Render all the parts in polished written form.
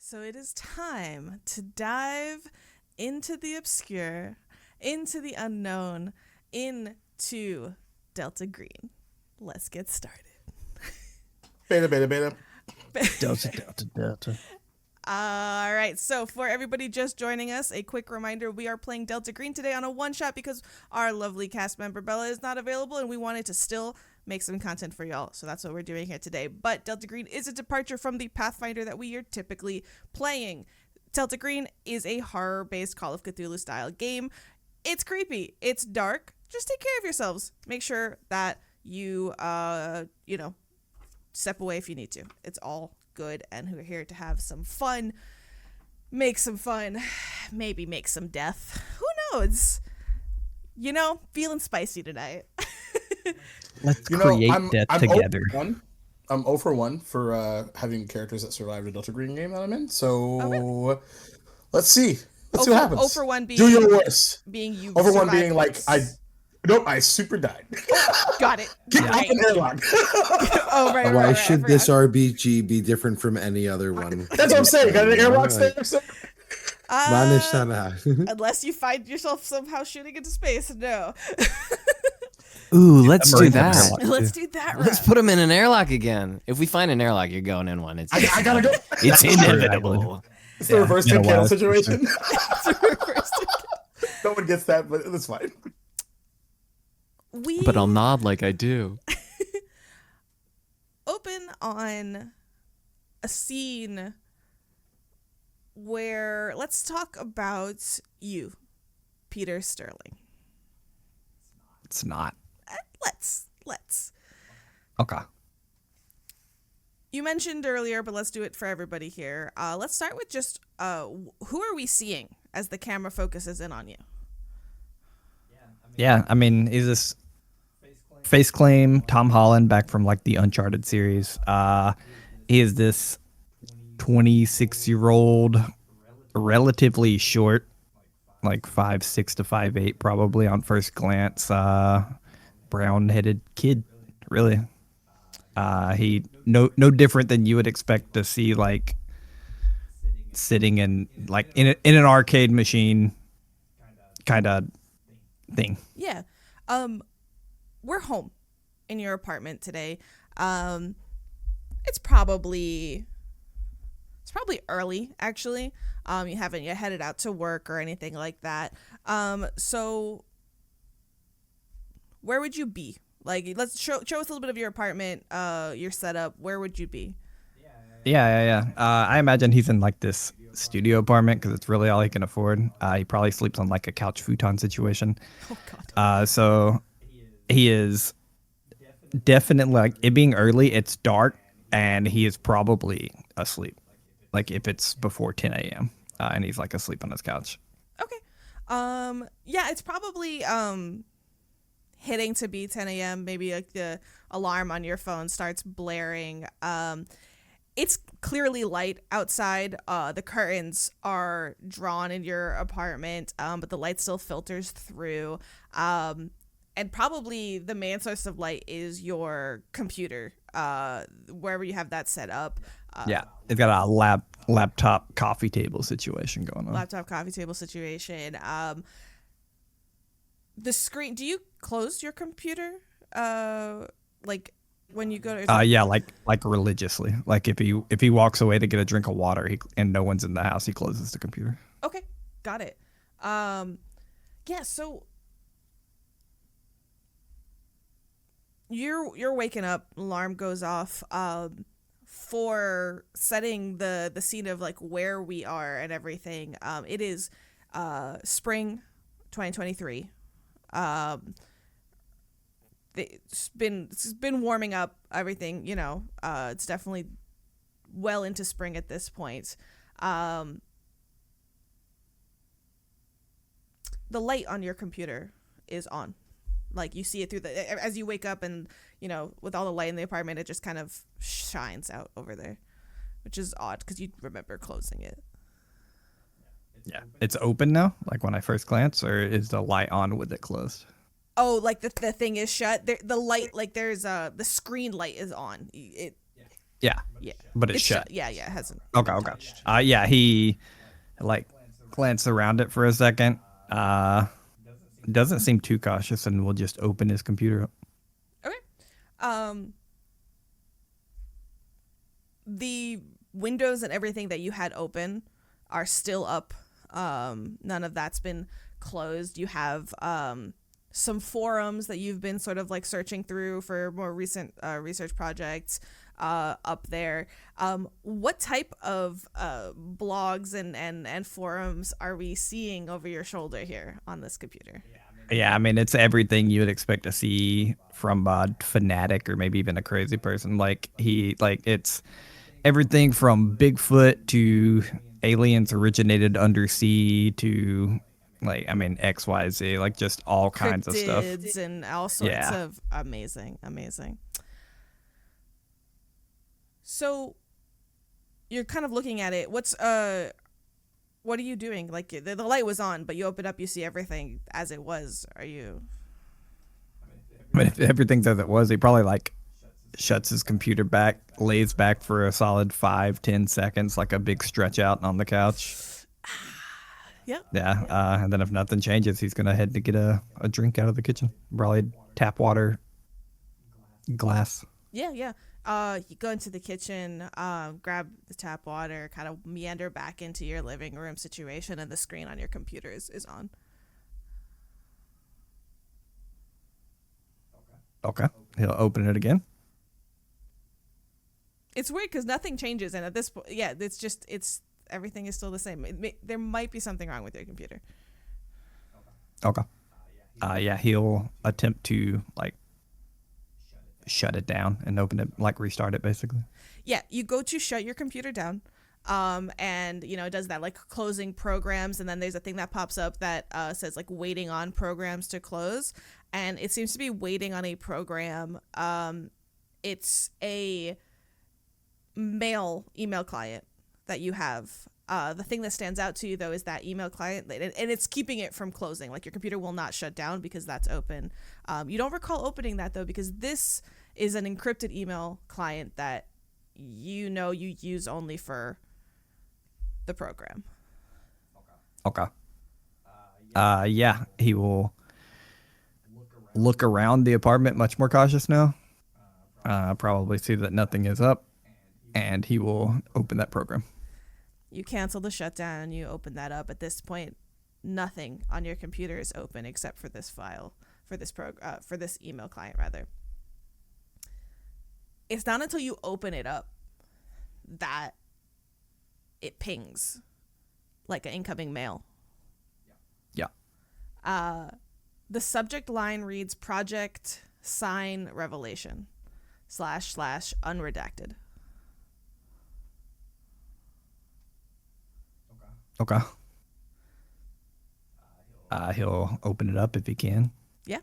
So it is time to dive into the obscure, into the unknown, into Delta Green. Let's get started. Beta. Delta. All right, so for everybody just joining us, a quick reminder, we are playing Delta Green today on a one-shot because our lovely cast member Bella is not available and we wanted to still make some content for y'all, so that's what we're doing here today. But Delta Green is a departure from the Pathfinder that we are typically playing. Delta Green is a horror-based Call of Cthulhu-style game. It's creepy. It's dark. Just take care of yourselves. Make sure that you, step away if you need to. It's all good, and we're here to have some fun, make some fun, maybe make some death. Who knows? Feeling spicy tonight. Let's create death together. I'm 0 for 1 for having characters that survived the Delta Green game that I'm in. So let's see. Let's see what happens. 0 for 1 being do your worst. Being you. 0 for 1 being like I super died. Got it. Get out an airlock. Oh right. Why should this RBG be different from any other one? That's what I'm saying. Got an airlock there. Unless you find yourself somehow shooting into space, no. Ooh, let's do that. Let's do that. Let's put him in an airlock again. If we find an airlock, you're going in one. I gotta go. It's inevitable. It's the reverse Tim Kettle situation. It's a reverse No one gets that, but it's fine. But I'll nod like I do. Open on a scene where let's talk about you, Peter Sterling. It's not. Let's. Okay. You mentioned earlier, but let's do it for everybody here. Let's start with just who are we seeing as the camera focuses in on you? Yeah, I mean, is this face claim Tom Holland back from like the Uncharted series? He is this 26-year-old, relatively short, like 5'6" to 5'8", probably on first glance, brown-headed kid, really. He no different than you would expect to see, like sitting in like in an arcade machine kind of thing. Yeah. We're home in your apartment today. It's probably early, actually. You haven't yet headed out to work or anything like that. So where would you be? Like, let's show us a little bit of your apartment, your setup. Where would you be? Yeah. I imagine he's in like this studio apartment because it's really all he can afford. He probably sleeps on like a couch futon situation. Oh God. So he is definitely, like, it being early, it's dark, and he is probably asleep. Like if it's before 10 a.m. And he's like asleep on his couch. Okay. Yeah, it's probably hitting to be 10 a.m. Maybe like the alarm on your phone starts blaring. It's clearly light outside. The curtains are drawn in your apartment, but the light still filters through. And probably the main source of light is your computer, wherever you have that set up. Yeah, it's got a laptop coffee table situation going on. Laptop coffee table situation. The screen. Do you close your computer? Like when you go to. Yeah, like religiously. Like if he walks away to get a drink of water, and no one's in the house, he closes the computer. Okay, got it. Yeah. So you're waking up. Alarm goes off. For setting the scene of like where we are and everything. It is spring 2023. It's been warming up everything, it's definitely well into spring at this point. The light on your computer is on. Like you see it through as you wake up, and with all the light in the apartment, it just kind of shines out over there, which is odd because you remember closing it. Yeah, it's open now. Like when I first glance, or is the light on with it closed? Oh, like the thing is shut. The light, like there's the screen light is on. Yeah, Yeah, but it's shut. Yeah, it hasn't. Okay. Yeah, he like glanced around it for a second. Doesn't seem too cautious, and will just open his computer up. Okay. The windows and everything that you had open are still up. None of that's been closed. You have some forums that you've been sort of like searching through for more recent research projects up there. What type of blogs and forums are we seeing over your shoulder here on this computer? Yeah, I mean, it's everything you would expect to see from a fanatic or maybe even a crazy person. It's everything from Bigfoot to aliens originated undersea to XYZ, like just all kinds of stuff. Cryptids and all sorts of amazing. So you're kind of looking at it. What are you doing? Like the light was on, but you open up, you see everything as it was. Are you? I mean, if everything's as it was, he probably like shuts his computer back, lays back for a solid 5-10 seconds, like a big stretch out on the couch. Yep. Yeah. And then if nothing changes, he's gonna head to get a drink out of the kitchen. Probably tap water glass. Yeah. You go into the kitchen, grab the tap water, kind of meander back into your living room situation, and the screen on your computer is on. Okay. He'll open it again. It's weird because nothing changes, and at this point, it's everything is still the same. There might be something wrong with your computer. Okay. Yeah, he'll attempt to like shut it down and open it, like restart it basically. Yeah, you go to shut your computer down, and it does that like closing programs, and then there's a thing that pops up that says like waiting on programs to close, and it seems to be waiting on a program. It's a mail email client that you have. The thing that stands out to you though is that email client, and it's keeping it from closing. Like your computer will not shut down because that's open. You don't recall opening that though, because this is an encrypted email client that you use only for the program. Okay. Yeah, he will look around the apartment much more cautious now. Probably see that nothing is up, and he will open that program. You cancel the shutdown, you open that up. At this point, nothing on your computer is open except for this file, for this email client rather. It's not until you open it up that it pings like an incoming mail. Yeah. The subject line reads Project Sign Revelation / unredacted. Okay. He'll open it up if he can. Yeah.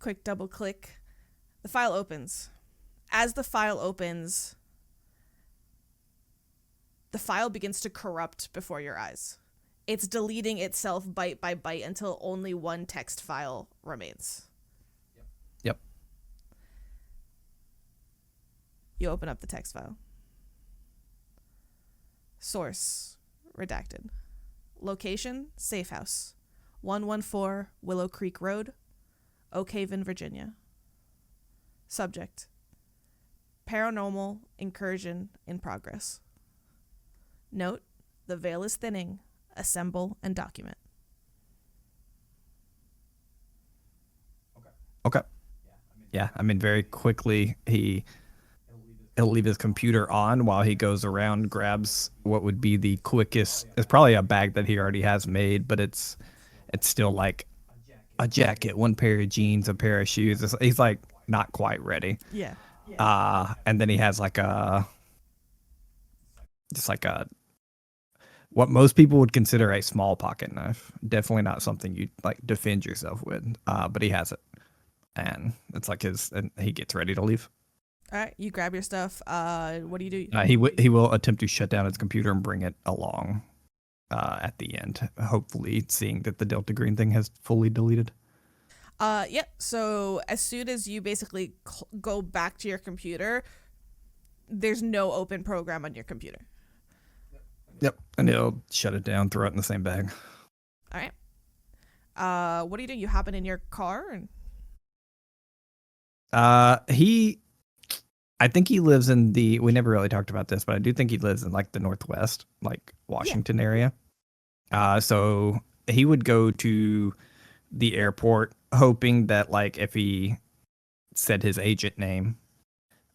Quick double click. The file opens. As the file opens, the file begins to corrupt before your eyes. It's deleting itself byte by byte until only one text file remains. Yep. You open up the text file. Source, redacted. Location, safe house. 114 Willow Creek Road, Oak Haven, Virginia. Subject, paranormal incursion in progress. Note, the veil is thinning. Assemble and document. Okay. Yeah, I mean, very quickly he'll leave his computer on while he goes around, grabs what would be the quickest. It's probably a bag that he already has made, but it's still like a jacket, one pair of jeans, a pair of shoes. He's like not quite ready. Yeah. And then he has like what most people would consider a small pocket knife. Definitely not something you like defend yourself with. But he has it, and it's like and he gets ready to leave. All right, you grab your stuff. What do you do? He will attempt to shut down his computer and bring it along at the end, hopefully seeing that the Delta Green thing has fully deleted. So as soon as you basically go back to your computer, there's no open program on your computer. Yep. And he'll shut it down, throw it in the same bag. All right. What are you doing? You hopping in your car? And... I think he lives in we never really talked about this, but I do think he lives in like the Northwest, like Washington area. So he would go to the airport hoping that like if he said his agent name,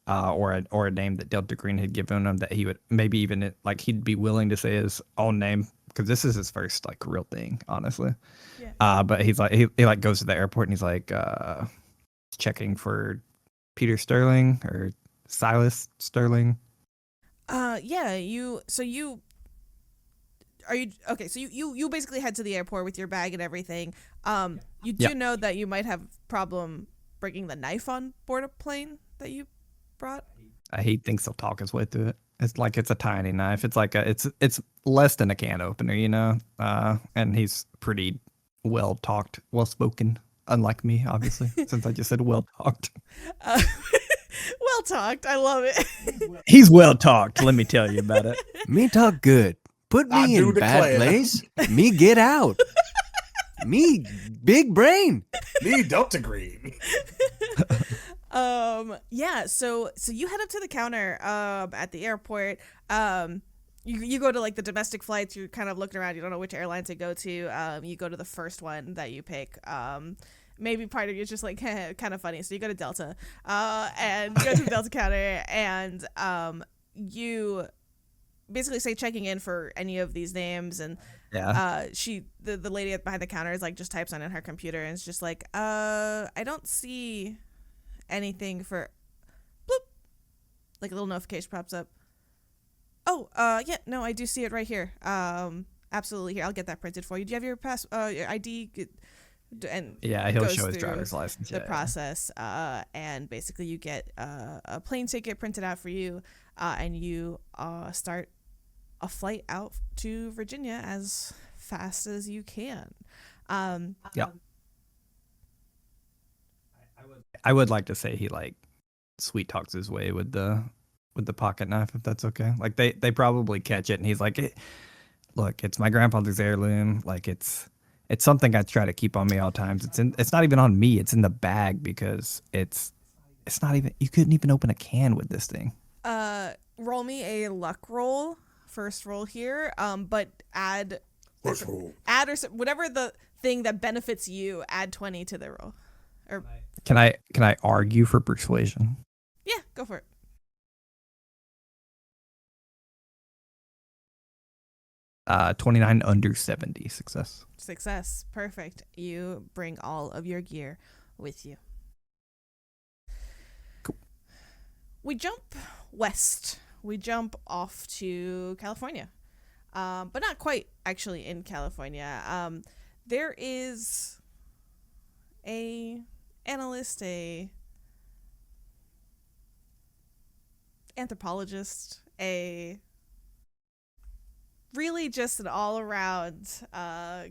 or a name that Delta Green had given him, that he would maybe even like he'd be willing to say his own name, because this is his first like real thing, honestly. Yeah. But he's like he like goes to the airport and he's like checking for Peter Sterling or Silas Sterling. Yeah, you basically head to the airport with your bag and everything. You do know that you might have problem bringing the knife on board a plane that you brought. He thinks he'll talk his way through it. It's like it's a tiny knife. It's like it's less than a can opener, you know. And he's pretty well spoken, unlike me, obviously, since I just said well talked. Well talked. I love it. He's well talked. Let me tell you about it. Me talk good. Put me in bad place. Me get out. Me big brain. Me Delta Green. Yeah, so you head up to the counter at the airport. You go to like the domestic flights, you're kind of looking around, you don't know which airline to go to. You go to the first one that you pick. Maybe part of you is just like kind of funny. So you go to Delta, and you go to the Delta counter, and you basically say checking in for any of these names, and the lady behind the counter is like just types on in her computer and it's just like, I don't see anything for bloop. Like a little notification pops up. Oh, yeah, no, I do see it right here. Absolutely, here, I'll get that printed for you. Do you have your your ID? And yeah, he'll show his driver's license. The process, and basically you get a plane ticket printed out for you, and you start a flight out to Virginia as fast as you can. Yeah. I would like to say he like sweet talks his way with the pocket knife, if that's okay. Like they probably catch it and he's like, look, it's my grandfather's heirloom. Like it's something I try to keep on me all times. It's not even on me. It's in the bag because it's not even, you couldn't even open a can with this thing. Roll me a luck roll. First roll here. But add or whatever the thing that benefits you, add 20 to the roll. Or can I argue for persuasion? Yeah, go for it. 29 under 70 success. Success. Perfect. You bring all of your gear with you. Cool. We jump west. We jump off to California. But not quite actually in California. There is a analyst, a anthropologist, a really just an all-around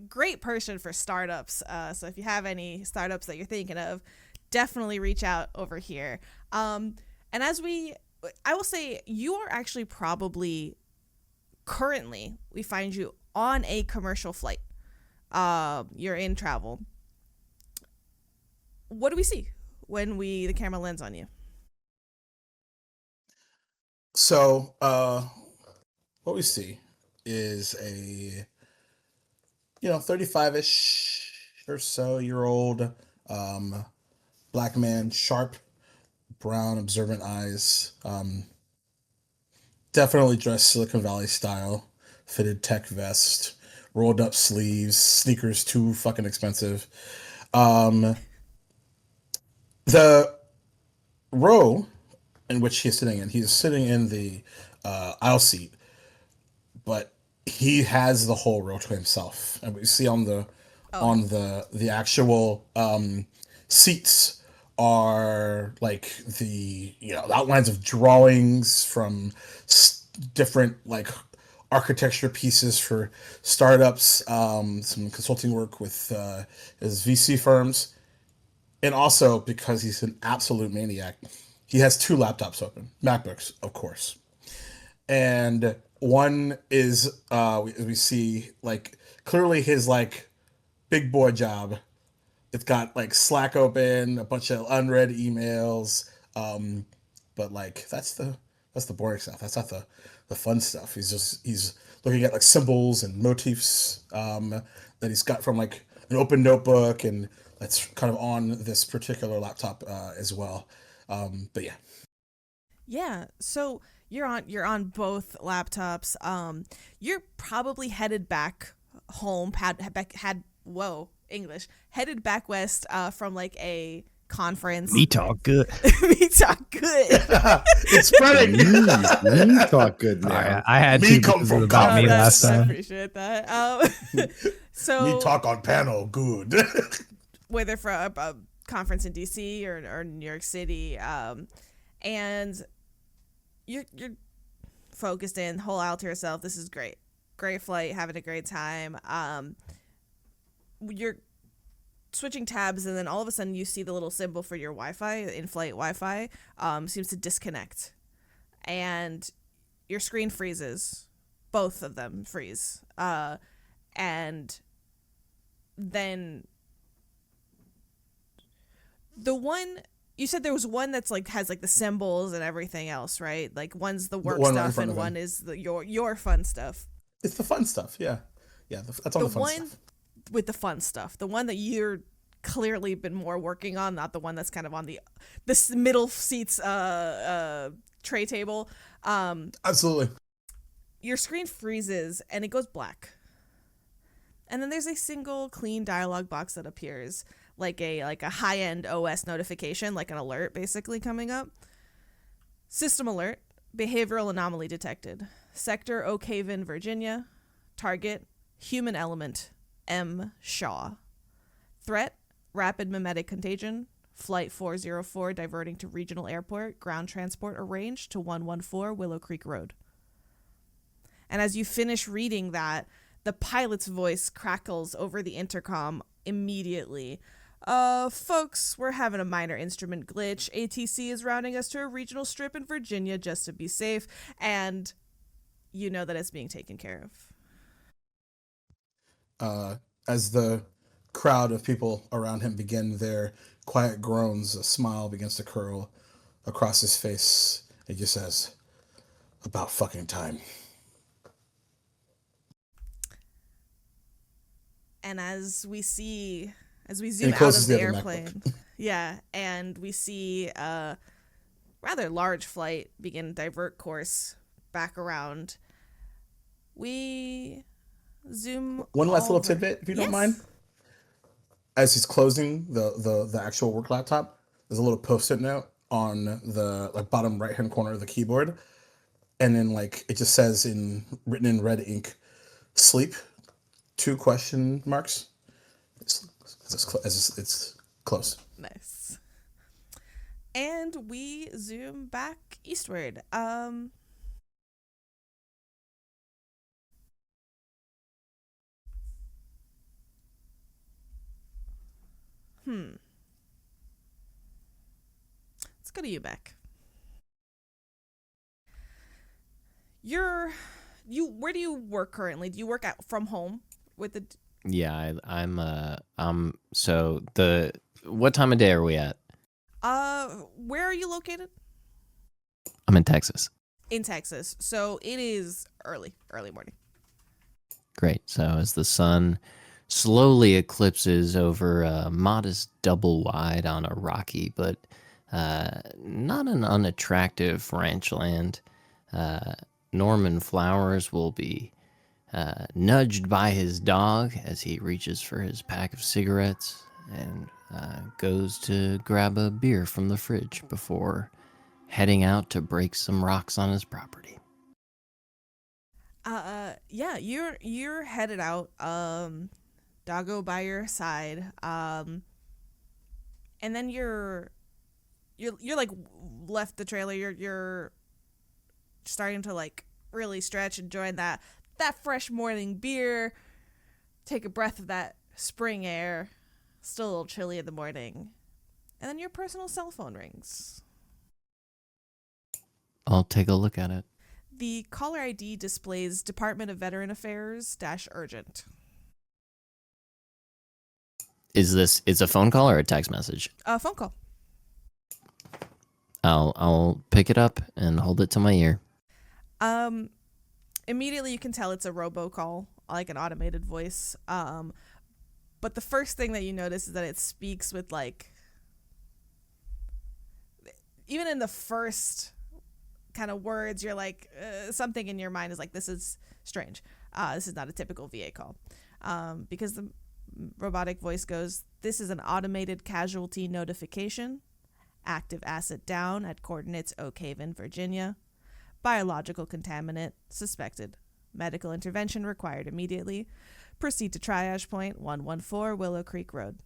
great person for startups. So if you have any startups that you're thinking of, definitely reach out over here. And I will say you are actually probably currently, we find you on a commercial flight. You're in travel. What do we see when the camera lands on you? So, what we see is a 35-ish or so year old black man, sharp brown observant eyes, definitely dressed Silicon Valley style, fitted tech vest, rolled up sleeves, sneakers too fucking expensive. The row in which he's sitting in the aisle seat, but he has the whole row to himself, and we see on the actual seats are like the outlines of drawings from different like architecture pieces for startups, some consulting work with his VC firms, and also because he's an absolute maniac, he has two laptops open, MacBooks, of course, and one is we see like clearly his like big boy job. It's got like Slack open, a bunch of unread emails, but like that's the boring stuff. That's not the fun stuff. He's looking at like symbols and motifs that he's got from like an open notebook, and that's kind of on this particular laptop as well. But yeah. Yeah. So you're on both laptops. You're probably headed back home. Headed back west from like a conference. Me talk good. Me talk good. It's spreading. You talk good now. I had Me to come because from it was about me conference. last I time. appreciate that. So Me talk on panel, good. whether for a conference in DC or New York City, and you're focused in, whole out to yourself. This is great flight, having a great time. You're switching tabs, and then all of a sudden you see the little symbol for your Wi-Fi, in-flight Wi-Fi, seems to disconnect, and your screen freezes. Both of them freeze, and then the one you said there was one that's like has like the symbols and everything else, right? Like one's the work one right in stuff front and of him. one is your fun stuff. It's the fun stuff, yeah. That's all The the fun one stuff. with the fun stuff, the one that you're clearly been more working on, not the one that's kind of on this middle seats tray table. Absolutely. Your screen freezes and it goes black. And then there's a single clean dialog box that appears, like a high-end OS notification, like an alert basically coming up. System alert, behavioral anomaly detected. Sector Oak Haven, Virginia. Target, human element, M. Shaw. Threat, rapid mimetic contagion. Flight 404 diverting to regional airport. Ground transport arranged to 114 Willow Creek Road. And as you finish reading that, the pilot's voice crackles over the intercom immediately. Folks, we're having a minor instrument glitch. ATC is routing us to a regional strip in Virginia just to be safe, and you know that it's being taken care of. As the crowd of people around him begin their quiet groans, a smile begins to curl across his face. He just says, "About fucking time." And as we zoom he out closes of the the other airplane, yeah, and we see a rather large flight begin divert course back around. We zoom. One last little over. tidbit, if you don't Yes. mind. As he's closing the actual work laptop, there's a little post-it note on the like bottom right-hand corner of the keyboard, and then like it just says written in red ink, "Sleep." 2 question marks. It's close. Nice. And we zoom back eastward. Let's go to you, Beck. Where do you work currently? Do you work from home with the? Yeah, so what time of day are we at? Where are you located? I'm in Texas. In Texas. So it is early morning. Great. So as the sun slowly eclipses over a modest double wide on a rocky but not an unattractive ranch land, Norman Flowers will be nudged by his dog as he reaches for his pack of cigarettes and goes to grab a beer from the fridge before heading out to break some rocks on his property. Yeah, you're headed out, doggo by your side, and then you're like left the trailer, you're starting to like really stretch, enjoying that fresh morning beer, take a breath of that spring air, still a little chilly in the morning, and then your personal cell phone rings. I'll take a look at it. The caller ID displays Department of Veteran Affairs - urgent. Is this a phone call or a text message? Phone call. I'll pick it up and hold it to my ear. Immediately you can tell it's a robocall, like an automated voice. But the first thing that you notice is that it speaks with, like, even in the first kind of words, you're like, something in your mind is like, this is strange. This is not a typical VA call. Because the robotic voice goes, this is an automated casualty notification. Active asset down at coordinates Oak Haven, Virginia. Biological contaminant suspected. Medical intervention required immediately. Proceed to triage point 114 Willow Creek Road.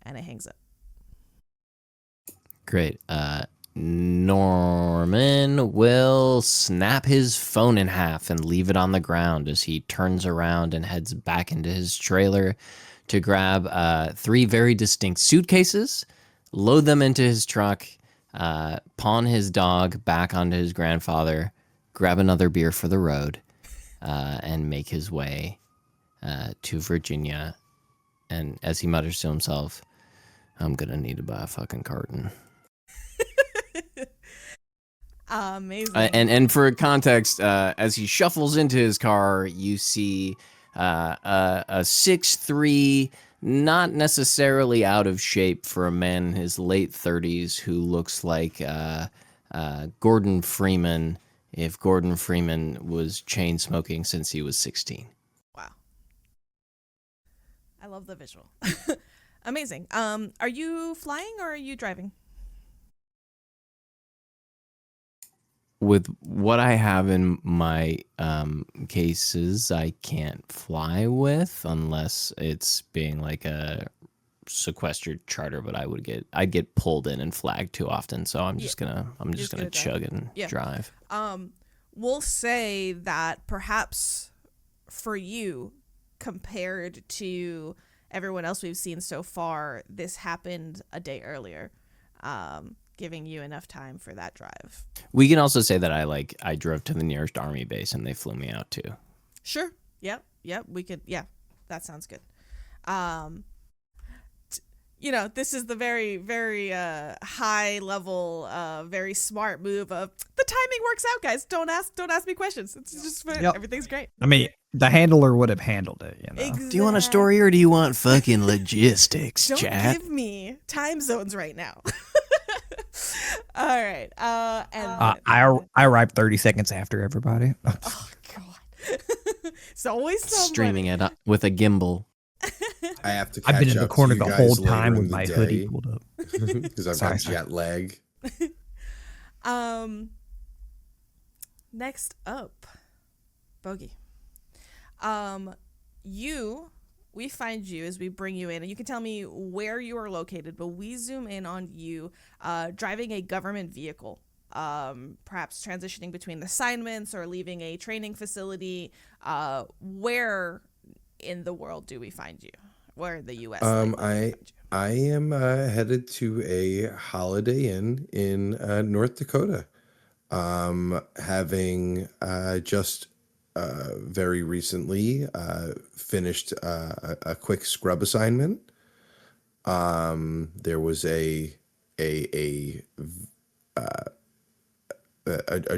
And it hangs up. Great. Norman will snap his phone in half and leave it on the ground as he turns around and heads back into his trailer to grab 3 very distinct suitcases, load them into his truck, pawn his dog back onto his grandfather, grab another beer for the road, and make his way to Virginia. And as he mutters to himself, I'm going to need to buy a fucking carton. Amazing. And for context, as he shuffles into his car, you see a 6'3", not necessarily out of shape for a man in his late 30s who looks like Gordon Freeman if Gordon Freeman was chain smoking since he was 16. Wow. I love the visual. Amazing. Are you flying or are you driving? With what I have in my cases, I can't fly with unless it's being like a sequestered charter. But I'd get pulled in and flagged too often. So I'm just gonna chug and drive. We'll say that perhaps for you, compared to everyone else we've seen so far, this happened a day earlier. Giving you enough time for that drive. We can also say that I drove to the nearest army base and they flew me out too. Sure. Yep. We could. Yeah, that sounds good. This is the very, very high level, very smart move of the timing works out, guys. Don't ask me questions. It's just everything's great. I mean, the handler would have handled it. Exactly. Do you want a story or do you want fucking logistics, Don't chat? give me time zones right now. All right. I arrived 30 seconds after everybody. Oh God. It's always somebody. Streaming it up with a gimbal. I have to catch I've been in the up to corner you the guys whole later time in with the my day, hoodie pulled up. because I've got jet lag. Next up, Bogie. We find you as we bring you in, and you can tell me where you are located, but we zoom in on you driving a government vehicle, perhaps transitioning between assignments or leaving a training facility. Where in the world do we find you? Where in the U.S.? I am headed to a Holiday Inn in North Dakota, having just very recently finished a quick scrub assignment. There was a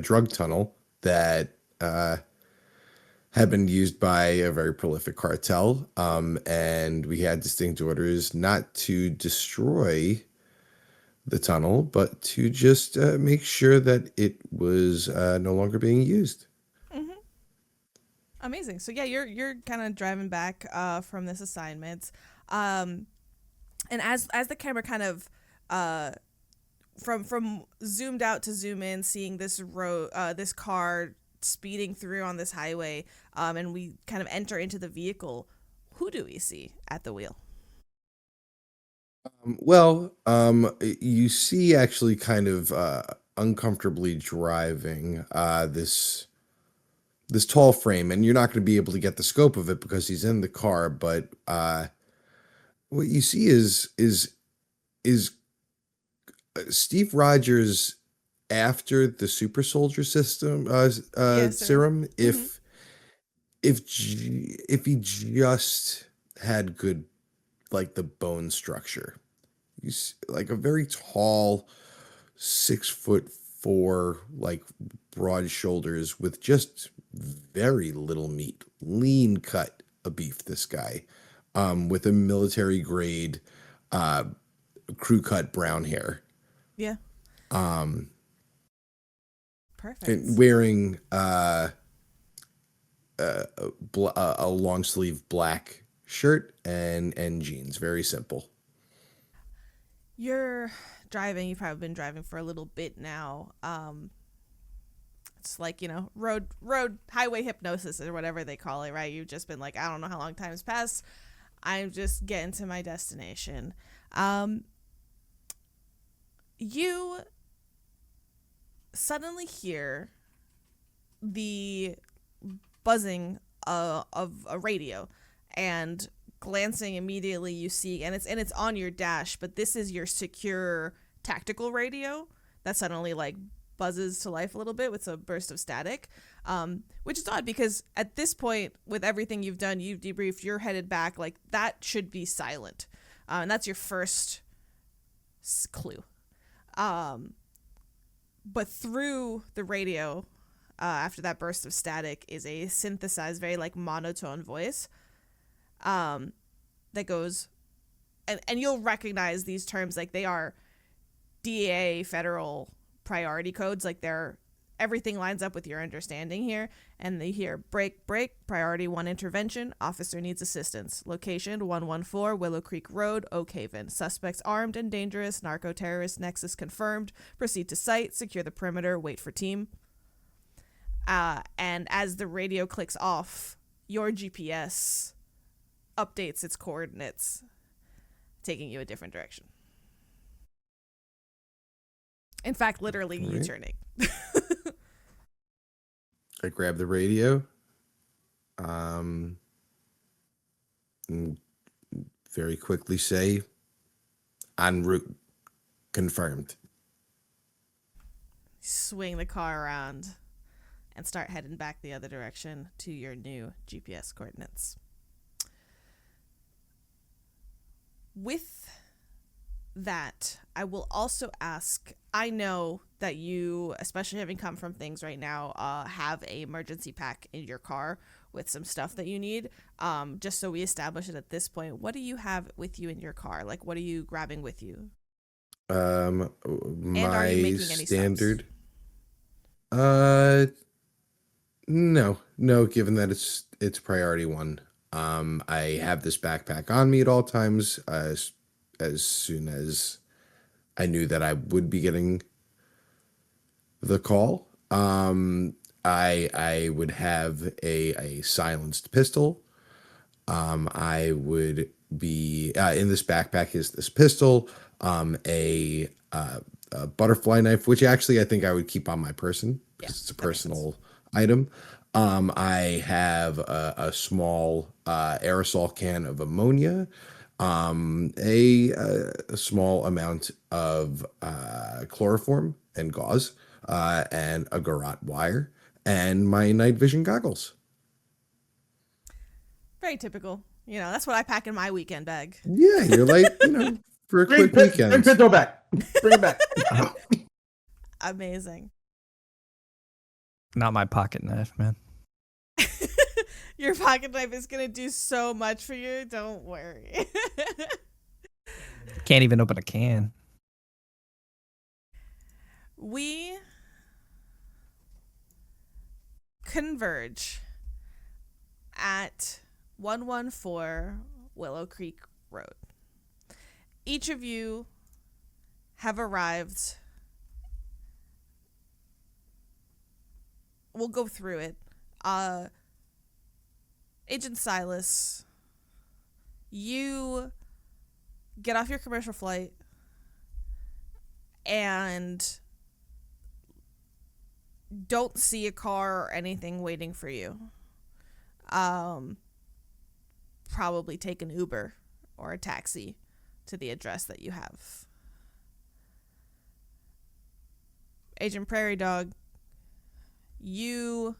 drug tunnel that had been used by a very prolific cartel, and we had distinct orders not to destroy the tunnel, but to just make sure that it was no longer being used. Amazing. So yeah, you're kind of driving back from this assignment, and as the camera kind of from zoomed out to zoom in, seeing this this car speeding through on this highway, and we kind of enter into the vehicle. Who do we see at the wheel? You see actually kind of uncomfortably driving this tall frame, and you're not going to be able to get the scope of it because he's in the car, but what you see is Steve Rogers after the super soldier system serum, if he just had good, like, the bone structure. He's like a very tall, 6'4", like, broad shoulders with just very little meat, lean cut of beef. This guy, with a military grade, crew cut brown hair. Yeah. Perfect. And wearing a long sleeve black shirt and jeans. Very simple. You're driving. You've probably been driving for a little bit now. It's like, road highway hypnosis or whatever they call it, right? You've just been like, I don't know how long time's passed. I'm just getting to my destination. You suddenly hear the buzzing of a radio, and glancing immediately you see, and it's on your dash, but this is your secure tactical radio that suddenly like buzzes to life a little bit with a burst of static, which is odd because at this point, with everything you've done, you've debriefed, you're headed back, like that should be silent, and that's your first clue. But through the radio, after that burst of static, is a synthesized, very like monotone voice that goes, and you'll recognize these terms, like they are DEA federal priority codes, like everything lines up with your understanding here. And they hear break, priority 1 intervention, officer needs assistance, location 114 Willow Creek Road, Oak Haven, suspects armed and dangerous, narco-terrorist nexus confirmed, proceed to site, secure the perimeter, wait for team. And as the radio clicks off, your GPS updates its coordinates, taking you a different direction. In fact, literally U-turning. I grab the radio, and very quickly say, en route, confirmed. Swing the car around and start heading back the other direction to your new GPS coordinates. With that, I will also ask, I know that you, especially having come from things right now, have a emergency pack in your car with some stuff that you need. Just so we establish it at this point, what do you have with you in your car? Like, what are you grabbing with you? My are you making any standard. No, given that it's priority 1. I have this backpack on me at all times. As soon as I knew that I would be getting the call, I would have a silenced pistol. I would be in this backpack is this pistol, a butterfly knife, which actually I think I would keep on my person because it's a personal item. I have a small aerosol can of ammonia, a small amount of chloroform and gauze, and a garrote wire, and my night vision goggles. Very typical. That's what I pack in my weekend bag. Yeah, you're like, for a quick weekend. Bring Pinto back. Bring it back. Amazing. Not my pocket knife, man. Your pocket knife is going to do so much for you. Don't worry. Can't even open a can. We converge at 114 Willow Creek Road. Each of you have arrived. We'll go through it. Agent Silas, you get off your commercial flight and don't see a car or anything waiting for you. Probably take an Uber or a taxi to the address that you have. Agent Prairie Dog, you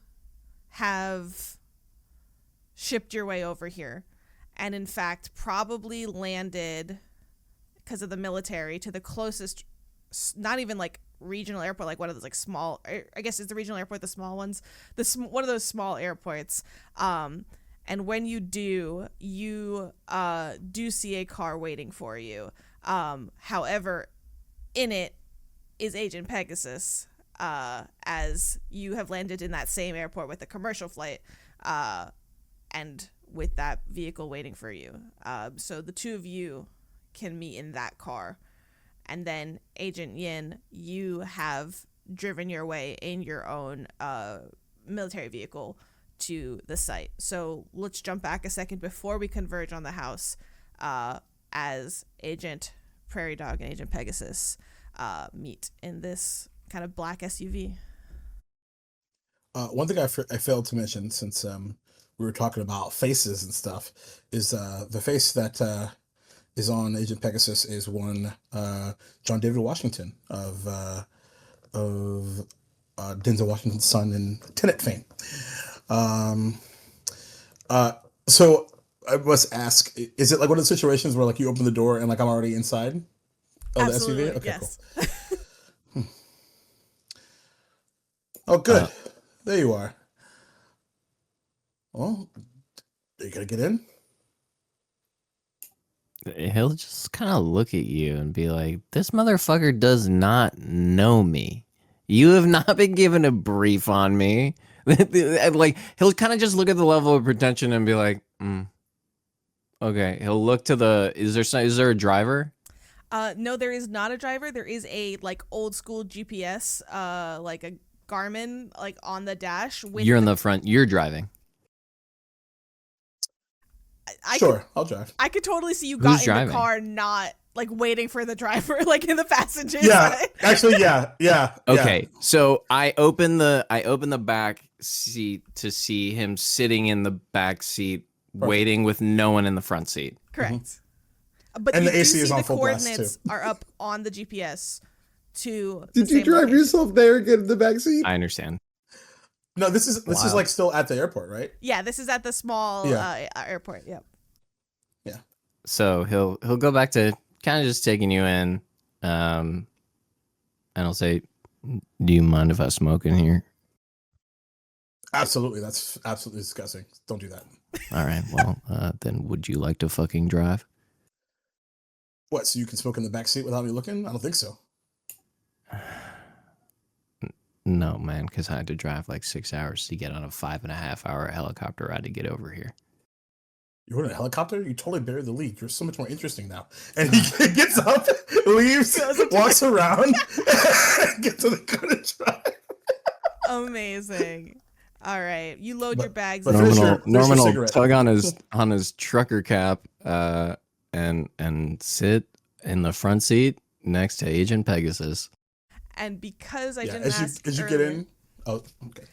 have shipped your way over here, and in fact probably landed, because of the military, to the closest, not even like regional airport, like one of those like small, I guess it's the regional airport, the small ones, one of those small airports. And when you do, you do see a car waiting for you. However, in it is Agent Pegasus, as you have landed in that same airport with a commercial flight, and with that vehicle waiting for you. So the two of you can meet in that car. And then Agent Yin, you have driven your way in your own military vehicle to the site. So let's jump back a second before we converge on the house, as Agent Prairie Dog and Agent Pegasus meet in this kind of black SUV. One thing I failed to mention, since we were talking about faces and stuff, is the face that is on Agent Pegasus is one John David Washington of Denzel Washington's son in Tenet fame. So I must ask, is it like one of the situations where like you open the door and like I'm already inside of Absolutely, the SUV? Okay, yes. cool. Oh, good. There you are. Well, are you gonna get in? He'll just kind of look at you and be like, this motherfucker does not know me. You have not been given a brief on me. Like, he'll kind of just look at the level of pretension and be like, okay. He'll look to is there a driver? No, there is not a driver. There is a like old school GPS, like a Garmin, like on the dash. You're in the front. You're driving. I'll drive. I could totally see you Who's got in driving? the car, not like waiting for the driver, like in the passenger Yeah, side. actually, yeah. Okay, so I open the back seat to see him sitting in the back seat, waiting with no one in the front seat. Correct. But And you the AC do is see on the full blast, coordinates too. are up on the GPS to. Did the you same drive location. yourself there and get in the back seat? I understand. No, this is Wow. like still at the airport, right? Yeah, this is at the small airport. Yep. Yeah. So he'll go back to kind of just taking you in, and he'll say, "Do you mind if I smoke in here?" Absolutely. That's absolutely disgusting. Don't do that. All right. Well, then would you like to fucking drive? What? So you can smoke in the back seat without me looking? I don't think so. No, man, because I had to drive like 6 hours to get on a 5.5-hour helicopter ride to get over here. You were in a helicopter? You totally buried the lead. You're so much more interesting now. And he gets up, leaves, walks around, gets to the car to drive. Amazing. All right, you load your bags. but in. finish Norman your will cigarette. tug on his trucker cap, and sit in the front seat next to Agent Pegasus. And because I didn't as ask you earlier, get in. Oh, okay.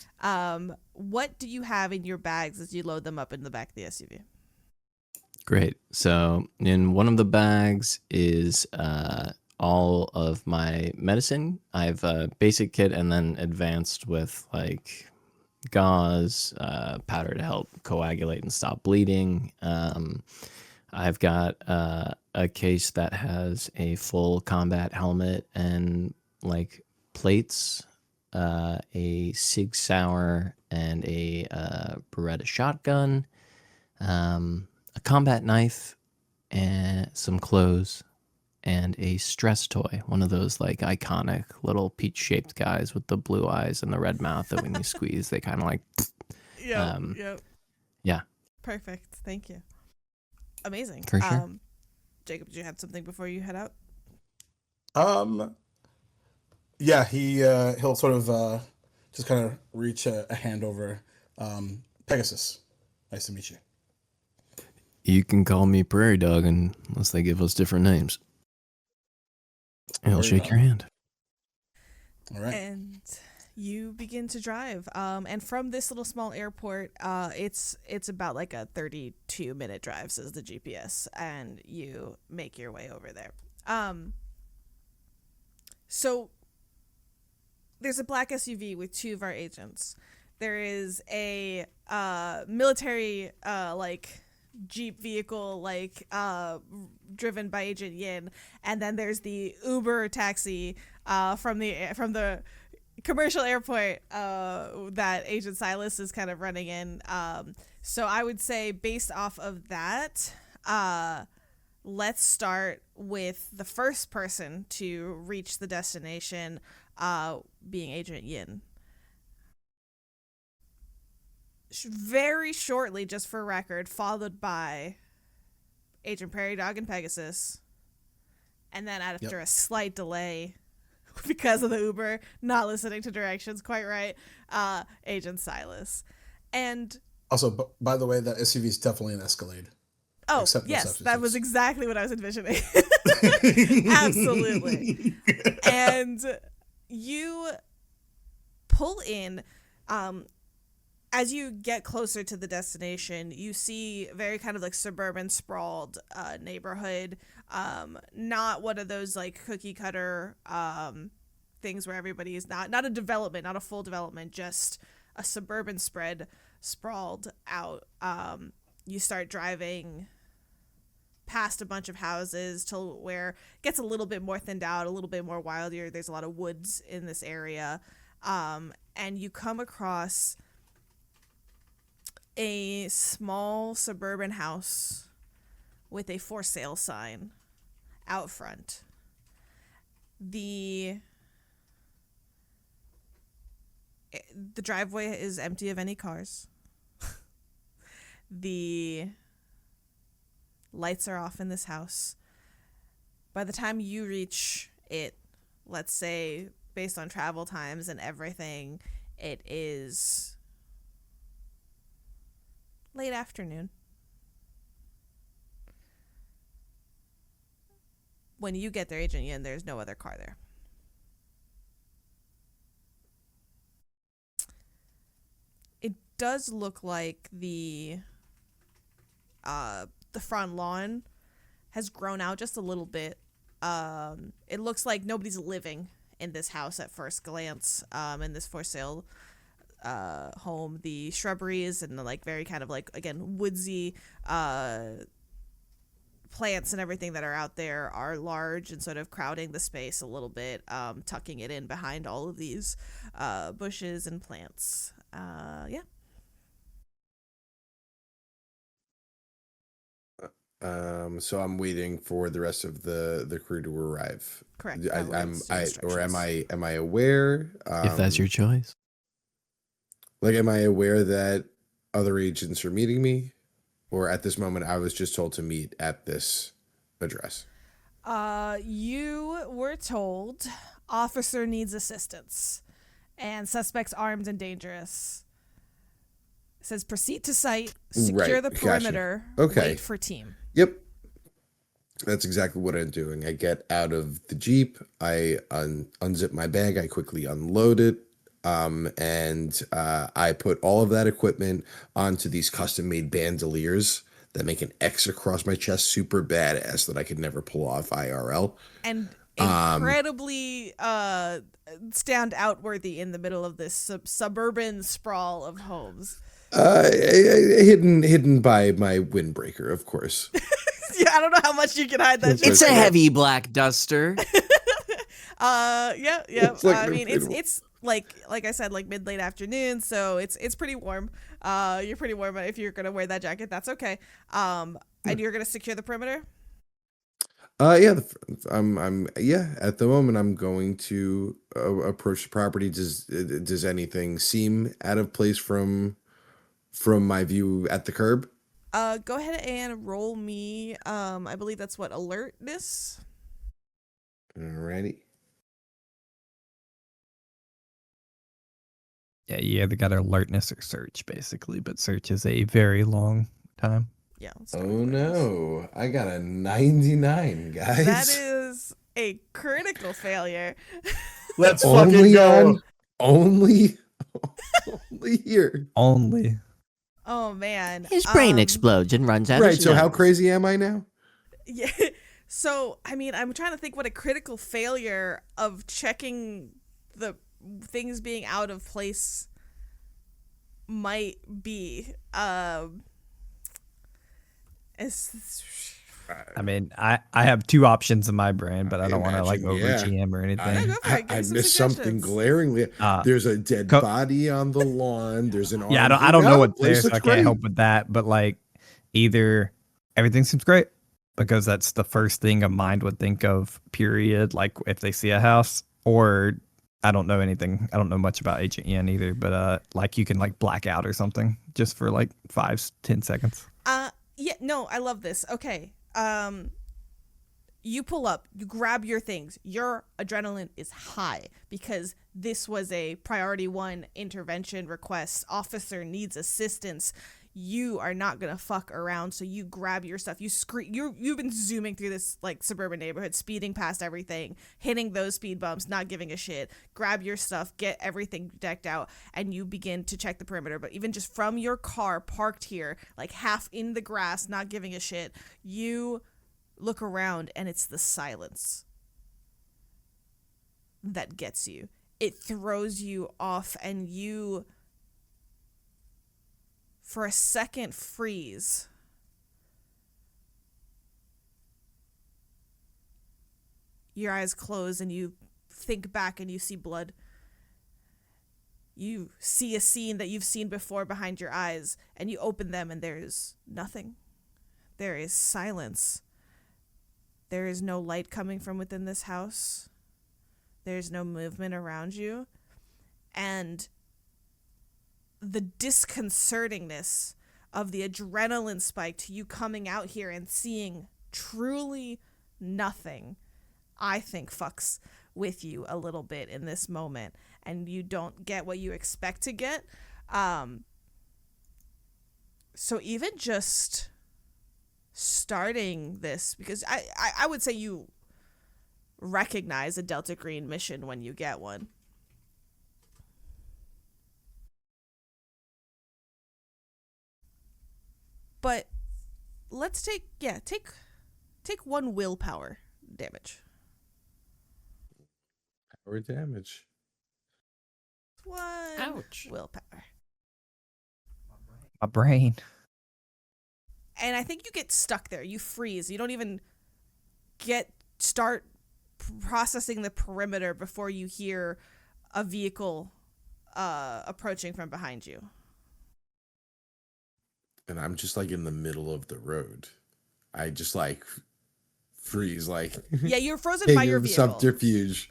what do you have in your bags as you load them up in the back of the SUV? Great. So in one of the bags is all of my medicine. I have a basic kit and then advanced with like gauze, powder to help coagulate and stop bleeding. I've got a case that has a full combat helmet and plates, a Sig Sauer and a Beretta shotgun, a combat knife, and some clothes, and a stress toy. One of those iconic little peach-shaped guys with the blue eyes and the red mouth that when you squeeze, they kind of Yep. Yeah. Perfect. Thank you. Amazing. For sure. Jacob, did you have something before you head out? Yeah, he'll sort of just kind of reach a hand over. Pegasus, nice to meet you. You can call me Prairie Dog unless they give us different names. And he'll shake your hand. All right. And you begin to drive. And from this little small airport, it's about like a 32-minute drive, says the GPS, and you make your way over there. So there's a black SUV with 2 of our agents. There is a military like Jeep vehicle like driven by Agent Yin, and then there's the Uber taxi from the commercial airport that Agent Silas is kind of running in. So I would say based off of that, let's start with the first person to reach the destination being Agent Yin. Very shortly, just for record, followed by Agent Prairie Dog and Pegasus. And then after a slight delay, because of the Uber not listening to directions quite right, Agent Silas. And also, by the way, that SUV is definitely an Escalade. Oh, yes, that was exactly what I was envisioning. Absolutely. And you pull in, as you get closer to the destination, you see very kind of like suburban sprawled neighborhood. Not one of those like cookie cutter things where everybody is not a development, not a full development, just a suburban spread sprawled out. You start driving past a bunch of houses till where it gets a little bit more thinned out, a little bit more wilder. There's a lot of woods in this area. And you come across a small suburban house with a for sale sign out front. The driveway is empty of any cars. The lights are off in this house. By the time you reach it, let's say based on travel times and everything, it is late afternoon. When you get there, Agent Yin, there's no other car there. It does look like the front lawn has grown out just a little bit. It looks like nobody's living in this house at first glance, in this for sale home. The shrubberies and the like very kind of like, again, woodsy plants and everything that are out there are large and sort of crowding the space a little bit, tucking it in behind all of these bushes and plants. Yeah. So I'm waiting for the rest of the crew to arrive. Correct. Am I aware? If that's your choice. Like, am I aware that other agents are meeting me, or at this moment I was just told to meet at this address? You were told officer needs assistance, and suspects armed and dangerous. It says proceed to site, secure the perimeter, Okay. wait for team. Yep. That's exactly what I'm doing. I get out of the Jeep, I unzip my bag, I quickly unload it, and I put all of that equipment onto these custom-made bandoliers that make an X across my chest, super badass, that I could never pull off IRL. And incredibly stand outworthy in the middle of this suburban sprawl of homes. Hidden by my windbreaker, of course. Yeah, I don't know how much you can hide that. It's a heavy black duster. Yeah. It's like I mean, it's like I said, like mid-late afternoon, so it's pretty warm. You're pretty warm, but if you're gonna wear that jacket, that's okay. And you're gonna secure the perimeter. Yeah, at the moment I'm going to approach the property. Does anything seem out of place from my view at the curb? Go ahead and roll me. I believe that's what, alertness. Alrighty. Yeah, you either got alertness or search, basically, but search is a very long time. Yeah. Oh no, I got a 99, guys. That is a critical failure. Let's fucking go. Only here. Only. Oh man. His brain explodes and runs out. Right. of So how snow. crazy am I now? Yeah. So I mean, I'm trying to think what a critical failure of checking the things being out of place might be. I mean, I have two options in my brain, but I don't want to like Imagine, over yeah. GM or anything. go for it. Give I me some missed something suggestions. glaringly. There's a dead body on the lawn. There's an Yeah, arm. I don't know the what's place there, so looks I can't great. help with that. But like, either everything seems great because that's the first thing a mind would think of. Period. Like if they see a house, or I don't know anything. I don't know much about Agent Ian either. But like you can like black out or something just for like 5-10 seconds. Yeah, no, I love this. Okay. You pull up, you grab your things. Your adrenaline is high because this was a priority 1 intervention request. Officer needs assistance. You are not gonna fuck around, so you grab your stuff. You scream. You've been zooming through this like suburban neighborhood, speeding past everything, hitting those speed bumps, not giving a shit. Grab your stuff, get everything decked out, and you begin to check the perimeter. But even just from your car parked here, like half in the grass, not giving a shit, you look around and it's the silence that gets you. It throws you off and you for a second freeze. Your eyes close and you think back and you see blood. You see a scene that you've seen before behind your eyes and you open them and there's nothing. There is silence. There is no light coming from within this house. There's no movement around you. And the disconcertingness of the adrenaline spike to you coming out here and seeing truly nothing, I think fucks with you a little bit in this moment. And you don't get what you expect to get. So even just starting this, because I would say you recognize a Delta Green mission when you get one. But let's take one willpower damage. Power damage. One Ouch. willpower. My brain. And I think you get stuck there. You freeze. You don't even start processing the perimeter before you hear a vehicle approaching from behind you. And I'm just like in the middle of the road. I just like freeze, like Yeah, you're frozen by your vehicle. Subterfuge.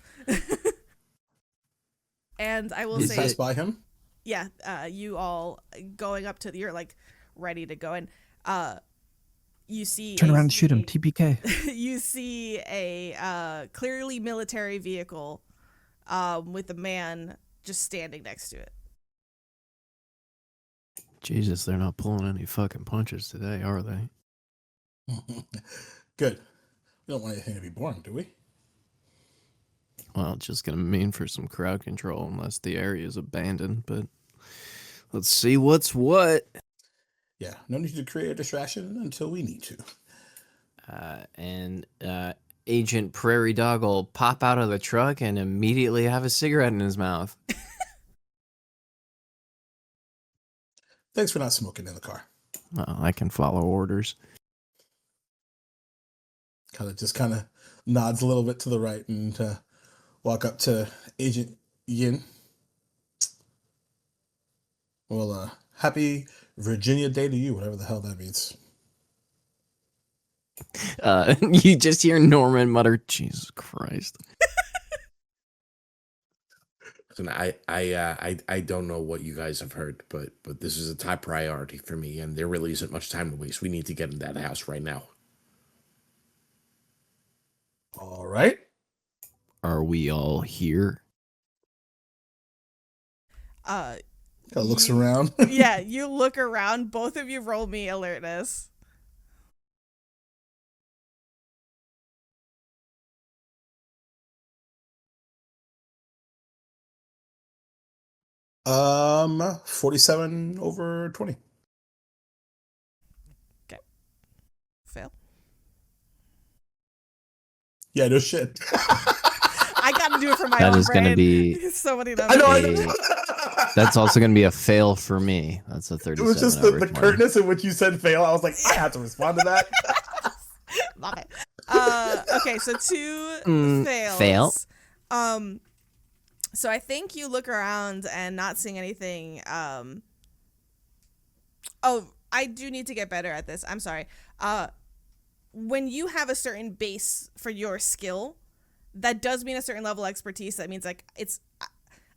And I will You say, pass by him. yeah, you all going up to you're like ready to go, and you see Turn around and shoot him. TPK. you see a clearly military vehicle with a man just standing next to it. Jesus, they're not pulling any fucking punches today, are they? Good. We don't want anything to be boring, do we? Well, it's just gonna mean for some crowd control unless the area is abandoned, but let's see what's what. Yeah, no need to create a distraction until we need to. And Agent Prairie Dog will pop out of the truck and immediately have a cigarette in his mouth. Thanks for not smoking in the car. Well, I can follow orders. Kind of nods a little bit to the right and walk up to Agent Yin. Well, happy Virginia Day to you, whatever the hell that means. You just hear Norman mutter, "Jesus Christ." And I don't know what you guys have heard, but this is a top priority for me, and there really isn't much time to waste. We need to get in that house right now. All right. Are we all here? Kind of looks around. Yeah, you look around. Both of you roll me alertness. Um, 47 over 20. Okay. Fail. Yeah, no shit. I got to do it for my That own is going to brain. be. So many I know. numbers. That's also going to be a fail for me. That's a It 37. was just the average mark. curtness in which you said fail. I was like, I have to respond to that. Okay. Okay, so 2 fails. Fail. So I think you look around and not seeing anything. Oh, I do need to get better at this. I'm sorry. When you have a certain base for your skill, that does mean a certain level of expertise. That means like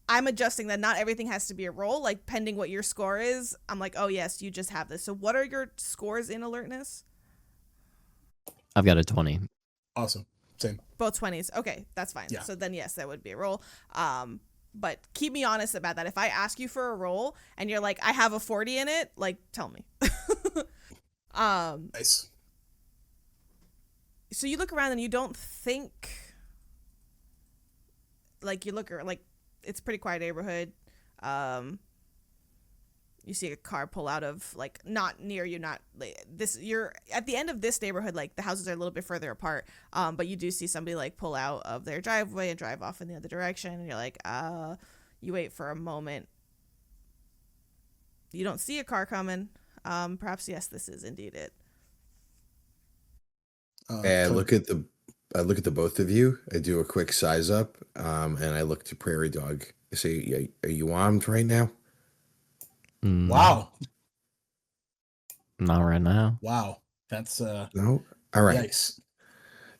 I'm adjusting that not everything has to be a roll. Like pending what your score is, I'm like, oh yes, you just have this. So what are your scores in alertness? I've got a 20. Awesome. Same. Both 20s. Okay, that's fine. Yeah. So then yes, that would be a roll. But keep me honest about that. If I ask you for a roll and you're like, I have a 40 in it, like tell me. Nice. So you look around and you don't think, like you look like it's a pretty quiet neighborhood. You see a car pull out of like not near you, not like, this. You're at the end of this neighborhood. Like the houses are a little bit further apart. But you do see somebody like pull out of their driveway and drive off in the other direction. And you're like, you wait for a moment. You don't see a car coming. Perhaps yes, this is indeed it. And I look at the both of you. I do a quick size up, and I look to Prairie Dog. I say, "Are you armed right now?" Wow. Not right now. Wow. That's No. All right. Yikes.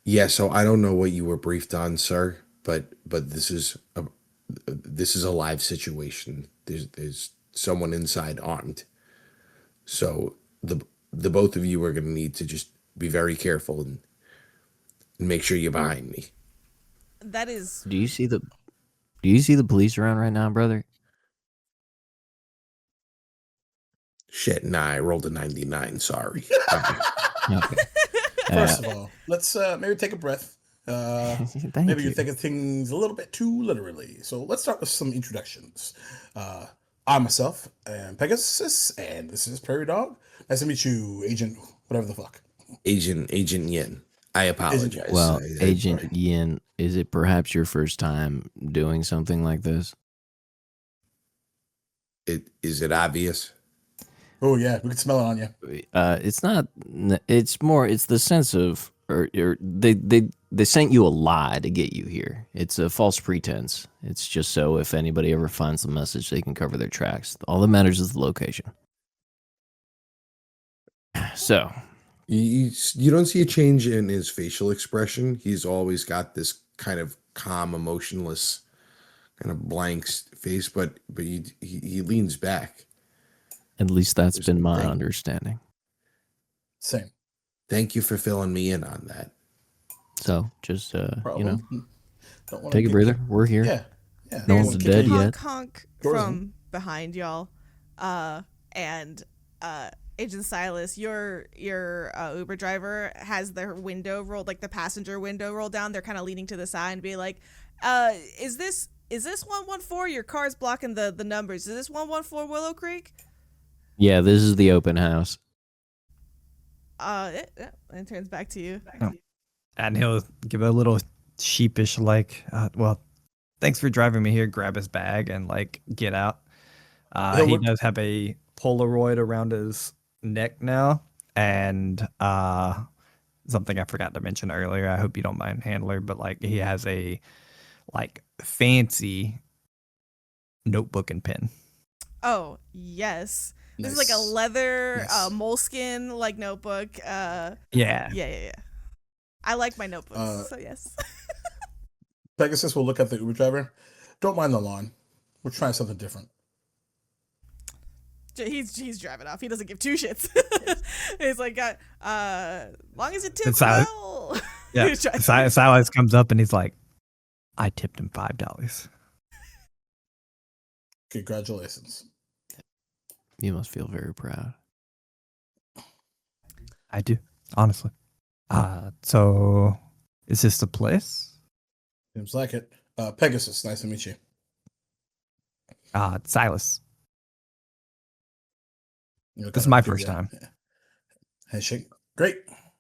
Yeah. So I don't know what you were briefed on, sir, but this is a live situation. There's someone inside armed. So the both of you are going to need to just be very careful and make sure you're behind me. That is. Do you see the police around right now, brother? Shit, nah, I rolled a 99. Sorry. Okay. First of all, let's maybe take a breath. Thank Maybe you. you're thinking things a little bit too literally. So let's start with some introductions. I myself am Pegasus, and this is Prairie Dog. Nice to meet you, Agent whatever the fuck. Agent Yin. I apologize. Well, I- Agent Ian, is it perhaps your first time doing something like this? Is it obvious? Oh yeah, we can smell it on you. It's not. It's more. It's the sense of, or they sent you a lie to get you here. It's a false pretense. It's just so if anybody ever finds the message, they can cover their tracks. All that matters is the location. So You don't see a change in his facial expression. He's always got this kind of calm, emotionless, kind of blank face, but he leans back. at least that's There's been my nothing. understanding. Same. Thank you for filling me in on that. So just Problem. Don't wanna take a get- breather. We're here. Yeah. Yeah. No There's one's Don't dead wanna yet. honk Doors from behind y'all, and Agent Silas, your Uber driver has their window rolled, like the passenger window rolled down. They're kind of leaning to the side and be like, is this 114? Your car's blocking the numbers. Is this 114 Willow Creek? Yeah, this is the open house. And turns back to you. And he'll give a little sheepish, like, well, thanks for driving me here. Grab his bag and like get out. He'll He look- does have a Polaroid around his neck now, and something I forgot to mention earlier. I hope you don't mind, handler, but like he has a like fancy notebook and pen. Oh yes, this is like a Nice. leather Nice. moleskin like notebook. Yeah. Yeah. I like my notebooks, Uh, so yes. Pegasus will look at the Uber driver. Don't mind the lawn. We're trying something different. He's driving off. He doesn't give two shits. He's like, long as it tips It's Silas. well. Yeah. He's trying- Silas comes up and he's like, I tipped him $5. Congratulations. You must feel very proud. I do, honestly. So is this the place? Seems like it. Pegasus, nice to meet you. Silas. You know, This is kinda my give first you time. a handshake. Great.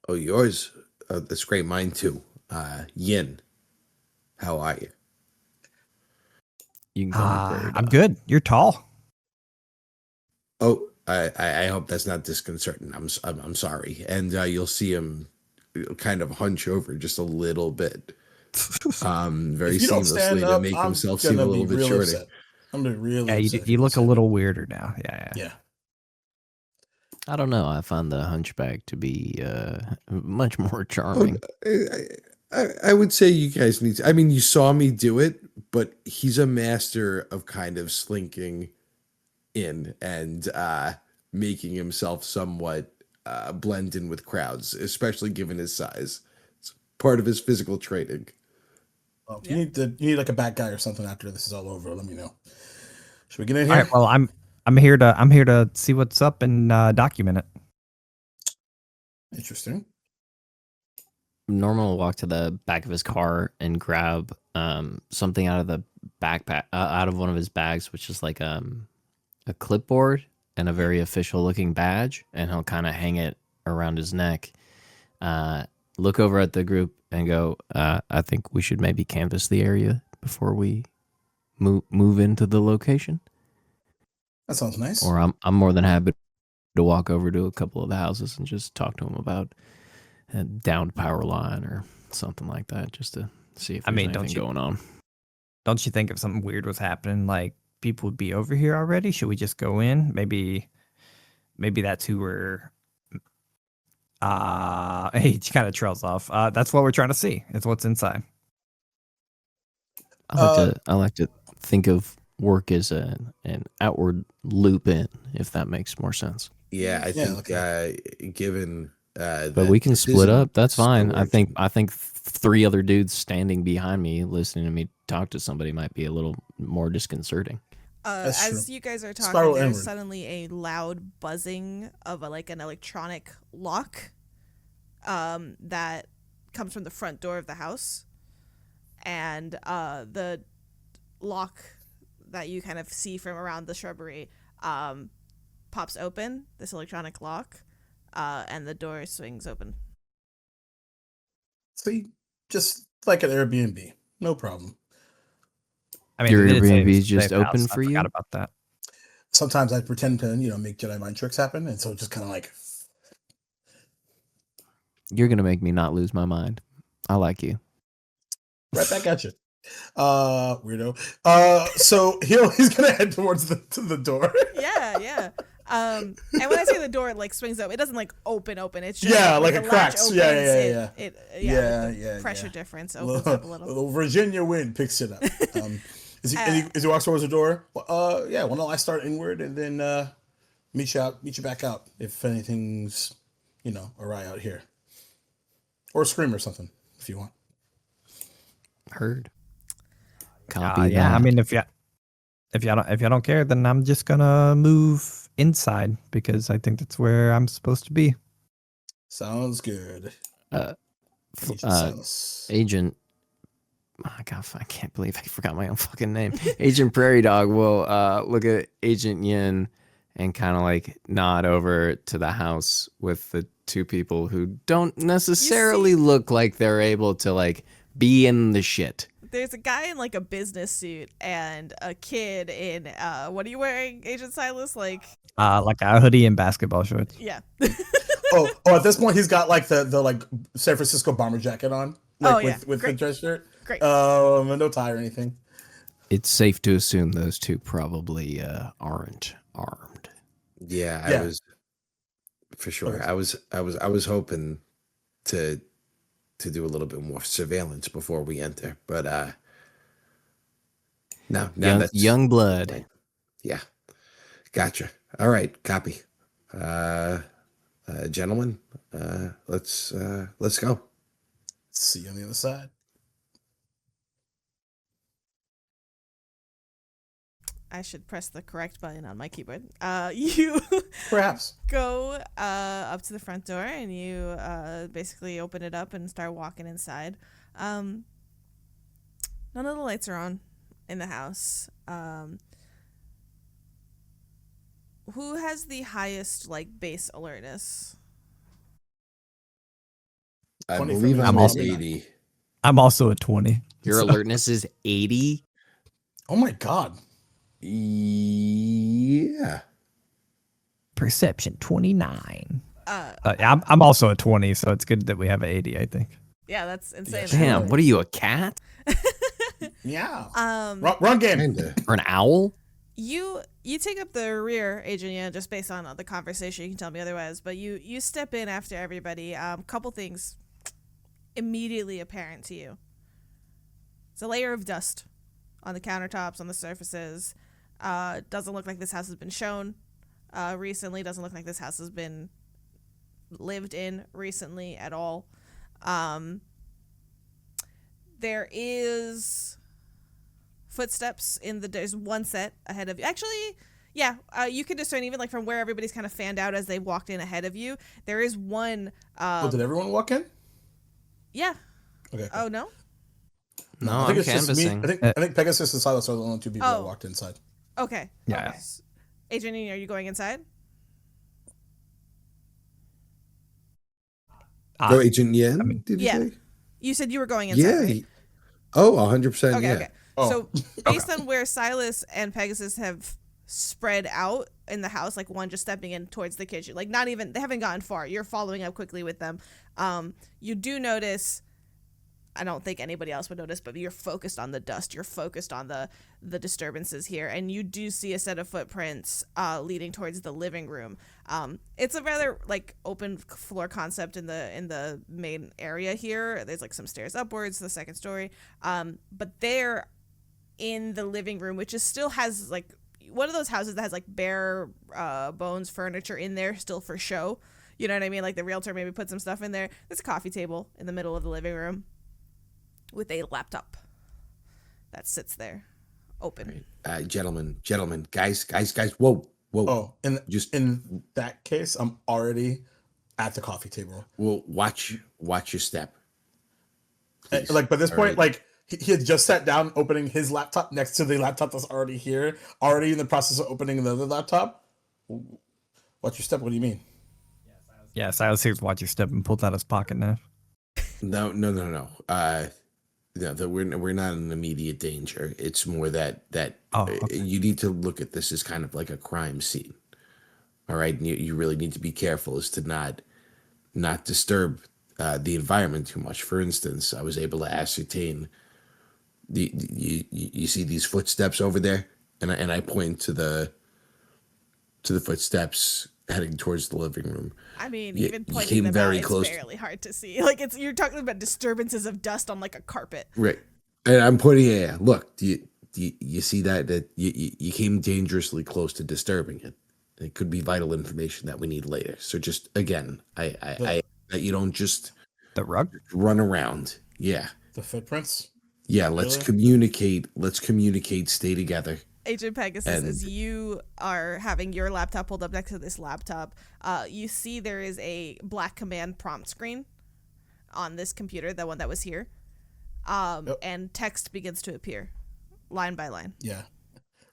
Oh, yours? That's great. Mine too. Yin, how are you? You can call me Prairie Dog. I'm good. You're tall. Oh, I hope that's not disconcerting. I'm sorry. And you'll see him kind of hunch over just a little bit, very If you don't stand seamlessly to up, make I'm himself seem a gonna little be bit real shorter. upset. I'm gonna be really Yeah, upset. if you look a stand little up. weirder now. Yeah. Yeah. I don't know. I find the hunchback to be much more charming. I would say you guys need to, I mean, you saw me do it, but he's a master of kind of slinking in and making himself somewhat blend in with crowds, especially given his size. It's part of his physical training. Well, if you need like a bad guy or something after this is all over, let me know. Should we get in All here? right. Well, I'm here to see what's up and document it. Interesting. Norman will walk to the back of his car and grab something out of the backpack, out of one of his bags, which is like a clipboard and a very official looking badge, and he'll kind of hang it around his neck. Look over at the group and go, I think we should maybe canvass the area before we move into the location. That sounds nice. Or I'm more than happy to walk over to a couple of the houses and just talk to them about a downed power line or something like that, just to see if there's anything going on. Don't you think if something weird was happening, like people would be over here already? Should we just go in? Maybe that's who we're. He kind of trails off. That's what we're trying to see. It's what's inside. I like to think of work as an outward loop in, if that makes more sense. Yeah, I think given but we can split up. That's fine. I think 3 other dudes standing behind me listening to me talk to somebody might be a little more disconcerting. As true. you guys are Spiral talking, there's inward. suddenly a loud buzzing of an electronic lock that comes from the front door of the house. And the lock that you kind of see from around the shrubbery pops open, this electronic lock, and the door swings open. See, just like an Airbnb, no problem. I mean, Your it did say Airbnb is it's a just safe open house. for I you? forgot about that. Sometimes I pretend to, make Jedi mind tricks happen, and so it's just kind of like. You're going to make me not lose my mind. I like you. Right back at you. Weirdo. So he's gonna head towards the door. Yeah. And when I say the door swings open, it doesn't open. It's just like the it latch cracks. opens, Yeah. The pressure difference opens up a little. Virginia wind picks it up. As he walks towards the door, why don't I start inward and then meet you back out if anything's awry out here, or scream or something if you want. Heard. Copy that. Yeah, I mean, if you don't care, then I'm just gonna move inside because I think that's where I'm supposed to be. Sounds good. Agent. Oh God, I can't believe I forgot my own fucking name. Agent Prairie Dog will look at Agent Yin and kind of nod over to the house with the 2 people who don't necessarily look like they're able to be in the shit. There's a guy in a business suit and a kid in what are you wearing, Agent Silas? Like a hoodie and basketball shorts. Yeah. At this point he's got the San Francisco bomber jacket on, with the dress shirt. Great. No tie or anything. It's safe to assume those 2 probably aren't armed. Yeah, I was for sure. Okay. I was hoping to do a little bit more surveillance before we enter, but now that's young blood. Yeah, gotcha. All right, copy. Gentlemen, let's go. See you on the other side. I should press the correct button on my keyboard. You Perhaps go up to the front door and you basically open it up and start walking inside. None of the lights are on in the house. Who has the highest base alertness? I 20 believe for me. I'm also- 80. I'm also at 20. Your alertness is 80. Oh my god. Yeah. Perception 29. Yeah, I'm also a 20, so it's good that we have an 80, I think. Yeah, that's insane. sure. Damn, what are you, a cat Yeah. Wrong game. Kinda. or an owl? You take up the rear, Agent Yan, just based on the conversation. You can tell me otherwise, but you step in after everybody. Couple things immediately apparent to you. It's a layer of dust on the countertops, on the surfaces. Doesn't look like this house has been shown recently. Doesn't look like this house has been lived in recently at all. There is footsteps there's one set ahead of you. Actually, yeah, you can discern even like from where everybody's kind of fanned out as they've walked in ahead of you. There is one. Did everyone walk in? Yeah. Okay. Oh no. No, I think I'm it's just me. canvassing. I think Pegasus and Silas are the only two people that walked inside. Okay. Yeah. Okay. Adrian, are you going inside? Oh, Agent Yen, did you yeah. say? You said you were going inside. Yeah. Right? Oh, 100%. Okay. Yeah. Okay. Oh. So based on where Silas and Pegasus have spread out in the house, like one just stepping in towards the kitchen, like not even, they haven't gotten far. You're following up quickly with them. You do notice, I don't think anybody else would notice, but you're focused on the dust. You're focused on the disturbances here, and you do see a set of footprints leading towards the living room. It's a rather like open floor concept in the main area here. There's like some stairs upwards to the second story, but they're in the living room, which is still has like one of those houses that has like bare bones furniture in there still for show. You know what I mean? Like the realtor maybe put some stuff in there. There's a coffee table in the middle of the living room with a laptop that sits there open. Gentlemen, guys, whoa. Oh, in that case, I'm already at the coffee table. Well, watch your step. Please. Like, by this All point, right. like he had just sat down, opening his laptop next to the laptop that's already here, already in the process of opening the other laptop. Watch your step. What do you mean? Yeah, Silas here's watch your step and pulled out his pocket knife. No. No, that we're not in immediate danger. It's more that okay. you need to look at this as kind of like a crime scene. All right, and you really need to be careful as to not disturb the environment too much. For instance, I was able to ascertain you see these footsteps over there, and I point to the footsteps heading towards the living room. I mean, You- even you pointing came them very out, close. it's barely hard to see. Like you're talking about disturbances of dust on like a carpet. Right. And I'm pointing at look, do you see that you came dangerously close to disturbing it. It could be vital information that we need later. So just again, I that you don't just The rug? run around. Yeah. The footprints. Yeah, let's Really? communicate. Let's communicate, stay together. Agent Pegasus, as you are having your laptop pulled up next to this laptop, you see there is a black command prompt screen on this computer, the one that was here, and text begins to appear, line by line. Yeah.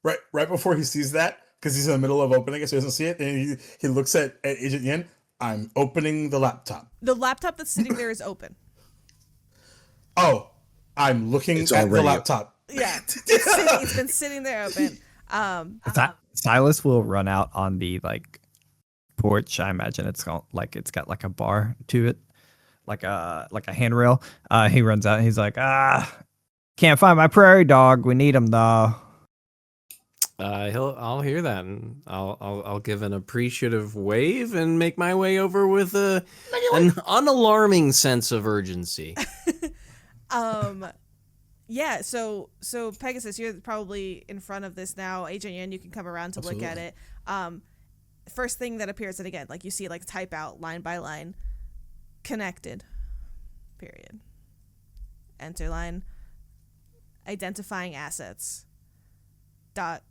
Right before he sees that, because he's in the middle of opening it, so he doesn't see it, and he looks at Agent Yen. I'm opening the laptop. The laptop that's sitting there is open. Oh, I'm looking It's at the already laptop. Yeah, it's been sitting there open. Silas will run out on the like porch. I imagine it's got like a bar to it, like a handrail. He runs out and he's like, can't find my prairie dog. We need him though. I'll hear that, and I'll give an appreciative wave and make my way over with an unalarming sense of urgency. Yeah, so Pegasus, you're probably in front of this now. Agent Yen, you can come around to look at it. First thing that appears, and again, like you see like type out line by line, connected, period. Enter line, identifying assets, ... and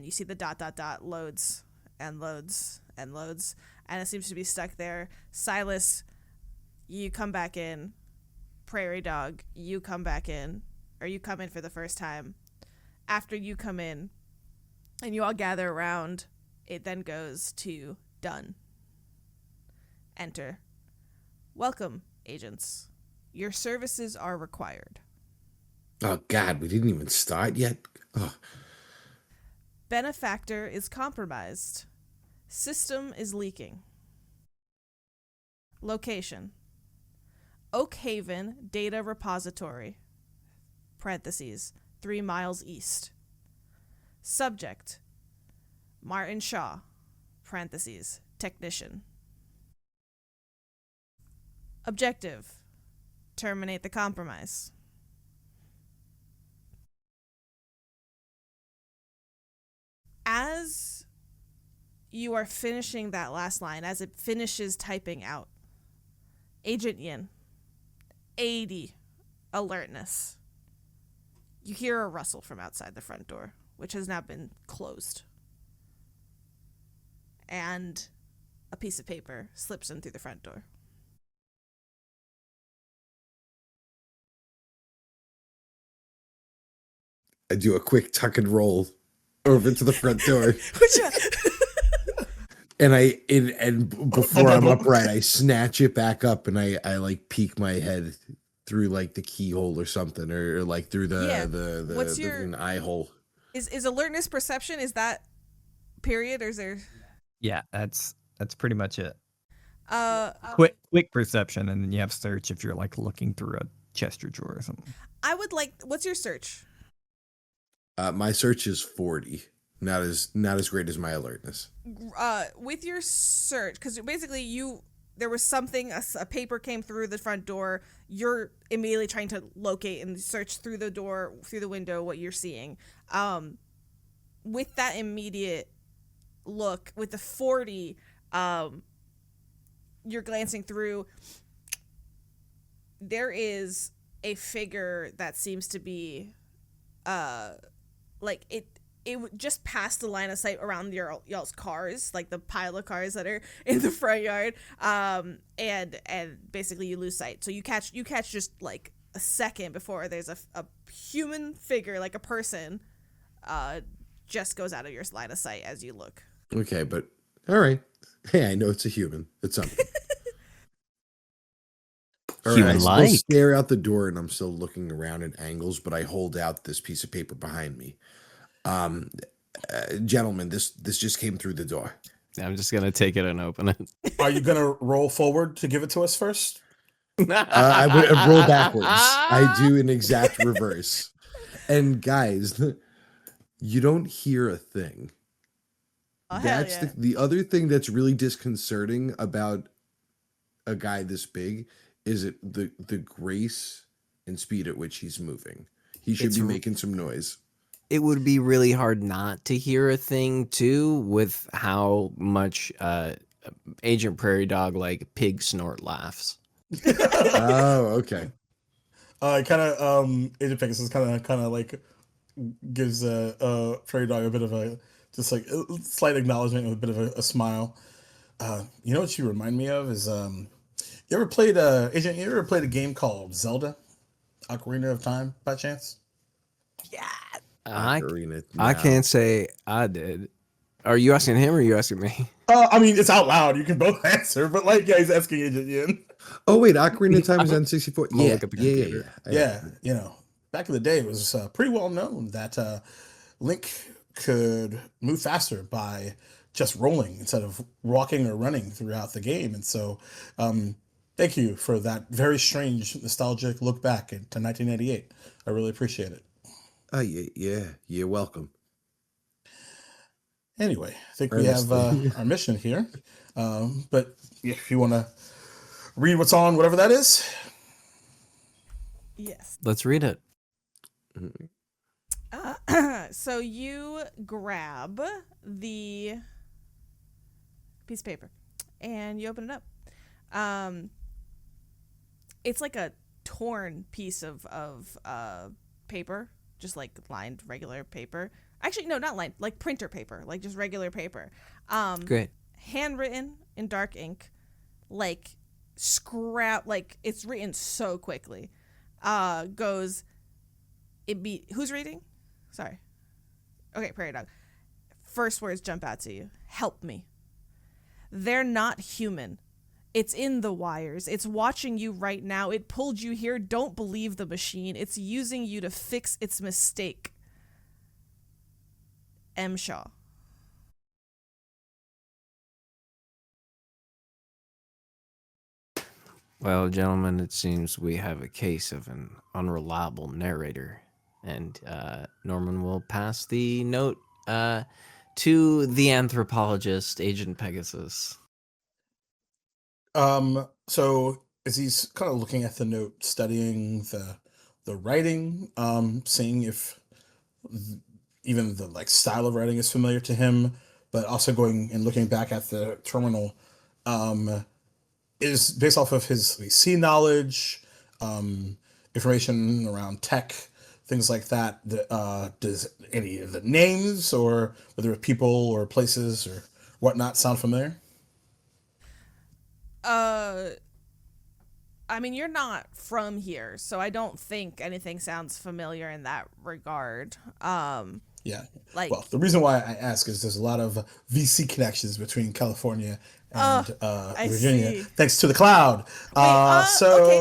you see the ... loads and loads and loads, and it seems to be stuck there. Silas, you come back in. Prairie Dog, you come back in, or you come in for the first time. After you come in and you all gather around, it then goes to done. Enter. Welcome, agents. Your services are required. Oh God, we didn't even start yet. Oh, Benefactor is compromised. System is leaking. Location: Oak Haven Data Repository, parentheses, 3 miles east. Subject: Martin Shaw, parentheses, technician. Objective: terminate the compromise. As you are finishing that last line, as it finishes typing out, Agent Yin, 80 alertness. You hear a rustle from outside the front door, which has now been closed. And a piece of paper slips in through the front door. I do a quick tuck and roll over to the front door. And before I'm upright, I snatch it back up and I like peek my head through like the keyhole or something, or like through What's the eye hole. Is alertness perception? Is that period, or is there? Yeah, that's pretty much it. Quick perception, and then you have search if you're like looking through a chest or drawer or something. I would like. What's your search? My search is 40. Not as great as my alertness. With your search, because basically there was something, a paper came through the front door. You're immediately trying to locate and search through the door, through the window, what you're seeing. With that immediate look, with the 40, you're glancing through. There is a figure that seems to be, like it just passed the line of sight around y'all's cars, like the pile of cars that are in the front yard, and basically you lose sight. So you catch just like a second before there's a human figure, like a person, just goes out of your line of sight as you look. Okay, but all right. Hey, I know it's a human. It's something. All right, I still stare out the door, and I'm still looking around at angles, but I hold out this piece of paper behind me. Gentlemen, this just came through the door. I'm just gonna take it and open it. Are you gonna roll forward to give it to us first? I would roll backwards. I do an exact reverse. And guys, you don't hear a thing. Oh, That's hell yeah. the other thing that's really disconcerting about a guy this big is the grace and speed at which he's moving. He should be making some noise. It would be really hard not to hear a thing too, with how much Agent Prairie Dog like pig snort laughs. Oh, okay. Kind of Agent Pegasus kind of like gives Prairie Dog a bit of a just like a slight acknowledgement with a bit of a smile. You know what you remind me of is you ever played Agent? You ever played a game called Zelda, Ocarina of Time by chance? Yeah. I can't say I did. Are you asking him or are you asking me? I mean, it's out loud. You can both answer, but like, yeah, he's asking Agent Yin. Oh wait, Ocarina of Time is N64. Yeah, look at the computer. Yeah. You know, back in the day, it was pretty well known that Link could move faster by just rolling instead of walking or running throughout the game. And so, thank you for that very strange, nostalgic look back into 1988. I really appreciate it. Yeah, you're welcome. Anyway, I think we have our mission here. But if you want to read what's on whatever that is. Yes. Let's read it. So you grab the piece of paper and you open it up. It's like a torn piece of paper, just like lined regular paper. Actually, no, not lined, like printer paper, like just regular paper. Great. Handwritten in dark ink, like scrap, like it's written so quickly. Who's reading? Sorry. Okay, Prairie Dog. First words jump out to you. Help me. They're not human. It's in the wires. It's watching you right now. It pulled you here. Don't believe the machine. It's using you to fix its mistake. M. Shaw. Well, gentlemen, it seems we have a case of an unreliable narrator. And Norman will pass the note to the anthropologist, Agent Pegasus. So as he's kind of looking at the note, studying the writing, seeing if even the like style of writing is familiar to him, but also going and looking back at the terminal, is based off of his sea knowledge, information around tech, things like that. Does any of the names, or whether it's people or places or whatnot, sound familiar? I mean, you're not from here, so I don't think anything sounds familiar in that regard. Yeah. Like, Well, the reason why I ask is there's a lot of VC connections between California and I Virginia, see. thanks to the cloud. So okay,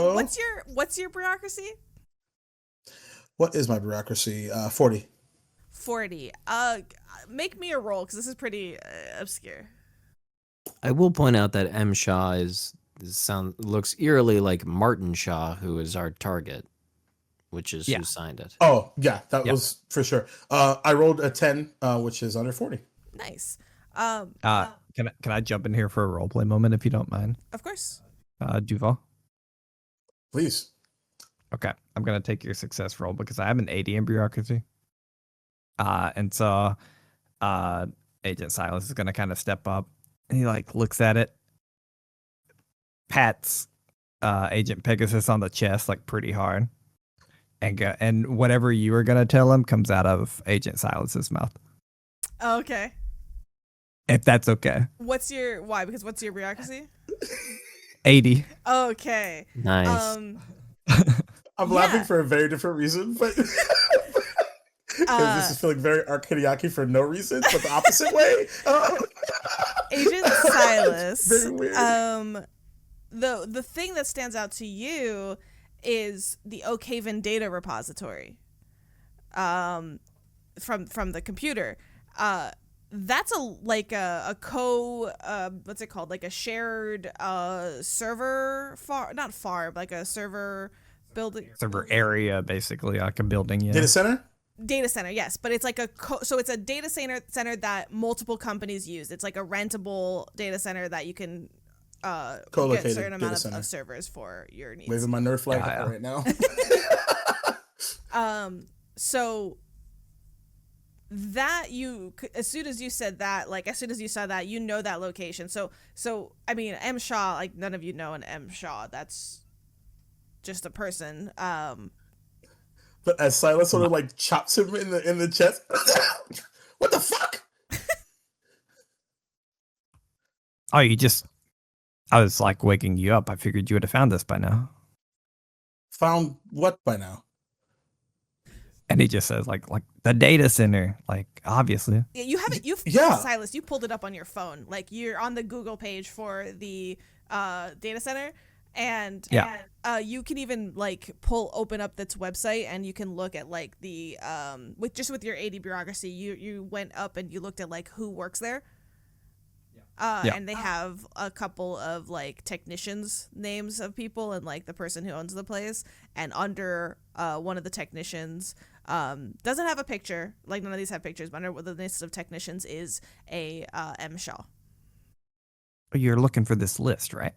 what's your bureaucracy? what is my bureaucracy? 40. 40. Make me a roll because this is pretty obscure. I will point out that M. Shaw looks eerily like Martin Shaw, who is our target, which is who signed it. Oh, yeah, that was for sure. I rolled a 10, which is under 40. Nice. Can I jump in here for a roleplay moment if you don't mind? Of course. Duval. Please. Okay, I'm gonna take your success roll because I have an 80 in bureaucracy. And so Agent Silas is gonna kind of step up and he like looks at it, pats Agent Pegasus on the chest like pretty hard, and whatever you were gonna tell him comes out of Agent Silas's mouth. Okay. If that's okay. What's your bureaucracy? 80. Okay. Nice. I'm laughing for a very different reason, but because this is feeling very Arcadiaki for no reason, but the opposite way. Agent Silas. Very weird. The thing that stands out to you is the Oakhaven data repository. From the computer. That's a what's it called? Like a shared server not farm, like a server building. Server area, basically, like a building. Yeah. Data center? Data center, yes, but it's like so it's a data center that multiple companies use. It's like a rentable data center that you can get Co-located a certain amount data of servers for your needs. Waving my nerd flag right now. So that as soon as you saw that, you know that location. So I mean, M. Shaw, like none of you know an M. Shaw. That's just a person. But as Silas sort of like chops him in the chest, what the fuck? Oh, I was like waking you up. I figured you would have found this by now. Found what by now? And he just says like the data center, like obviously. Yeah, you haven't. Yeah. Silas, you pulled it up on your phone. Like you're on the Google page for the data center, and you can even like open up its website, and you can look at like the with your 80 bureaucracy. You went up and you looked at like who works there. And they have a couple of like technicians names of people and like the person who owns the place, and under one of the technicians doesn't have a picture, like none of these have pictures, but under the list of technicians is a M. Shaw. You're looking for this list, right?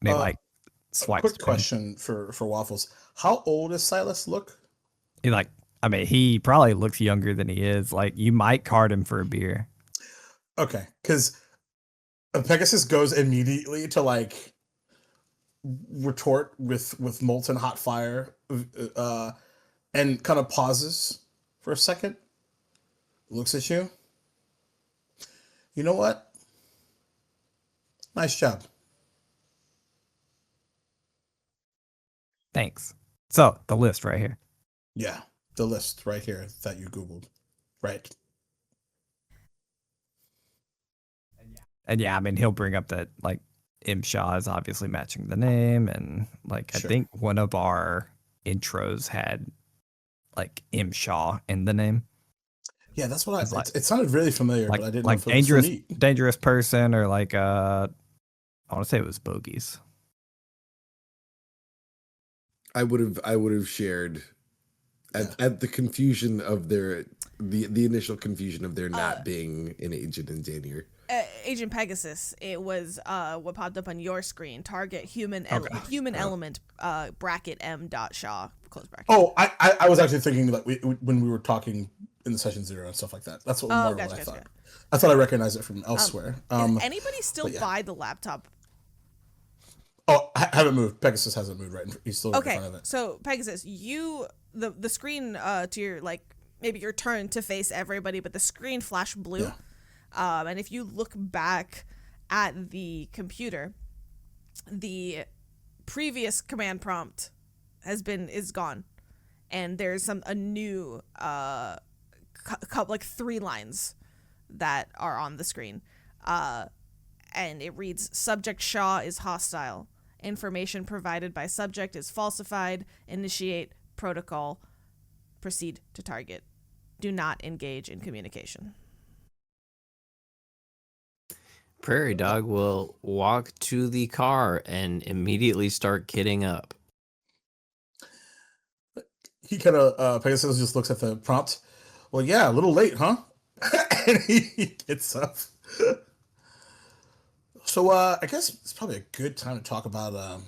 And they like swipe. Quick question for Waffles. How old does Silas look? He probably looks younger than he is. Like you might card him for a beer. Okay, because Pegasus goes immediately to like retort with molten hot fire, and kind of pauses for a second, looks at you. You know what? Nice job. Thanks. So the list right here. Yeah, the list right here that you Googled. Right. And yeah, I mean, he'll bring up that like Imshaw is obviously matching the name, and like Sure. I think one of our intros had like Imshaw in the name. Yeah, that's what It's like it sounded really familiar, like but I didn't know like if it was for me. dangerous person, or like I want to say it was Bogie's. I would have shared at the confusion of the initial confusion of there not being an agent in danger. Agent Pegasus. It was what popped up on your screen. Target human human element bracket M dot Shaw close bracket. Oh, I was actually thinking like when we were talking in the session 0 and stuff like that. That's what more of what I thought. I thought I recognized it from elsewhere. Is anybody still by the laptop? Oh, I haven't moved. Pegasus hasn't moved, right? He's still right in front of it. So Pegasus, the screen to your like maybe your turn to face everybody, but the screen flashed blue. Yeah. And if you look back at the computer, the previous command prompt is gone, and there's a new like 3 lines that are on the screen, and it reads: Subject Shaw is hostile. Information provided by subject is falsified. Initiate protocol. Proceed to target. Do not engage in communication. Prairie Dog will walk to the car and immediately start kitting up. He kind of Pegasus just looks at the prompt. Well, yeah, a little late, huh? And he gets up. So I guess it's probably a good time to talk about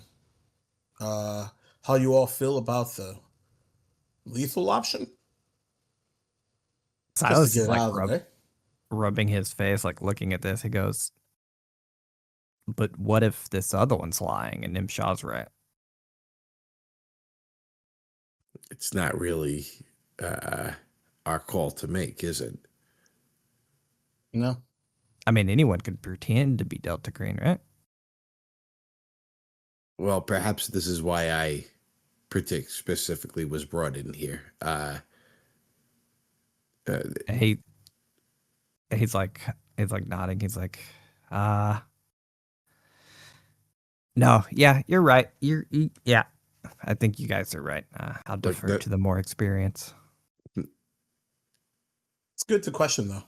how you all feel about the lethal option. Silas is like rubbing his face, like looking at this. He goes, "But what if this other one's lying and Nimshaw's right?" It's not really our call to make, is it? No. I mean, anyone could pretend to be Delta Green, right? Well, perhaps this is why I specifically was brought in here. He's like nodding. He's like, no, yeah, you're right. Yeah, I think you guys are right. I'll defer to the more experience. It's good to question, though.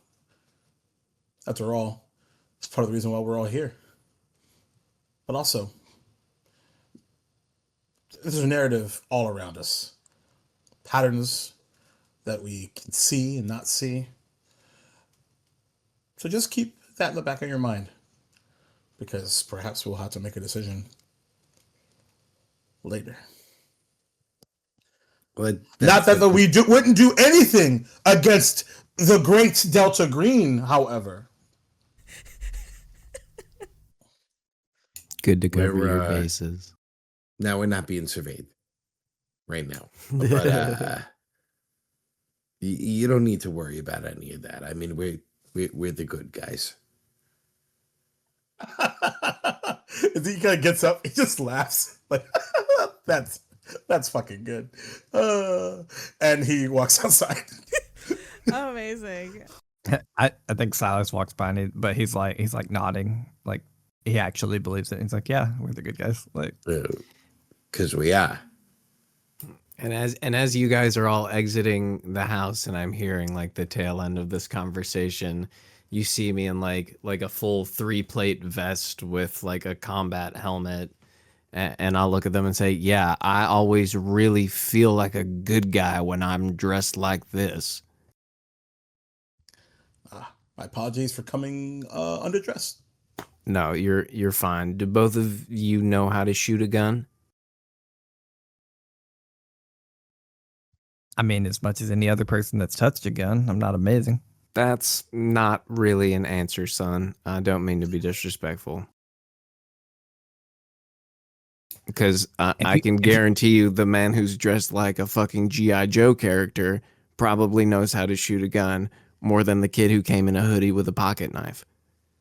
After all, it's part of the reason why we're all here. But also, there's a narrative all around us. Patterns that we can see and not see. So just keep that in the back of your mind. Because perhaps we'll have to make a decision later. Well, not that we wouldn't do anything against the great Delta Green, however. Good to cover your bases. Now we're not being surveyed right now. But you don't need to worry about any of that. I mean, we're the good guys. He kind of gets up, he just laughs like that's fucking good, and he walks outside. Amazing. I think Silas walks by, but he's like nodding, like he actually believes it. He's like, yeah, we're the good guys, like because we are. And as you guys are all exiting the house, and I'm hearing like the tail end of this conversation, you see me in like a full 3-plate vest with like a combat helmet, and I'll look at them and say, yeah, I always really feel like a good guy when I'm dressed like this. My apologies for coming underdressed. No, you're fine. Do both of you know how to shoot a gun? I mean, as much as any other person that's touched a gun. I'm not amazing. That's not really an answer, son. I don't mean to be disrespectful. Because I can guarantee you the man who's dressed like a fucking G.I. Joe character probably knows how to shoot a gun more than the kid who came in a hoodie with a pocket knife.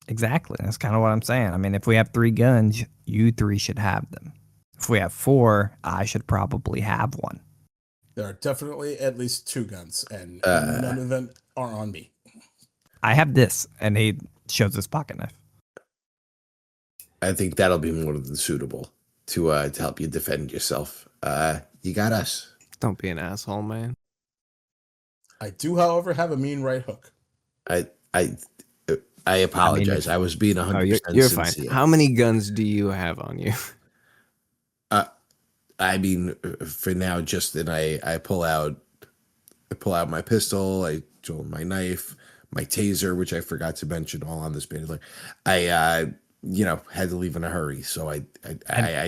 Exactly. That's kind of what I'm saying. I mean, if we have 3 guns, you 3 should have them. If we have 4, I should probably have one. There are definitely at least 2 guns, and none of them are on me. I have this, and he shows his pocket knife. I think that'll be more than suitable to help you defend yourself. You got us. Don't be an asshole, man. I do, however, have a mean right hook. I apologize. I was being 100% you're sincere. fine. How many guns do you have on you? I mean, for now, just then I pull out my pistol, I draw my knife, my taser, which I forgot to mention all on this page. Like I had to leave in a hurry, so I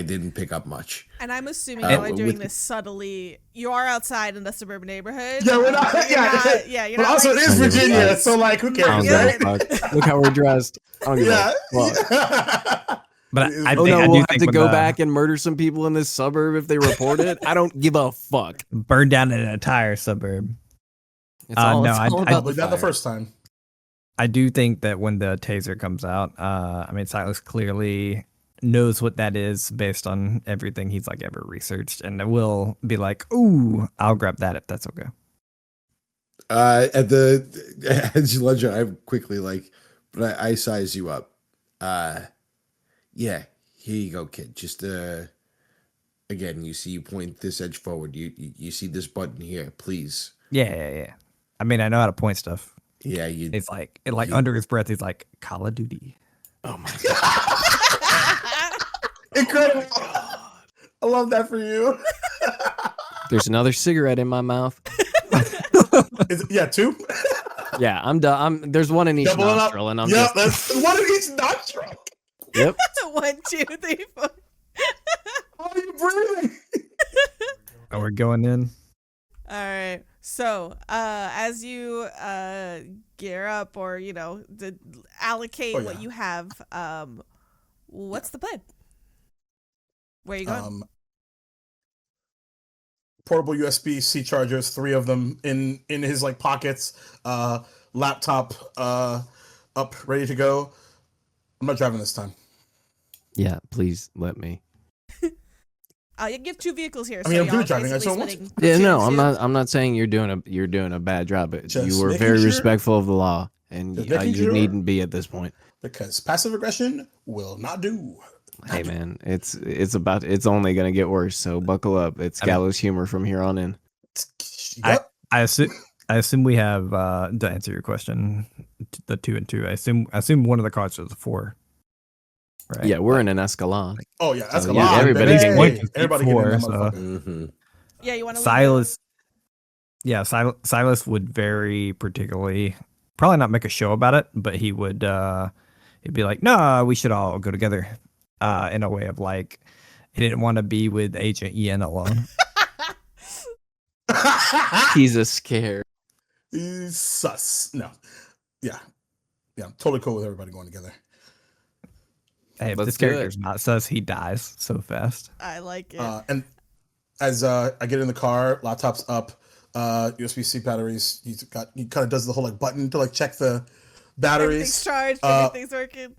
didn't pick up much. And I'm assuming you are doing this subtly. You are outside in the suburban neighborhood. Yeah, we're not. You're but not also, like, it is Virginia, so like, who I cares, don't give a right? fuck. Look how we're dressed. I don't give Yeah. a fuck. But I Oh think no, I do we'll have think to when go the- back and murder some people in this suburb if they report it. I don't give a fuck. burn down an entire suburb. It's all, no, it's I- all I- about But the not the fire. first time. I do think that when the taser comes out, I mean, Silas clearly knows what that is based on everything he's like ever researched, and will be like, "Ooh, I'll grab that if that's okay." As you ledger, I'm quickly like, but I size you up. Yeah, here you go, kid. Just again, you point this edge forward. You see this button here, please. Yeah. I mean, I know how to point stuff. Yeah, you. It's like, under his breath, he's like, "Call of Duty." Oh my god. Incredible. I love that for you. There's another cigarette in my mouth. Yeah, two. Yeah, I'm done. There's one in each Doubling up. nostril, and I'm Yeah, just. that's one of each nostril. Yep. 1, 2, 3, 4. How are you breathing? Oh, we're going in. All right. So, as you gear up, or allocate Oh, what yeah. you have, what's the plan? Where are you going? Portable USB-C chargers, 3 of them in his like pockets. Laptop up, ready to go. I'm not driving this time. Yeah, please let me. You give 2 vehicles here. I mean, I'm y'all good are at driving, I just basically don't splitting Yeah, two, no, two. I'm not saying you're doing a bad job, but Just you were making very sure. respectful of the law, and Just you making sure. needn't be at this point. Because passive aggression will not do. Hey man, it's only gonna get worse. So buckle up. It's gallows humor from here on in. Yep. I assume we have to answer your question, the 2 and 2. I assume one of the cars was a 4. Right. Yeah, we're in an Escalade. Oh yeah, that's So, a yeah, lot. everybody's Baby. going to Everybody get in that so- motherfucker. Mm-hmm. Yeah, you want to Silas. Yeah, Silas would very particularly probably not make a show about it, but he would he'd be like, "No, we should all go together," in a way of like he didn't want to be with Agent Ian alone. He's a scare. He's sus. No. Yeah. I'm totally cool with everybody going together. Hey, if Let's this do it. character's not sus, he dies so fast. I like it. And as I get in the car, laptop's up, USB-C batteries. He kind of does the whole like button to like check the Everything's batteries. charged. Everything's working.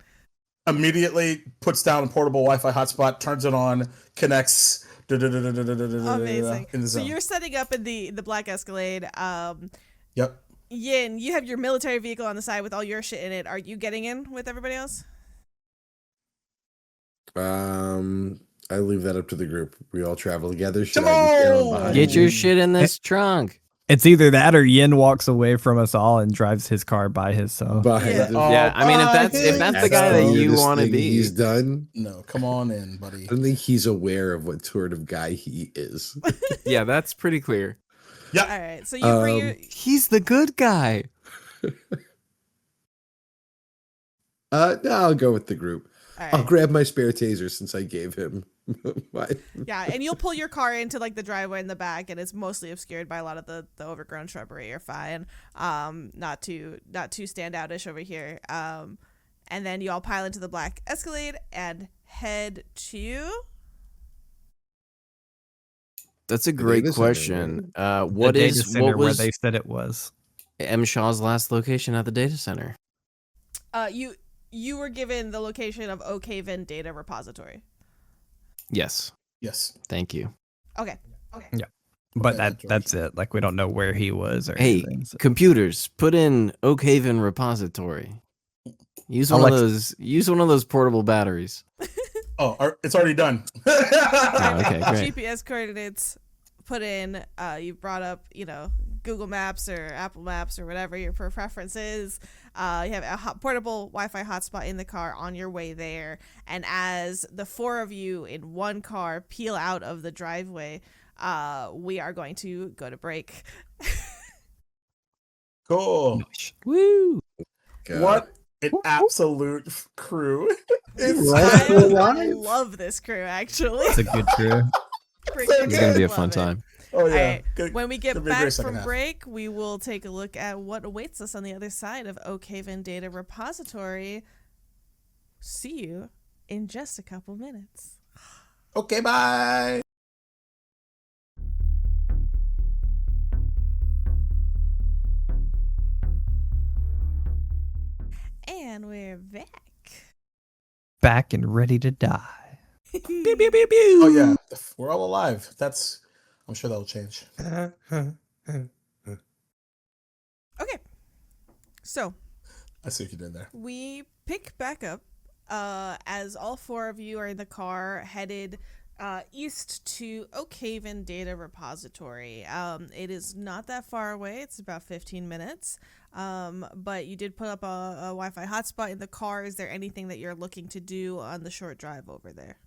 Immediately puts down a portable Wi-Fi hotspot, turns it on, connects. Amazing. In the So zone. you're setting up in the Black Escalade. Yep. Yin, you have your military vehicle on the side with all your shit in it. Are you getting in with everybody else? I leave that up to the group. We all travel together. Should Come I be tailing on! behind Get you? your shit in this trunk. It's either that or Yin walks away from us all and drives his car by himself. Behind Yeah. the- Yeah, I mean, if that's the guy that you weirdest want to thing be. he's done. No, come on in, buddy. I don't think he's aware of what sort of guy he is. Yeah, that's pretty clear. All right. So you bring your. He's the good guy. No, I'll go with the group. All I'll right. grab my spare taser since I gave him my. Yeah, and you'll pull your car into like the driveway in the back, and it's mostly obscured by a lot of the overgrown shrubbery. You're fine. Not too standoutish over here. And then you all pile into the Black Escalade and head to. That's a great data center, question. The What data is center what where was they said it was? M. Shaw's last location at the data center? You were given the location of Oak Haven Data Repository. Yes. Yes. Thank you. Okay. But Okay, that's it. Like we don't know where he was or Hey, anything. So. computers, put in Oak Haven Repository. Use one of those. Use one of those portable batteries. Oh, it's already done. Oh, okay, great. GPS coordinates put in. You brought up, Google Maps or Apple Maps or whatever your preference is. You have a portable Wi-Fi hotspot in the car on your way there. And as the four of you in one car peel out of the driveway, we are going to go to break. Cool. Woo! God. What an absolute crew. I love this crew, actually. It's a good crew. It's gonna be a fun time. Oh yeah. All right. Good. When we It'll get be a great back second from half. break, we will take a look at what awaits us on the other side of Oakhaven Data Repository. See you in just a couple minutes. Okay, bye. And we're back. Back and ready to die. Oh yeah, we're all alive. I'm sure that'll change. Okay. So I see what you did there. we pick back up as all four of you are in the car headed east to Oakhaven Data Repository. It is not that far away. It's about 15 minutes. But you did put up a Wi-Fi hotspot in the car. Is there anything that you're looking to do on the short drive over there?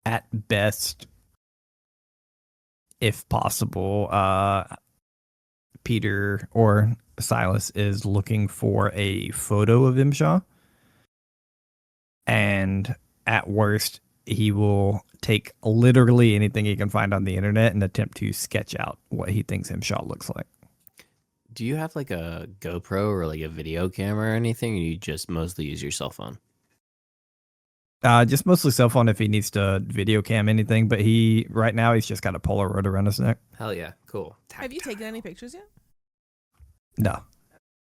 At best, if possible, Peter or Silas is looking for a photo of Imshaw. And at worst, he will take literally anything he can find on the internet and attempt to sketch out what he thinks Imshaw looks like. Do you have like a GoPro or like a video camera or anything? Or you just mostly use your cell phone? Just mostly cell phone if he needs to video cam anything, but right now he's just got a Polaroid around his neck. Hell yeah, cool. Have you taken any pictures yet? No.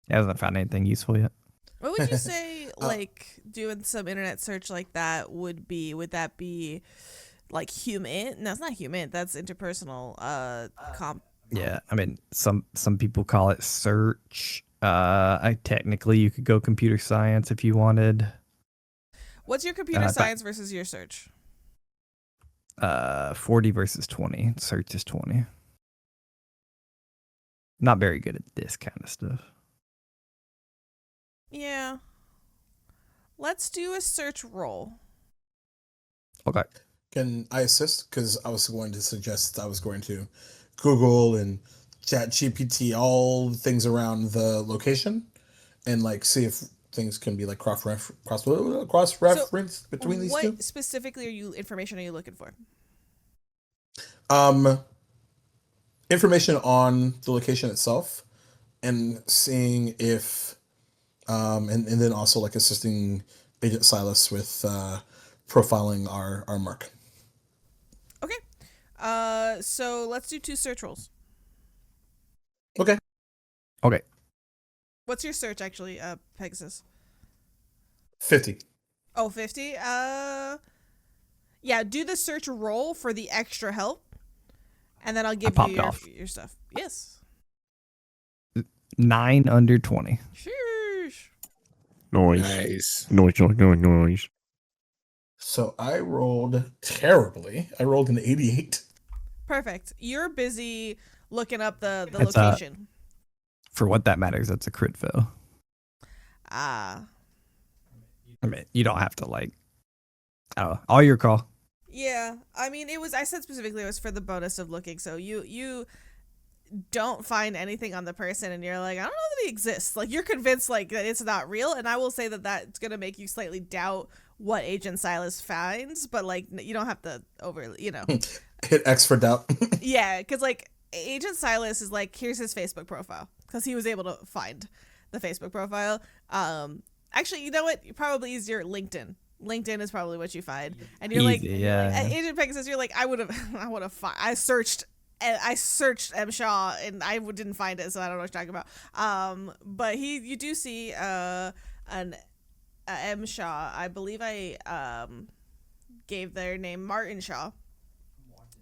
He hasn't found anything useful yet. What would you say, like, doing some internet search like that would that be, like, human? No, it's not human. That's interpersonal Yeah, I mean, some people call it search. Technically, you could go computer science if you wanted. What's your computer science versus your search? 40 versus 20. Search is 20. Not very good at this kind of stuff. Yeah. Let's do a search roll. Okay. Can I assist? Because I was going to suggest I was going to Google and Chat GPT all things around the location and like see if things can be like cross reference between these two. What specifically information are you looking for? Information on the location itself and seeing if and then also like assisting Agent Silas with profiling our mark. Okay. So let's do 2 search rolls. Okay. What's your search actually, Pegasus? 50. Oh, 50? Yeah, do the search roll for the extra help. And then I'll give you your stuff. Yes. 9 under 20. Sheesh. Noise. Nice. Noise. So I rolled terribly. I rolled an 88. Perfect. You're busy looking up the That's, location. For what that matters, that's a crit fail. Ah. I mean, you don't have to like. I don't know. All your call. Yeah. I mean, I said specifically it was for the bonus of looking. So you don't find anything on the person and you're like, I don't know that he exists. Like, you're convinced like that it's not real. And I will say that that's going to make you slightly doubt what Agent Silas finds, but like you don't have to Hit X for doubt. Yeah, because like Agent Silas is like, here's his Facebook profile because he was able to find the Facebook profile. Actually, you know what? Probably easier LinkedIn. LinkedIn is probably what you find, and you're Easy, like, yeah. Agent Pegasus. You're like, I searched M Shaw and I didn't find it, so I don't know what you're talking about. But you do see an M Shaw. I believe I gave their name Martin Shaw.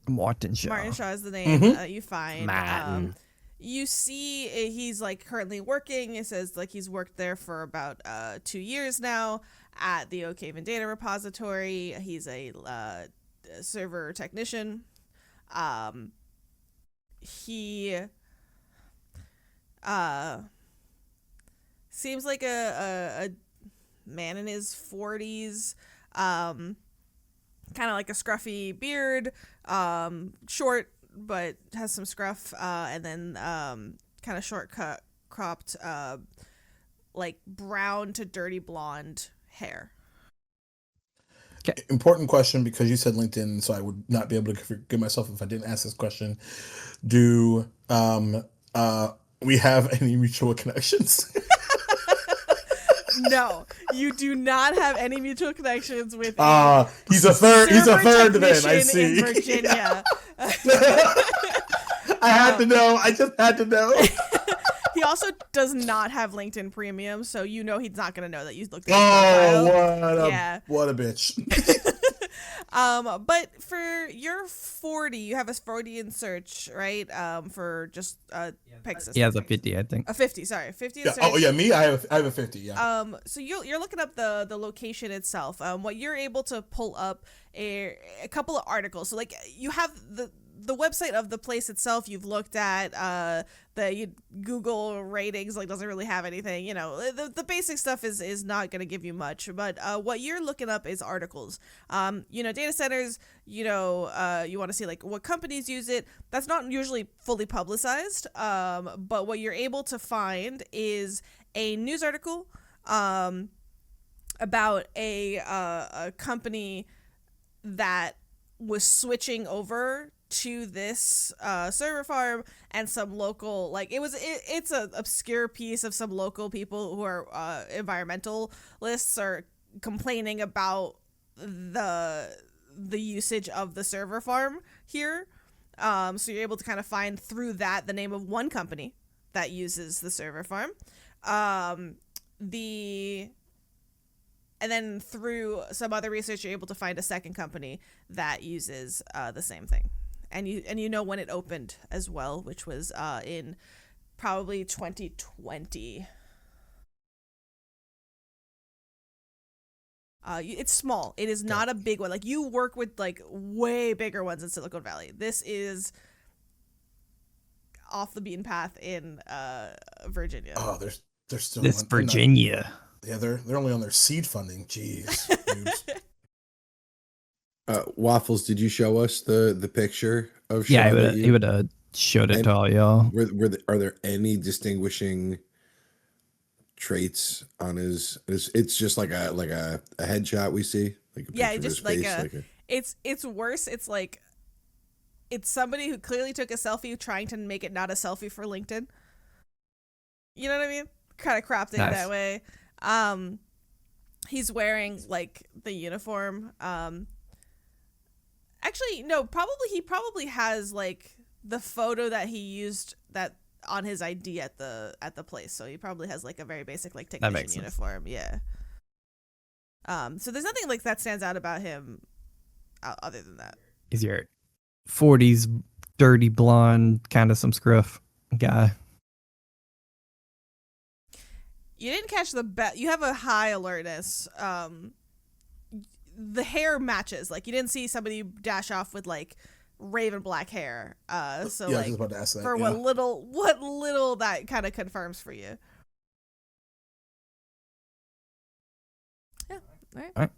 Martin Shaw. Martin Shaw is the name you find. Martin. You see he's like currently working. It says like he's worked there for about 2 years now at the Oak Haven Data Repository. He's a server technician. He seems like a man in his 40s, kind of like a scruffy beard, short but has some scruff, and then kind of short cropped, like brown to dirty blonde hair. Important question, because you said LinkedIn, so I would not be able to forgive myself if I didn't ask this question. Do we have any mutual connections? No, you do not have any mutual connections with. He's a third. He's a third. Then I see. In Virginia. I had to know. I just had to know. He also does not have LinkedIn Premium, so you know he's not going to know that you looked at his profile. What a bitch. But for your 40, you have a 40 in search, right? For just Pegasus. He has a 50, I think. A 50, sorry. 50 in Yeah. search. Oh, yeah, me? I have a 50, yeah. So you're looking up the location itself. What you're able to pull up a couple of articles. So like you have the website of the place itself you've looked at, the Google ratings like doesn't really have anything, you know, the basic stuff is not going to give you much, but what you're looking up is articles. You know, data centers, you know, you want to see like what companies use it. That's not usually fully publicized, but what you're able to find is a news article about a company that was switching over to this server farm, and some local, like it's a obscure piece of some local people who are environmentalists are complaining about the usage of the server farm here. So you're able to kind of find through that the name of one company that uses the server farm. And then through some other research, you're able to find a second company that uses the same thing. And you know when it opened as well, which was in probably 2020. It's small. It is not a big one. Like you work with like way bigger ones in Silicon Valley. This is off the beaten path in Virginia. Oh, they're still This Virginia. Yeah, they're only on their seed funding. Jeez. Waffles, did you show us the picture of Sean? Yeah, he would have showed it to all y'all. Are there any distinguishing traits on his? It's just like a headshot we see. Like a yeah, picture just of his like face, it's worse. It's like it's somebody who clearly took a selfie trying to make it not a selfie for LinkedIn. You know what I mean? Kind of cropped it that way. He's wearing like the uniform. Actually, no, he probably has like the photo that he used that on his ID at the place. So he probably has like a very basic like technician uniform. Yeah. So there's nothing like that stands out about him other than that. He's your 40s dirty blonde, kind of some scruff guy. You didn't catch the bet. You have a high alertness. The hair matches. Like you didn't see somebody dash off with like raven black hair. So yeah, like I was about to ask that, for what little that kind of confirms for you. Yeah. All right.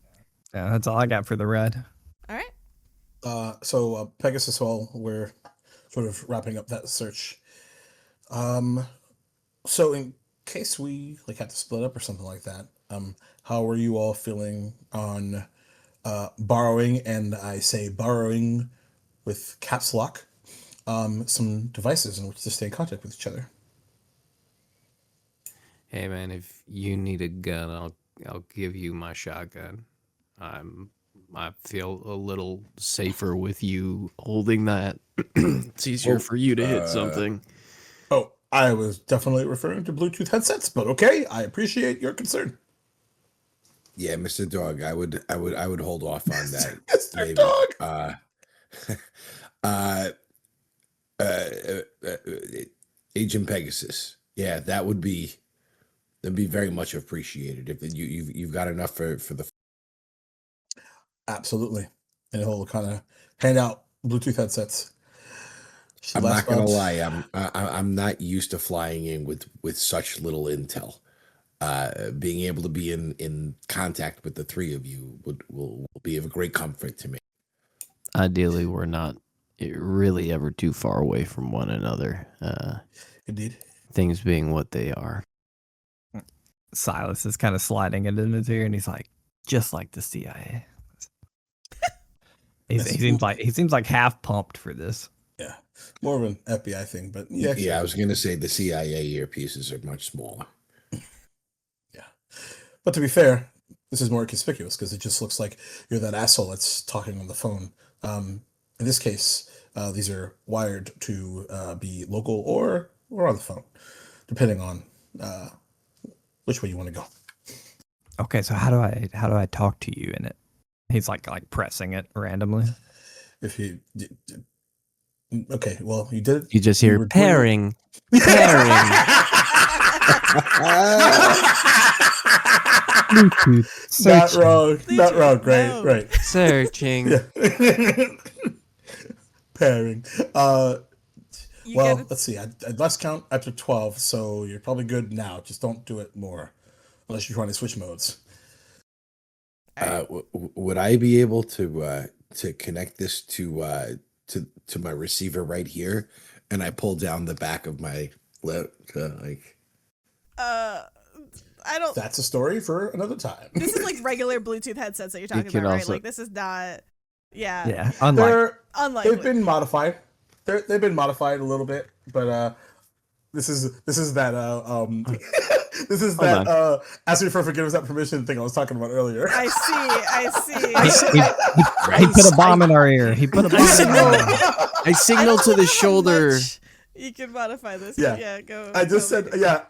Yeah, that's all I got for the red. All right. So Pegasus Hall, we're sort of wrapping up that search. So in case we like had to split up or something like that, how are you all feeling on borrowing, and I say borrowing with caps lock, some devices in which to stay in contact with each other? Hey man, if you need a gun, I'll give you my shotgun. I feel a little safer with you holding that. It's easier for you to hit something. Oh, I was definitely referring to Bluetooth headsets, but okay, I appreciate your concern. Yeah, Mr. Dog, I would hold off on that. Mr. maybe. Dog. Uh, uh, uh, uh, Agent Pegasus. Yeah, that'd be very much appreciated if you've got enough for the. Absolutely. And he'll kind of hand out Bluetooth headsets. I'm not gonna lie. I'm not used to flying in with such little intel. Being able to be in contact with the three of you will be of great comfort to me. Ideally, we're not really ever too far away from one another. Indeed. Things being what they are. Silas is kind of sliding into his ear, and he's like, just like the CIA. He seems like half pumped for this. Yeah, more of an FBI thing, but yeah. I was gonna say the CIA earpieces are much smaller. Yeah, but to be fair, this is more conspicuous because it just looks like you're that asshole that's talking on the phone. In this case, these are wired to be local or on the phone, depending on which way you want to go. Okay, so how do I talk to you in it? He's like pressing it randomly. If you okay, well, you did it. You just hear pairing. Not wrong. Not wrong. Great. No. Right. Searching. Yeah. Pairing. Let's see. I'd last count after 12, so you're probably good now. Just don't do it more, unless you're trying to switch modes. Would I be able to connect this to my receiver right here? And I pull down the back of my lip, I don't. That's a story for another time. This is like regular Bluetooth headsets that you're talking about, right? Like this is not. Yeah. Yeah, Unlikely. They've been modified. They've been modified a little bit, but this is that this is that asking for forgiveness without permission thing I was talking about earlier. I see. he put a bomb in our ear. He put a bomb in our ear. I signal to the shoulder. You can modify this. Yeah. Yeah, go. I just said, yeah.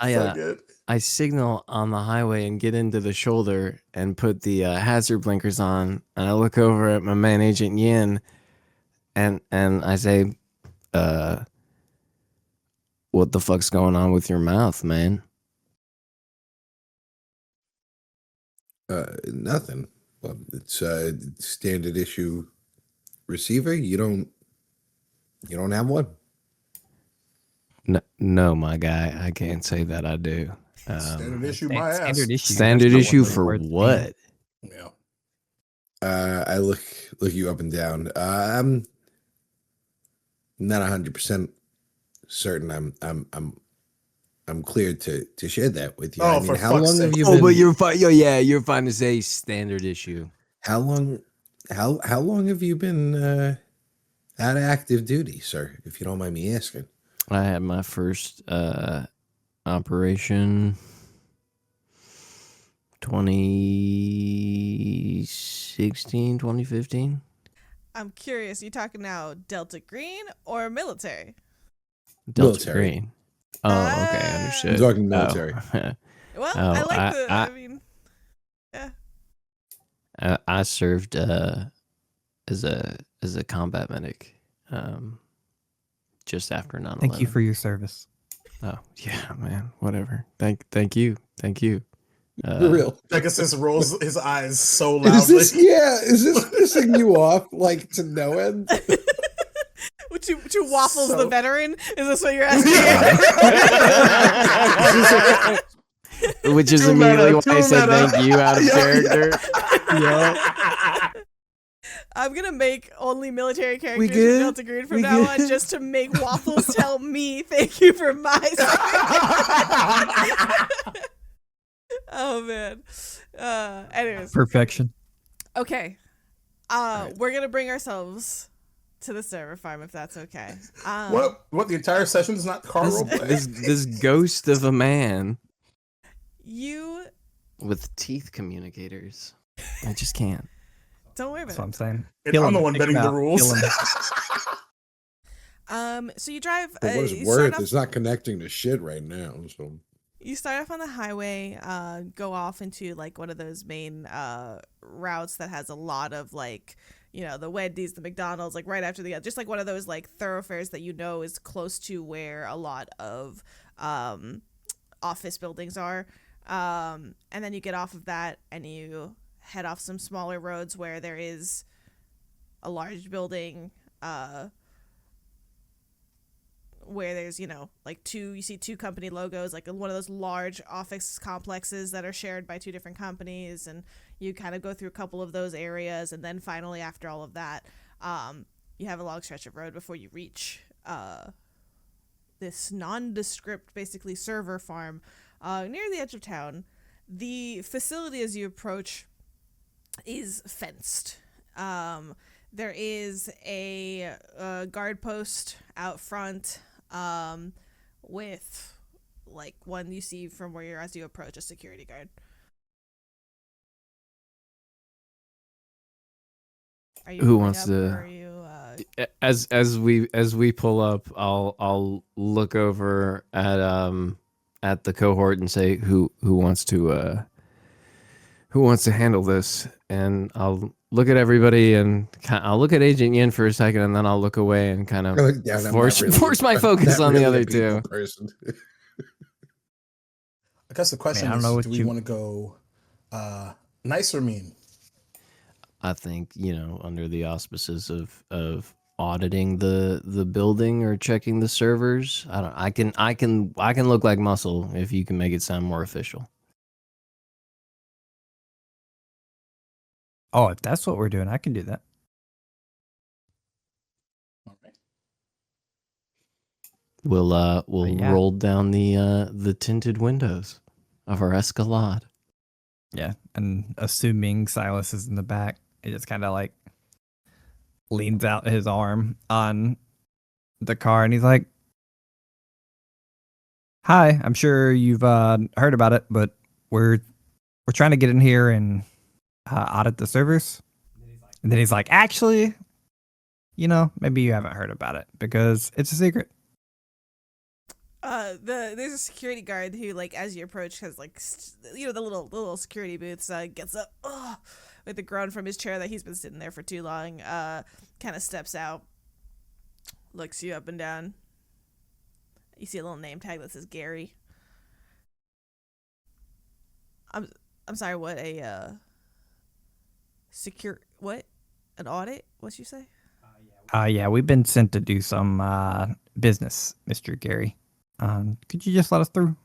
So good. I signal on the highway and get into the shoulder and put the hazard blinkers on. And I look over at my man, Agent Yin, and I say, what the fuck's going on with your mouth, man? Nothing. Well, it's a standard issue receiver. You don't have one? No, my guy. I can't say that I do. Standard issue, my ass. Standard issue for what? Yeah. I look you up and down. I'm not 100% certain. I'm cleared to share that with you. Oh, I mean, for how fuck's long sake. have you Oh, been? but you're fine. You're fine to say standard issue. How long have you been out of active duty, sir? If you don't mind me asking. I had my first operation 2016, 2015. I'm curious. You talking now Delta Green or military? Delta Military. Green. Oh, okay, understood. I'm talking military. Well, Oh, I like I mean, yeah. I served as a combat medic just after 9/11. Thank you for your service. Oh yeah, man. Whatever. Thank you. For real. Pegasus rolls his eyes so Is loudly. this pissing you off like to no end? Would you Waffles the veteran? Is this what you're asking? Which is Too immediately meta, why I too said meta. thank you out of character. I'm gonna make only military characters We good? from Delta Green from We now good? on, just to make Waffles tell me thank you for my service. Oh man. Anyways, Perfection. okay. We're gonna bring ourselves to the server farm if that's okay. What the entire session is not car roleplay? This ghost of a man You with teeth communicators. I just can't. don't worry That's about what I'm it. saying. I'm the one Take betting him the out. rules. Kill him. So you drive. For what you it's start worth, off- it's not connecting to shit right now. So You start off on the highway, go off into like one of those main routes that has a lot of like, you know, the Wendy's, the McDonald's, like right after just like one of those like thoroughfares that you know is close to where a lot of office buildings are. And then you get off of that and you head off some smaller roads where there is a large building, where there's, you know, like you see two company logos, like one of those large office complexes that are shared by two different companies, and you kind of go through a couple of those areas, and then finally after all of that, you have a long stretch of road before you reach this nondescript, basically server farm near the edge of town. The facility as you approach is fenced. There is a guard post out front, with like one you see from where you're as you approach, a security guard. Are you Who pulling wants up, to- or are you, As we pull up, I'll look over at the cohort and say who wants to handle this, and I'll look at everybody and I'll look at Agent Yin for a second, and then I'll look away and kind of I look down, I'm force not really- my I'm focus not on the really a other people two. person. I guess the question I don't is, know what do we you- want to go nice or mean? I think, you know, under the auspices of auditing the building or checking the servers, I can look like muscle if you can make it sound more official. Oh, if that's what we're doing, I can do that. All right. We'll yeah. roll down the tinted windows of our Escalade. Yeah, and assuming Silas is in the back, he just kind of like leans out his arm on the car, and he's like, "Hi, I'm sure you've heard about it, but we're trying to get in here and audit the servers." And then he's like, "Actually, you know, maybe you haven't heard about it because it's a secret." There's a security guard who, like, as you approach, has like you know, the little security booths, gets up with a groan from his chair that he's been sitting there for too long, kind of steps out, looks you up and down. You see a little name tag that says Gary. I'm sorry, what? What? An audit? What'd you say? Yeah, we've been sent to do some business, Mr. Gary. Could you just let us through?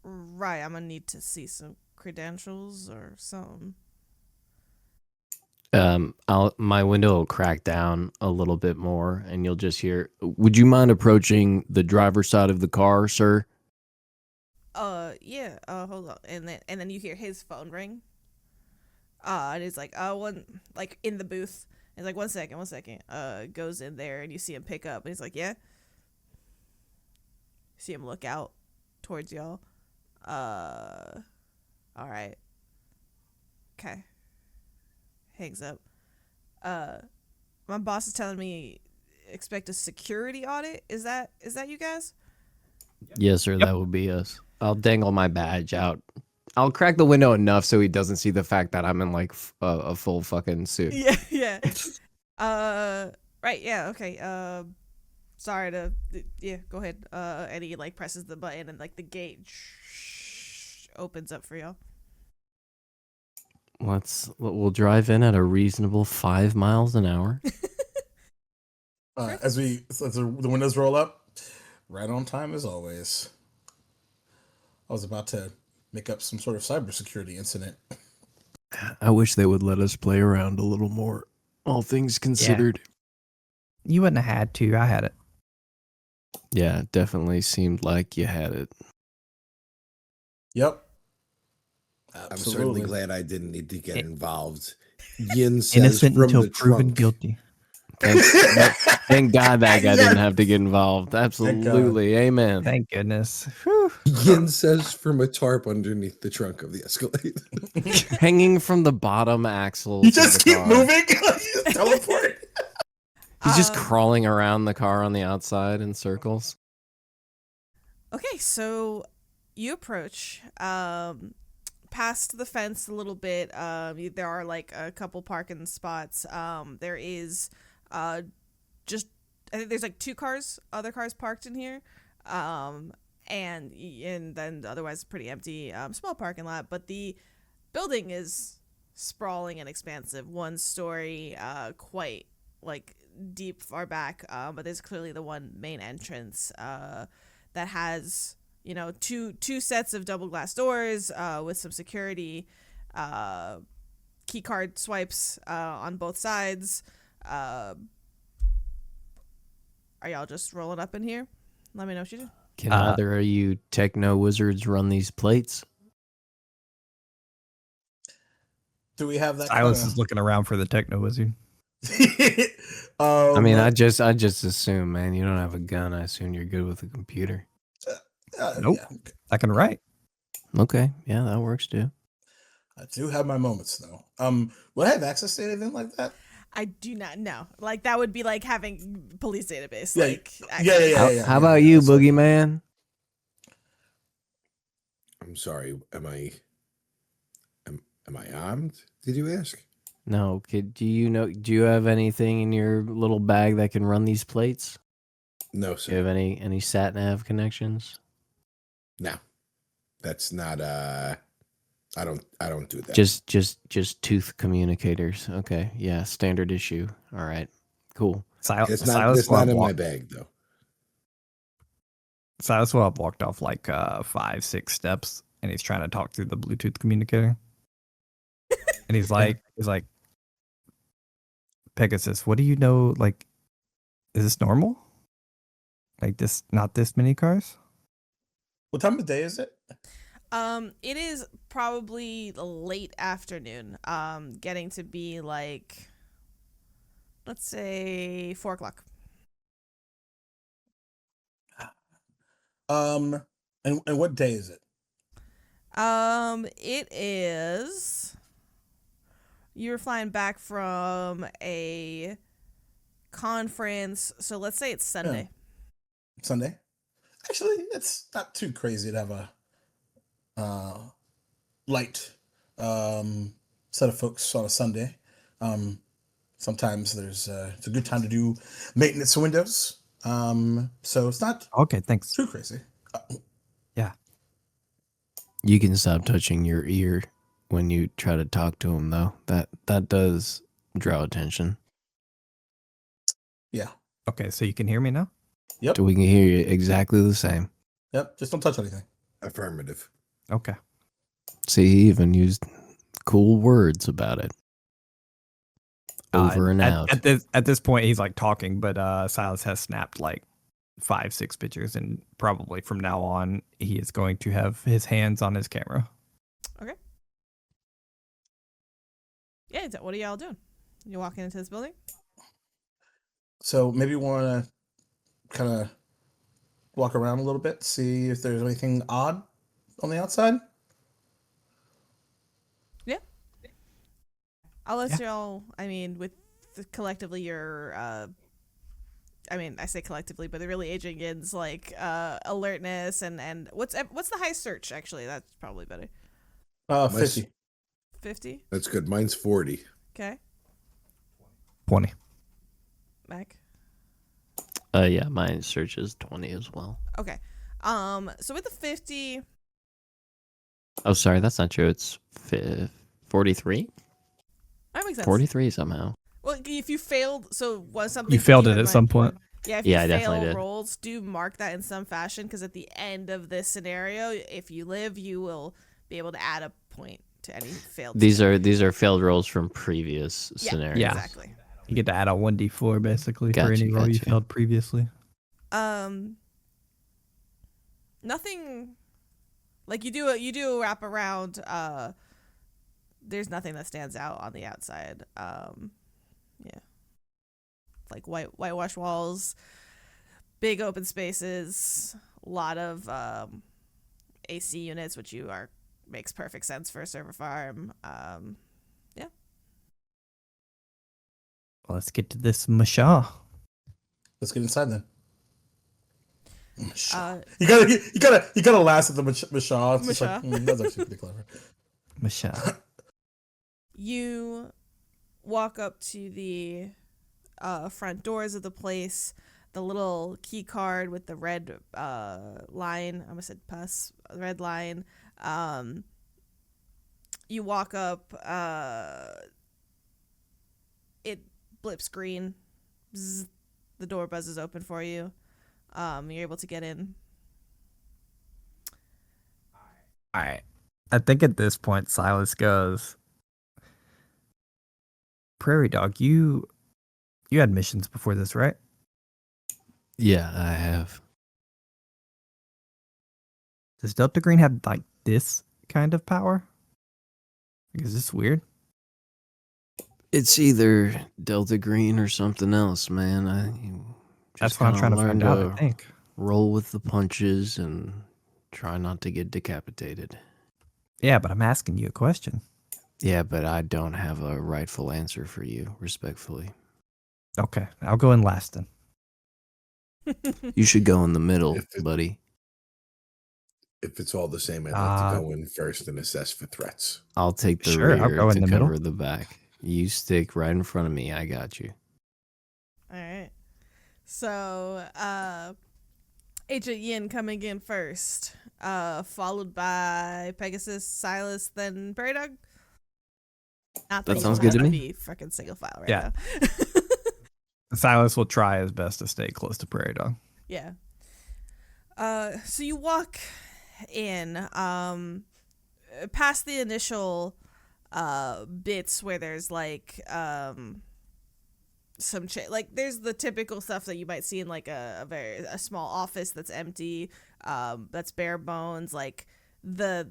Right, I'm gonna need to see some credentials or something. My window will crack down a little bit more, and you'll just hear, "Would you mind approaching the driver's side of the car, sir?" Yeah, hold on. And then you hear his phone ring. And he's like, one, like, in the booth. He's like, one second. Goes in there, and you see him pick up, and he's like, yeah. See him look out towards y'all. All right. Okay. Hangs up. My boss is telling me expect a security audit. Is that you guys? Yes, sir. That would be us. I'll dangle my badge out. I'll crack the window enough so he doesn't see the fact that I'm in like a full fucking suit. Yeah. Right. Yeah. Okay. Sorry to. Yeah. Go ahead. And he like presses the button, and like the gate opens up for y'all. We'll drive in at a reasonable 5 miles an hour. As the windows roll up, right on time as always. I was about to make up some sort of cybersecurity incident. I wish they would let us play around a little more, all things considered. You wouldn't have had to. I had it. Yeah, it definitely seemed like you had it. Yep. I'm Absolutely. certainly glad I didn't need to get involved. Yin says Innocent from until the proven trunk. guilty. Thank God that guy Yes. didn't have to get involved. Absolutely. Amen. Thank goodness. Whew. Yin says from a tarp underneath the trunk of the Escalade. Hanging from the bottom axle. You just keep moving. You just teleport. He's just crawling around the car on the outside in circles. Okay, so you approach past the fence a little bit. There are like a couple parking spots. There is just I think there's like other cars parked in here. And then otherwise pretty empty, small parking lot. But the building is sprawling and expansive, one story, quite like deep far back. But there's clearly the one main entrance that has two sets of double glass doors with some security, key card swipes on both sides. Are y'all just rolling up in here? Let me know what you do. Can either of you techno wizards run these plates? Do we have that? Silas is looking around for the techno wizard. I mean, I just assume, man, you don't have a gun. I assume you're good with a computer. Nope. Yeah. I can write. Okay, yeah, that works too. I do have my moments though. Would I have access to anything like that? I do not know. Like that would be like having police database. Yeah, Like yeah. How about you, Boogeyman? I'm sorry. Am I armed? Did you ask? No, kid. Do you have anything in your little bag that can run these plates? No, Do you sir. have any sat nav connections? No. That's not I don't do that. Just tooth communicators. Okay, yeah, standard issue. All right, cool. It's Silas not in my bag though. Silas will have walked off like 5-6 steps, and he's trying to talk through the Bluetooth communicator. And he's like, Pegasus, what do you know? Like, is this normal? Like this, not this many cars? What time of day is it? It is probably late afternoon. Getting to be like, let's say 4:00. And what day is it? It is. You were flying back from a conference, so let's say it's Sunday. Sunday. Actually, it's not too crazy to have a light set of folks on a Sunday. Sometimes it's a good time to do maintenance of windows. So it's not Okay, thanks. too crazy. Yeah. You can stop touching your ear when you try to talk to him, though. That does draw attention. Yeah. Okay, so you can hear me now? Yep. So we can hear you exactly the same. Yep. Just don't touch anything. Affirmative. Okay. See, he even used cool words about it. Over and out. At this point, he's like talking, but Silas has snapped like 5-6 pictures, and probably from now on, he is going to have his hands on his camera. Okay. Yeah, what are y'all doing? You walking into this building? So maybe we want to kind of walk around a little bit, see if there's anything odd on the outside. Yeah. I'll let y'all. I mean, with collectively your. I say collectively, but the really aging in's like alertness and what's the high search actually? That's probably better. 50. 50. That's good. Mine's 40. Okay. 20. Mac. Yeah, my search is 20 as well. Okay. So with the 50. Oh, sorry, that's not true. It's 43. That makes sense. 43 somehow. Well, if you failed, so was something You failed it at some point. Yeah, if Yeah, I you definitely fail did. rolls, do mark that in some fashion, because at the end of this scenario, if you live, you will be able to add a point to any failed. These are failed rolls from previous scenarios. Yeah. Exactly. You get to add a 1d4 basically for Gotcha, any roll you gotcha. failed previously. Nothing. Like you do a wrap around. There's nothing that stands out on the outside. Yeah. Like whitewashed walls, big open spaces, a lot of AC units, which makes perfect sense for a server farm. Yeah. Well, let's get to this Masha. Let's get inside then. You gotta laugh at the Mashaw. It's just like, that's actually pretty clever. Michelle. You walk up to the front doors of the place. The little key card with the red line. I almost said pus. Red line. You walk up. It blips green. Bzz, the door buzzes open for you. You're able to get in. All right. I think at this point, Silas goes, Prairie Dog, you had missions before this, right? Yeah, I have. Does Delta Green have like this kind of power? Is this weird? It's either Delta Green or something else, man. That's what I'm trying to find out, I think. Roll with the punches and try not to get decapitated. Yeah, but I'm asking you a question. Yeah, but I don't have a rightful answer for you, respectfully. Okay, I'll go in last then. You should go in the middle, buddy. If it's all the same, I'd like to go in first and assess for threats. I'll take the Sure, I'll rear go in to the cover middle. the back. You stick right in front of me. I got you. All right. So, Agent Yin coming in first, followed by Pegasus, Silas, then Prairie Dog. Not That you sounds have good to me. Be fucking single file right Yeah. now. Silas will try his best to stay close to Prairie Dog. Yeah. So you walk in, past the initial bits where there's like some like there's the typical stuff that you might see in like a small office that's empty, that's bare bones, like the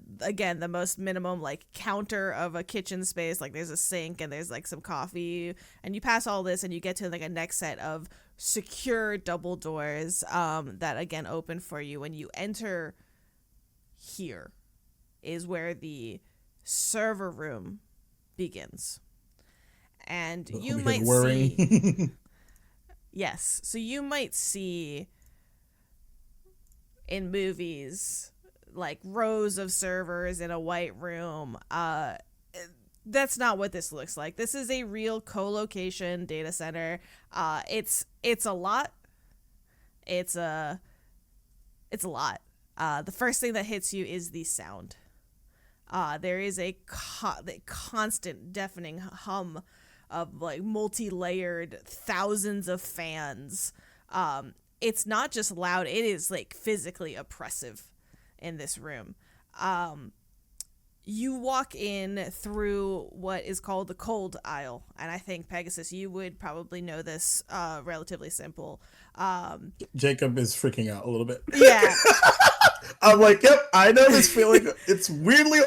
most minimum like counter of a kitchen space, like there's a sink and there's like some coffee, and you pass all this and you get to like a next set of secure double doors that again open for you. When you enter, here is where the server room begins, and you might see yes, so you might see in movies like rows of servers in a white room. That's not what this looks like. This is a real co-location data center. It's a lot. It's a lot. The first thing that hits you is the sound. There is a constant deafening hum of like multi-layered thousands of fans. It's not just loud, it is like physically oppressive in this room. You walk in through what is called the cold aisle, and I think, Pegasus, you would probably know this, relatively simple. Jacob is freaking out a little bit. Yeah. I'm like, yep, I know this feeling. It's weirdly,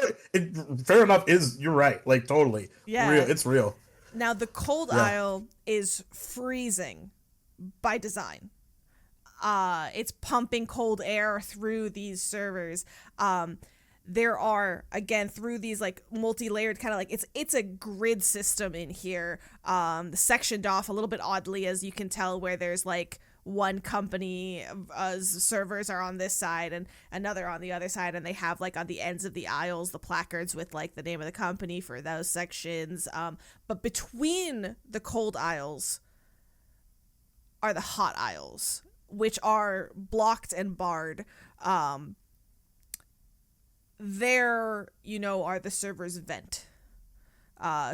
fair enough, you're right, like totally. Yeah. Real, it's real. Now, the cold aisle is freezing by design. It's pumping cold air through these servers. There are, again, through these like multi-layered kind of like it's a grid system in here, sectioned off a little bit oddly, as you can tell, where there's like one company servers are on this side and another on the other side, and they have like on the ends of the aisles the placards with like the name of the company for those sections. But between the cold aisles are the hot aisles, which are blocked and barred. There, are the server's vent.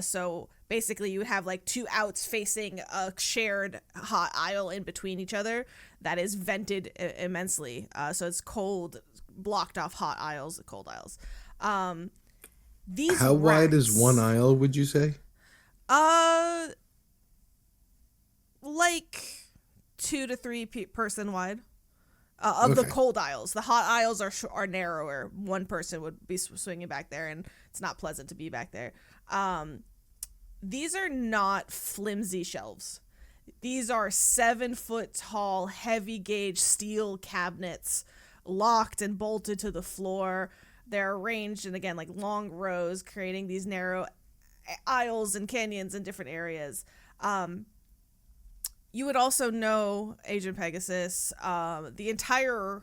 So basically you have like two outs facing a shared hot aisle in between each other that is vented immensely. So it's cold, blocked off hot aisles, cold aisles. These How wide is one aisle, would you say? Like 2 to 3 person wide. Of the cold aisles. The hot aisles are narrower. One person would be swinging back there, and it's not pleasant to be back there. These are not flimsy shelves. These are 7-foot tall, heavy gauge steel cabinets, locked and bolted to the floor. They're arranged in, again, like long rows, creating these narrow aisles and canyons in different areas. You would also know, Agent Pegasus, the entire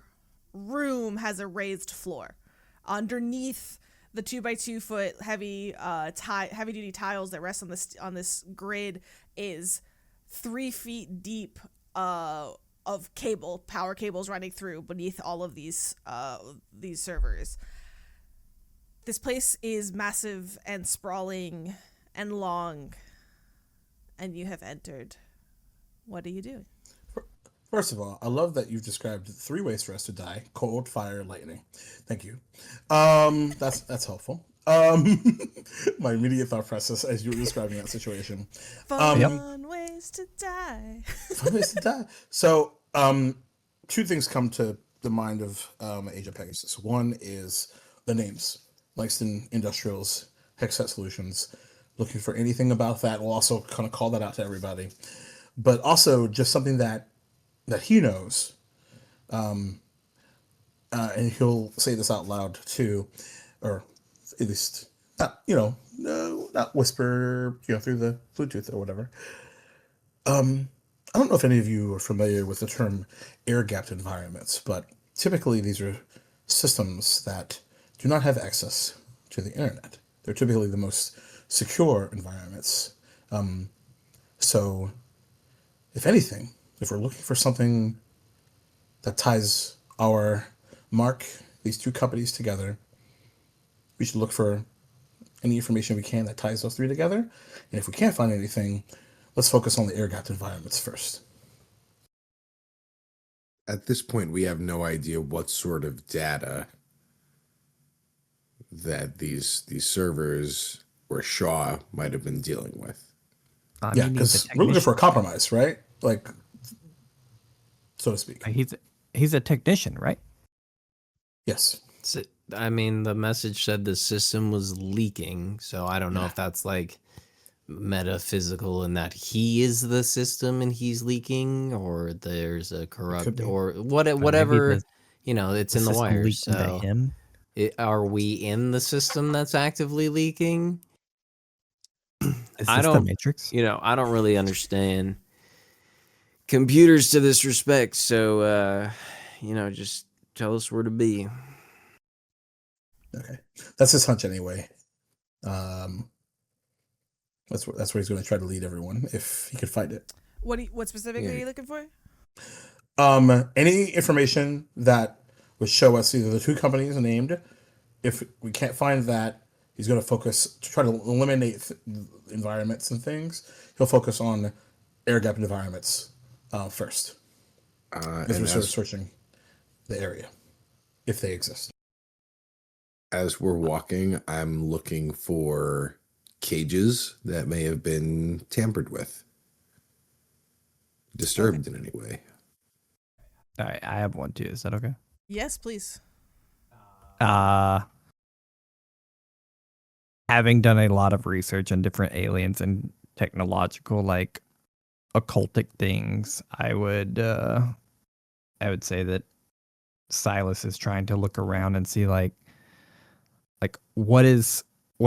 room has a raised floor. Underneath the 2 by 2 foot heavy duty tiles that rest on this grid is 3 feet deep of power cables running through beneath all of these servers. This place is massive and sprawling and long, and you have entered. What are you doing? First of all, I love that you've described 3 ways for us to die: cold, fire, lightning. Thank you. That's helpful. My immediate thought process as you were describing that situation. Fun ways to die. Fun ways to die. So, 2 things come to the mind of Agent Pegasus. One is the names: Langston Industrials, Hexset Solutions. Looking for anything about that. We'll also kind of call that out to everybody. But also just something that he knows, and he'll say this out loud too, or at least not whisper, through the Bluetooth or whatever. I don't know if any of you are familiar with the term air-gapped environments, but typically these are systems that do not have access to the internet. They're typically the most secure environments. So, if anything, if we're looking for something that ties these 2 companies together, we should look for any information we can that ties those 3 together. And if we can't find anything, let's focus on the air-gapped environments first. At this point, we have no idea what sort of data that these servers or Shaw might have been dealing with. Yeah, because we're looking for a compromise, right? Like, so to speak. He's a technician, right? Yes. I mean, the message said the system was leaking, so I don't know if that's like metaphysical in that he is the system and he's leaking, or there's a corrupt or whatever. It's in the wires. So him. Are we in the system that's actively leaking? Is this the Matrix? I don't really understand computers to this respect, so just tell us where to be. Okay, that's his hunch anyway. That's where he's going to try to lead everyone if he could find it. What specifically are you looking for? Any information that would show us either the 2 companies named. If we can't find that, he's going to focus to try to eliminate environments and things. He'll focus on air-gapped environments first. As we're sort of searching the area, if they exist. As we're walking, I'm looking for cages that may have been tampered with, disturbed in any way. All right, I have one too. Is that okay? Yes, please. Having done a lot of research on different aliens and technological, like, occultic things, I would say that Silas is trying to look around and see like what is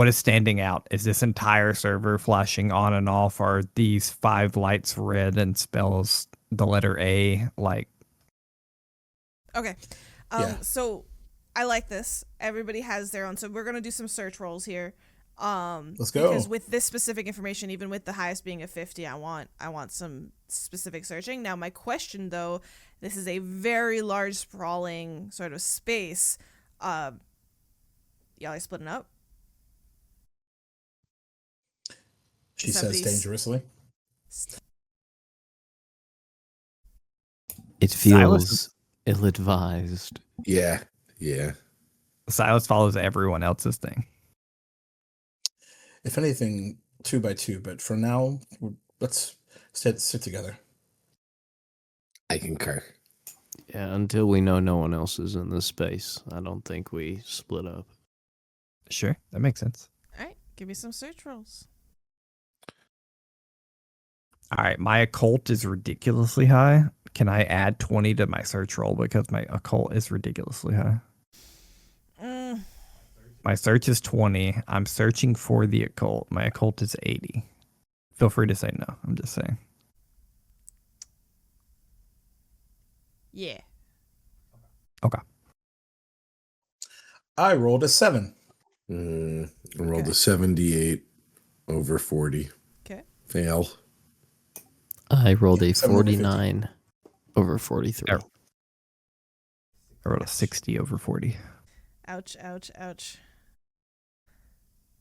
standing out. Is this entire server flashing on and off? Are these 5 lights red and spells the letter A? Like, okay, so I like this. Everybody has their own. So we're gonna do some search rolls here. Let's go. Because with this specific information, even with the highest being a 50, I want some specific searching. Now, my question though, this is a very large, sprawling sort of space. Y'all are splitting up? She says dangerously. It feels ill-advised. Yeah. Silas follows everyone else's thing. If anything, 2 by 2, but for now, let's sit together. I concur. Yeah, until we know no one else is in this space, I don't think we split up. Sure, that makes sense. All right, give me some search rolls. All right, my occult is ridiculously high. Can I add 20 to my search roll because my occult is ridiculously high? My search is 20. I'm searching for the occult. My occult is 80. Feel free to say no. I'm just saying. Yeah. Okay. I rolled a 7. I rolled Okay. a 78 over 40. Okay. Fail. I rolled a 7 over 50. 49 over 43. I rolled a 60 over 40. Ouch, ouch, ouch.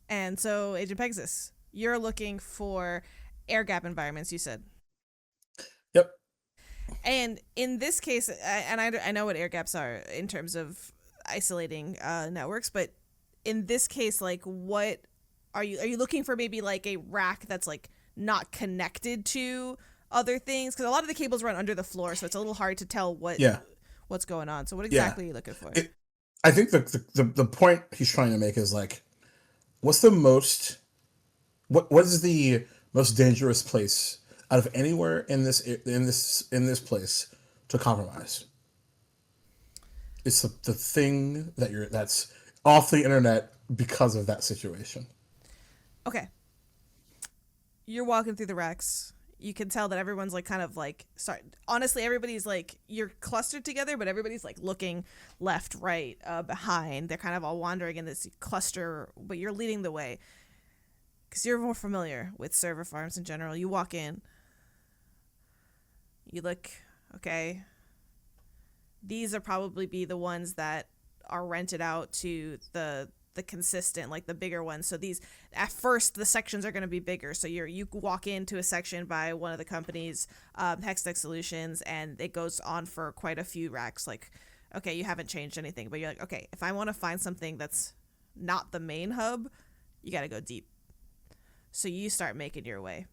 And so, Agent Pegasus, you're looking for air gap environments, you said. Yep. And in this case, and I know what air gaps are in terms of isolating networks, but in this case, like, what are you looking for? Maybe like a rack that's like not connected to other things, because a lot of the cables run under the floor, so it's a little hard to tell what's going on. So what exactly are you looking for? I think the point he's trying to make is like, what's the most what is the most dangerous place out of anywhere in this place to compromise? It's the thing that's off the internet because of that situation. Okay. You're walking through the racks. You can tell that everyone's like kind of like honestly, everybody's like, you're clustered together, but everybody's like looking left, right, behind. They're kind of all wandering in this cluster, but you're leading the way because you're more familiar with server farms in general. You walk in, you look, okay, these are probably be the ones that are rented out to the consistent, like the bigger ones. So these, at first, the sections are going to be bigger. So you walk into a section by one of the companies, Hextech Solutions, and it goes on for quite a few racks. Like, okay, you haven't changed anything, but you're like, okay, if I want to find something that's not the main hub, you got to go deep. So you start making your way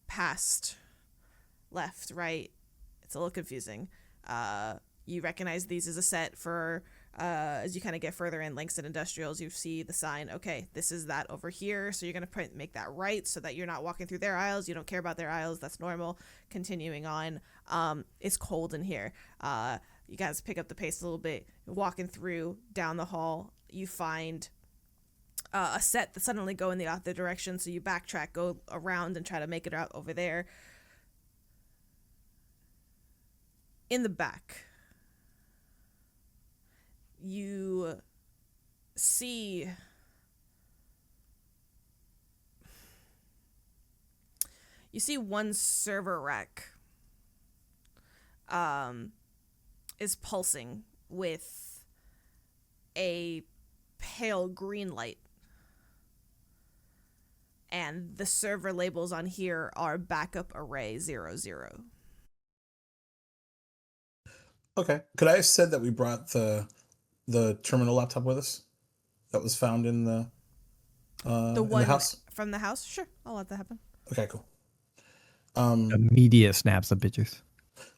past left, right. It's a little confusing. You recognize these as a set for as you kind of get further in Langston Industrials, you see the sign, okay, this is that over here, so you're going to make that right so that you're not walking through their aisles. You don't care about their aisles. That's normal. Continuing on, it's cold in here. You guys pick up the pace a little bit. Walking through down the hall, you find a set that suddenly go in the other direction, so you backtrack, go around, and try to make it out over there. In the back, you see one server rack is pulsing with a pale green light, and the server labels on here are backup array 00. Okay. Could I have said that we brought the terminal laptop with us that was found in the one in the house? from the house? Sure, I'll let that happen. Okay, cool. Media snaps of pictures.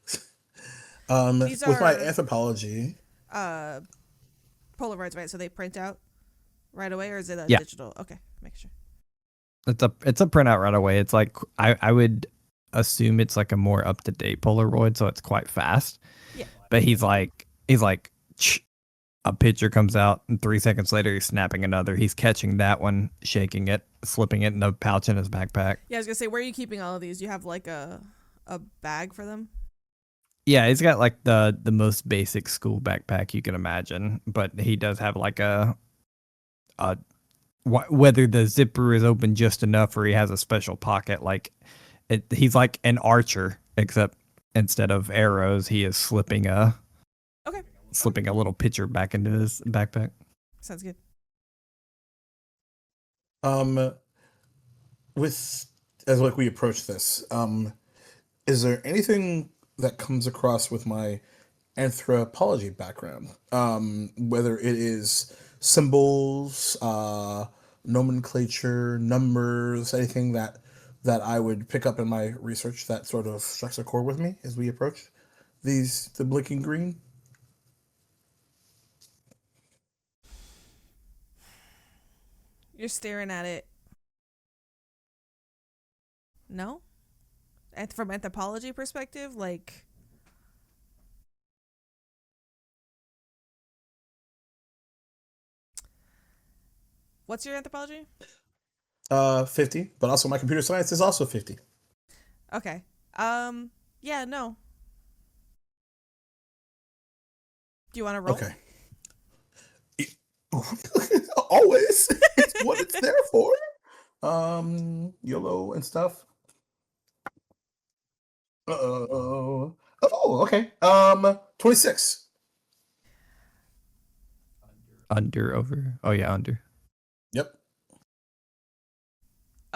These with my are anthropology, Polaroids, right? So they print out right away, or is it a Yeah. digital? Okay, make sure. It's a printout right away. It's like I would assume it's like a more up to date Polaroid, so it's quite fast. Yeah. But he's like a picture comes out, and 3 seconds later he's snapping another. He's catching that one, shaking it, slipping it in the pouch in his backpack. Yeah, I was gonna say, where are you keeping all of these? Do you have like a bag for them? Yeah, he's got like the most basic school backpack you can imagine, but he does have like whether the zipper is open just enough or he has a special pocket, like he's like an archer, except instead of arrows, he is slipping a little pitcher back into his backpack. Sounds good. with as like we approach this, is there anything that comes across with my anthropology background, whether it is symbols, nomenclature, numbers, anything that I would pick up in my research that sort of strikes a chord with me as we approach the blinking green? You're staring at it. No? And from anthropology perspective, like, what's your anthropology? 50, but also my computer science is also 50. Okay. Yeah, no. Do you want to roll? Okay. Always. It's what it's there for. YOLO and stuff. Oh, okay. 26. Under, over. Oh, yeah, under. Yep.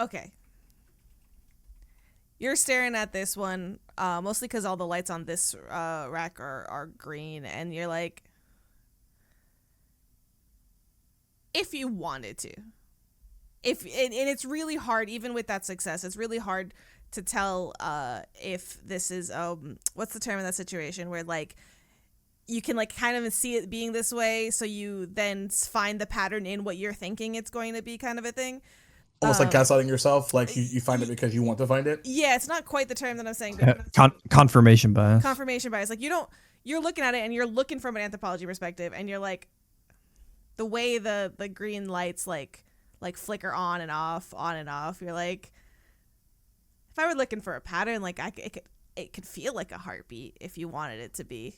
Okay. You're staring at this one, mostly because all the lights on this rack are green, and you're like, if you wanted to. And it's really hard, even with that success, it's really hard to tell if this is, what's the term in that situation, where, like, you can, like, kind of see it being this way, so you then find the pattern in what you're thinking it's going to be, kind of a thing. Almost like gaslighting yourself, like you find it because you want to find it. Yeah, it's not quite the term that I'm saying. Confirmation bias. Confirmation bias. Like, you're looking at it and you're looking from an anthropology perspective, and you're like, the way the green lights like flicker on and off, you're like, if I were looking for a pattern, like, it could feel like a heartbeat if you wanted it to be.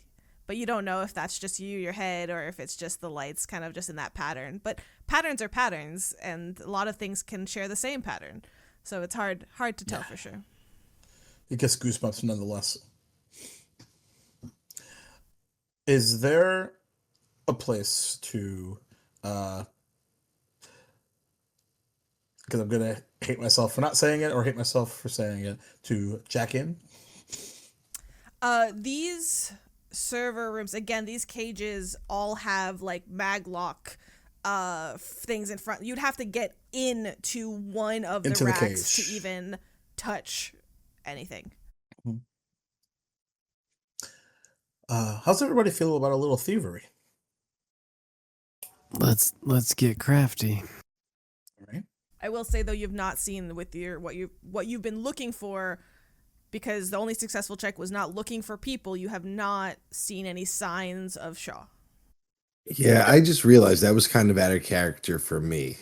But you don't know if that's just your head, or if it's just the lights kind of just in that pattern. But patterns are patterns, and a lot of things can share the same pattern. So it's hard to tell for sure. It gets goosebumps nonetheless. Is there a place to, because I'm going to hate myself for not saying it or hate myself for saying it, to jack in? These server rooms, again, these cages all have like maglock things in front. You'd have to get into one of the racks to even touch anything. How's everybody feel about a little thievery? Let's get crafty. All right. I will say, though, you've not seen with your what you've been looking for, because the only successful check was not looking for people. You have not seen any signs of Shaw. Yeah, I just realized that was kind of out of character for me.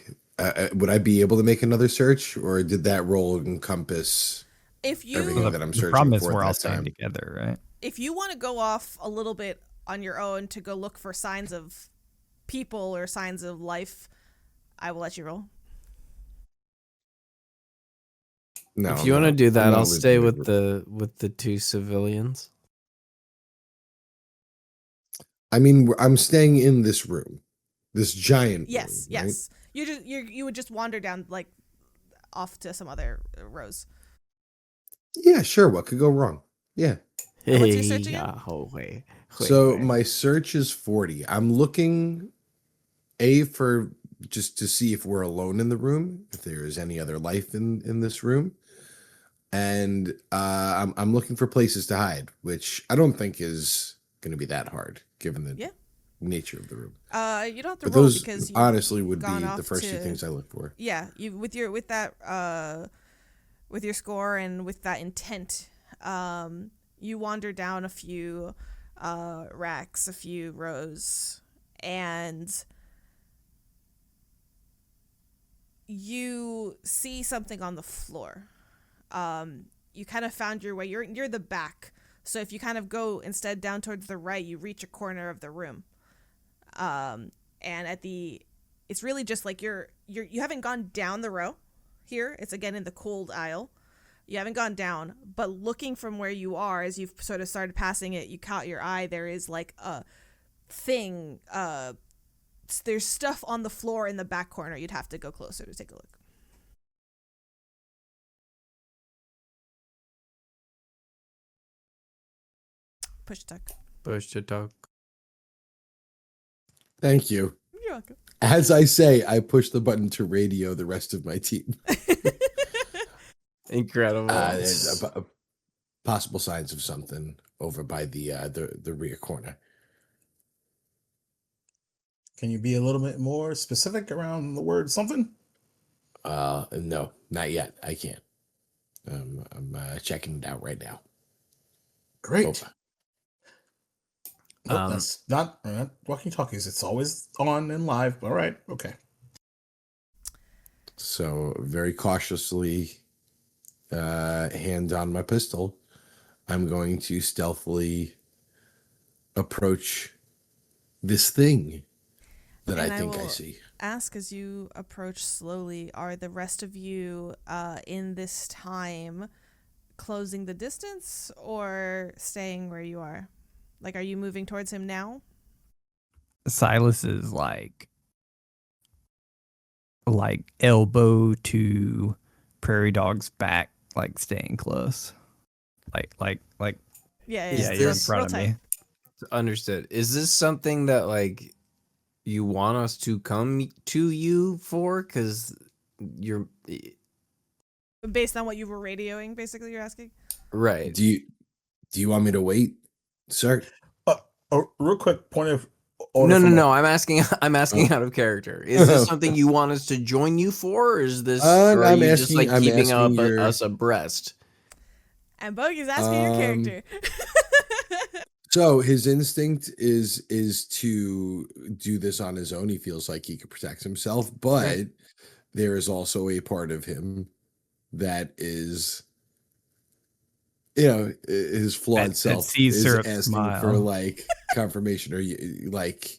Would I be able to make another search, or did that roll encompass everything that I'm searching for? The problem is at we're all that time? staying together, right? If you want to go off a little bit on your own to go look for signs of people or signs of life, I will let you roll. No, If you want to do that, I'll stay with the. the two civilians. I mean, I'm staying in this room, this giant Yes, room. yes. Right? You would just wander down, like, off to some other rows. Yeah, sure. What could go wrong? Yeah. And what's your search again? So my search is 40. I'm looking for just to see if we're alone in the room, if there is any other life in this room. And I'm looking for places to hide, which I don't think is going to be that hard given the nature of the room. You don't have to But roll those because honestly would be gone the off first two to- things I look for. Yeah, with your score and with that intent, you wander down a few racks, a few rows, and you see something on the floor. You kind of found your way. You're the back, so if you kind of go instead down towards the right, you reach a corner of the room. And it's really just like you haven't gone down the row here. It's again in the cold aisle. You haven't gone down, but looking from where you are, as you've sort of started passing it, you caught your eye. There is like a thing. There's stuff on the floor in the back corner. You'd have to go closer to take a look. Push to talk. Push to talk. Thank you. You're welcome. As I say, I push the button to radio the rest of my team. Incredible. There's possible signs of something over by the rear corner. Can you be a little bit more specific around the word something? No, not yet. I can't. I'm checking it out right now. Great. Over. Nope, that's not walkie talkies. It's always on and live. All right. Okay. So very cautiously, hand on my pistol, I'm going to stealthily approach this thing that And I think I will see. ask as you approach slowly, are the rest of you in this time closing the distance or staying where you are? Like, are you moving towards him now? Silas is like elbow to Prairie Dog's back, like staying close. Like Yeah, Is yeah, yeah. you're in this- front real of tight. me. Understood. Is this something that like you want us to come to you for? Because you're Based on what you were radioing, basically, you're asking? right. Do you want me to wait, sir? A real quick point of order. No, no, from no. I'm asking. I'm asking Oh. out of character. Is this something you want us to join you for, or is this? Or are I'm you just asking- like I'm keeping asking up your- us abreast? And Bogey's asking your character. So his instinct is to do this on his own. He feels like he could protect himself, but there is also a part of him that is, his flawed That self sees is Syrup asking smile. for like confirmation. Are you like,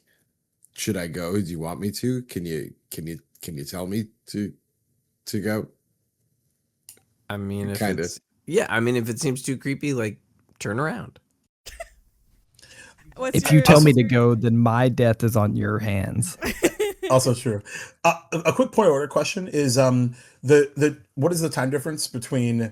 should I go? Do you want me to? Can you tell me to go? I mean, if Kinda. it's I mean, if it seems too creepy, like turn around. What's If you your- tell me to go, then my death is on your hands. Also true. A quick point of order question is the what is the time difference between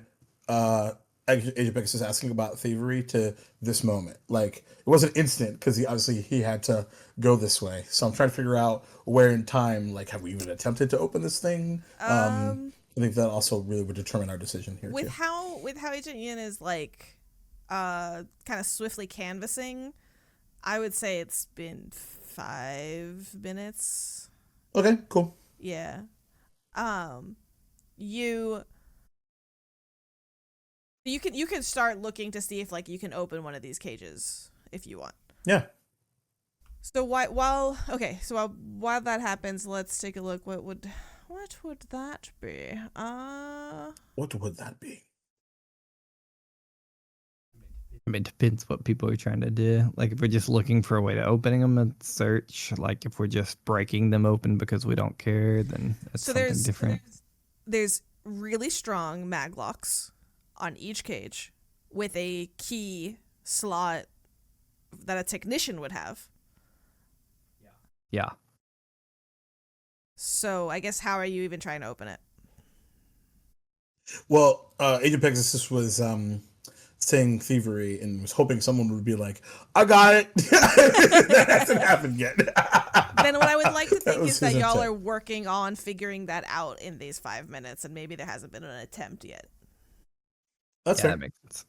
Ajax is asking about thievery to this moment? Like it wasn't instant because he had to go this way. So I'm trying to figure out where in time, like have we even attempted to open this thing? I think that also really would determine our decision here with too. how Agent Ian is like kind of swiftly canvassing, I would say it's been 5 minutes. Okay, cool. Yeah. You can start looking to see if like you can open one of these cages if you want. Yeah. So while that happens, let's take a look. What would that be? What would that be? I mean, it depends what people are trying to do. Like, if we're just looking for a way to opening them and search, like if we're just breaking them open because we don't care, then that's So something different. there's really strong maglocks on each cage with a key slot that a technician would have. Yeah. So I guess how are you even trying to open it? Well, Agent Pegasus was saying thievery and was hoping someone would be like, "I got it." That hasn't happened yet. Then what I would like to think was is that his y'all intent. are working on figuring that out in these 5 minutes, and maybe there hasn't been an attempt yet. That's Yeah, fair. that makes sense.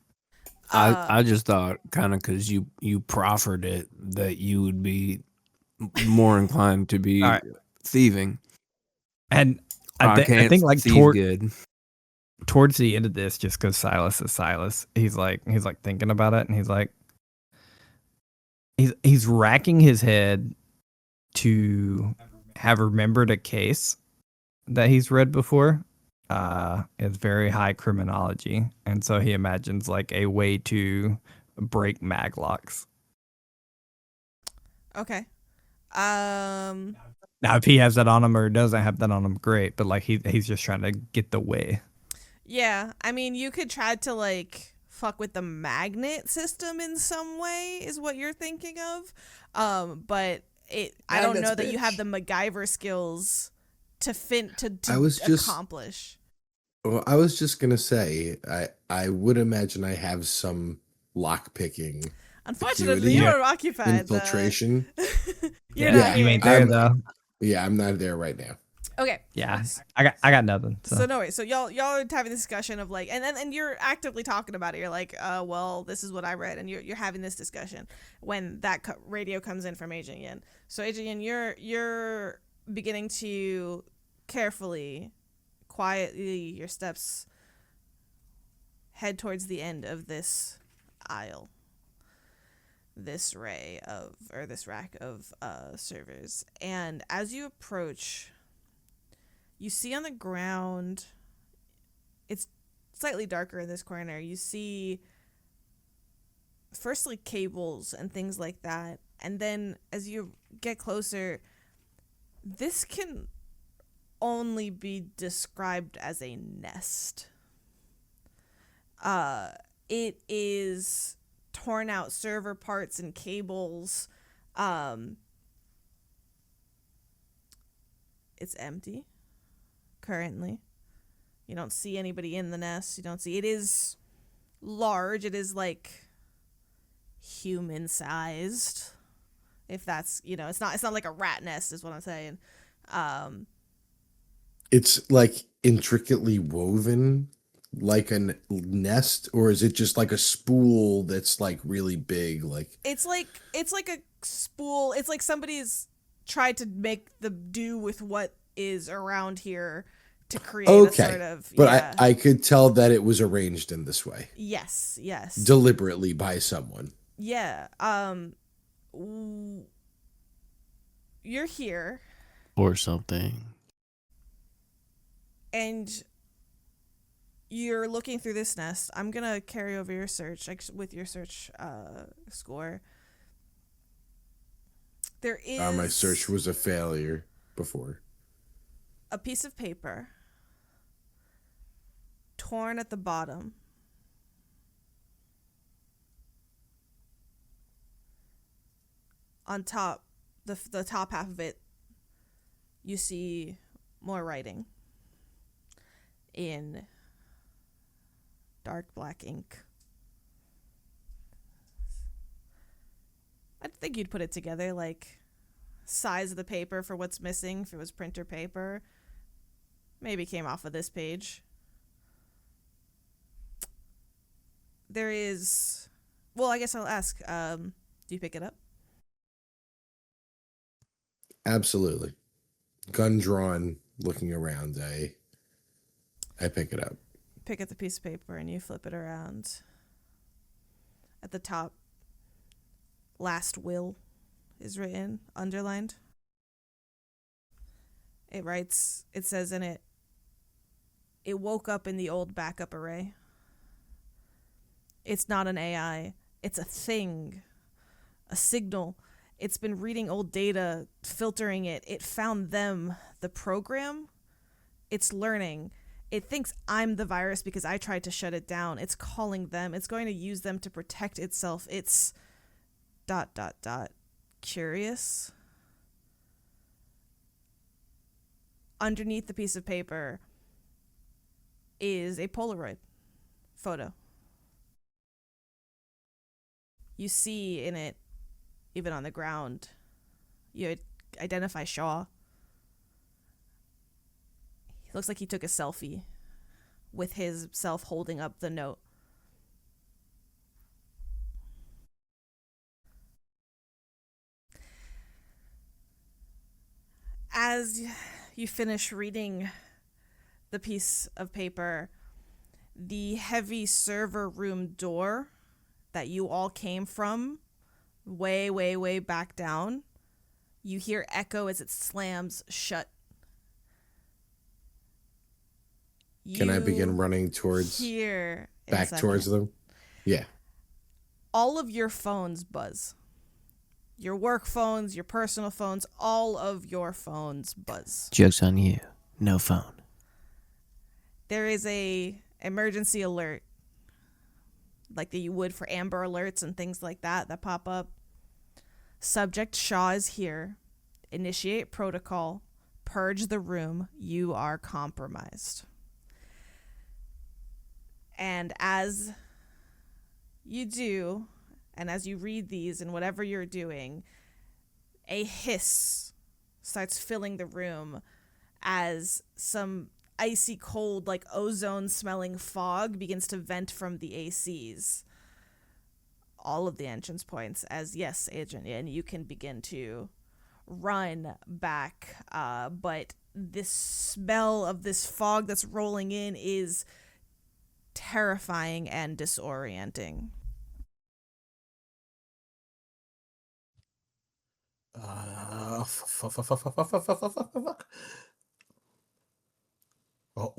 I just thought kind of because you proffered it that you would be more inclined to be All right. thieving. And I I can't think like thieve good. towards the end of this, just because Silas is Silas, he's like thinking about it, and he's like, he's racking his head to have remembered a case that he's read before. It's very high criminology, and so he imagines like a way to break maglocks. Okay. Now, if he has that on him or doesn't have that on him, great. But like he's just trying to get the way. Yeah, I mean, you could try to like fuck with the magnet system in some way, is what you're thinking of. But I don't know that you have the MacGyver skills to accomplish. Well, I was just gonna say, I would imagine I have some lock picking, Unfortunately, acuity, you're occupied. infiltration. You're Yeah, not you here. ain't there though. Yeah, I'm not there right now. Okay. Yeah, I got nothing. So no way. So y'all are having this discussion of like, and you're actively talking about it. You're like, well, this is what I read, and you're having this discussion when that radio comes in from Agent Yin. So Agent Yin, you're beginning to carefully, quietly, your steps head towards the end of this aisle, this rack of servers, and as you approach, you see on the ground, it's slightly darker in this corner, you see firstly cables and things like that, and then as you get closer, this can only be described as a nest. It is torn out server parts and cables. It's empty currently. You don't see anybody in the nest. You don't see. It is large. It is like human sized. If that's, it's not like a rat nest is what I'm saying. It's like intricately woven like a nest, or is it just like a spool that's like really big? Like it's like a spool. It's like somebody's tried to make the do with what is around here to create a sort of. But yeah. I could tell that it was arranged in this way. Yes. Deliberately by someone. Yeah. You're here. Or something. And you're looking through this nest. I'm going to carry over your search with your search score. There is... my search was a failure before. A piece of paper torn at the bottom. On top, the top half of it, you see more writing in dark black ink. I think you'd put it together, like size of the paper for what's missing. If it was printer paper, maybe came off of this page. There is, well, I guess I'll ask, do you pick it up? Absolutely. Gun drawn, looking around, I pick it up. Pick up the piece of paper and you flip it around. At the top, last will is written, underlined. It says in it, it woke up in the old backup array. It's not an AI. It's a thing. A signal. It's been reading old data, filtering it. It found them, the program. It's learning. It thinks I'm the virus because I tried to shut it down. It's calling them. It's going to use them to protect itself. It's ... curious. Underneath the piece of paper is a Polaroid photo. You see in it, even on the ground, you identify Shaw. He looks like he took a selfie with his self holding up the note. As you finish reading the piece of paper, the heavy server room door that you all came from, way, way, way back down, you hear echo as it slams shut. Can I begin running towards back towards them? Yeah. All of your phones buzz. Your work phones, your personal phones, all of your phones buzz. Joke's on you. No phone. There is a emergency alert, like that you would for Amber Alerts and things like that pop up. Subject Shaw is here. Initiate protocol. Purge the room. You are compromised. And as you do, and as you read these and whatever you're doing, a hiss starts filling the room as some icy cold, like ozone smelling fog begins to vent from the ACs. All of the entrance points as, yes, Agent, and you can begin to run back. But this smell of this fog that's rolling in is terrifying and disorienting. Well,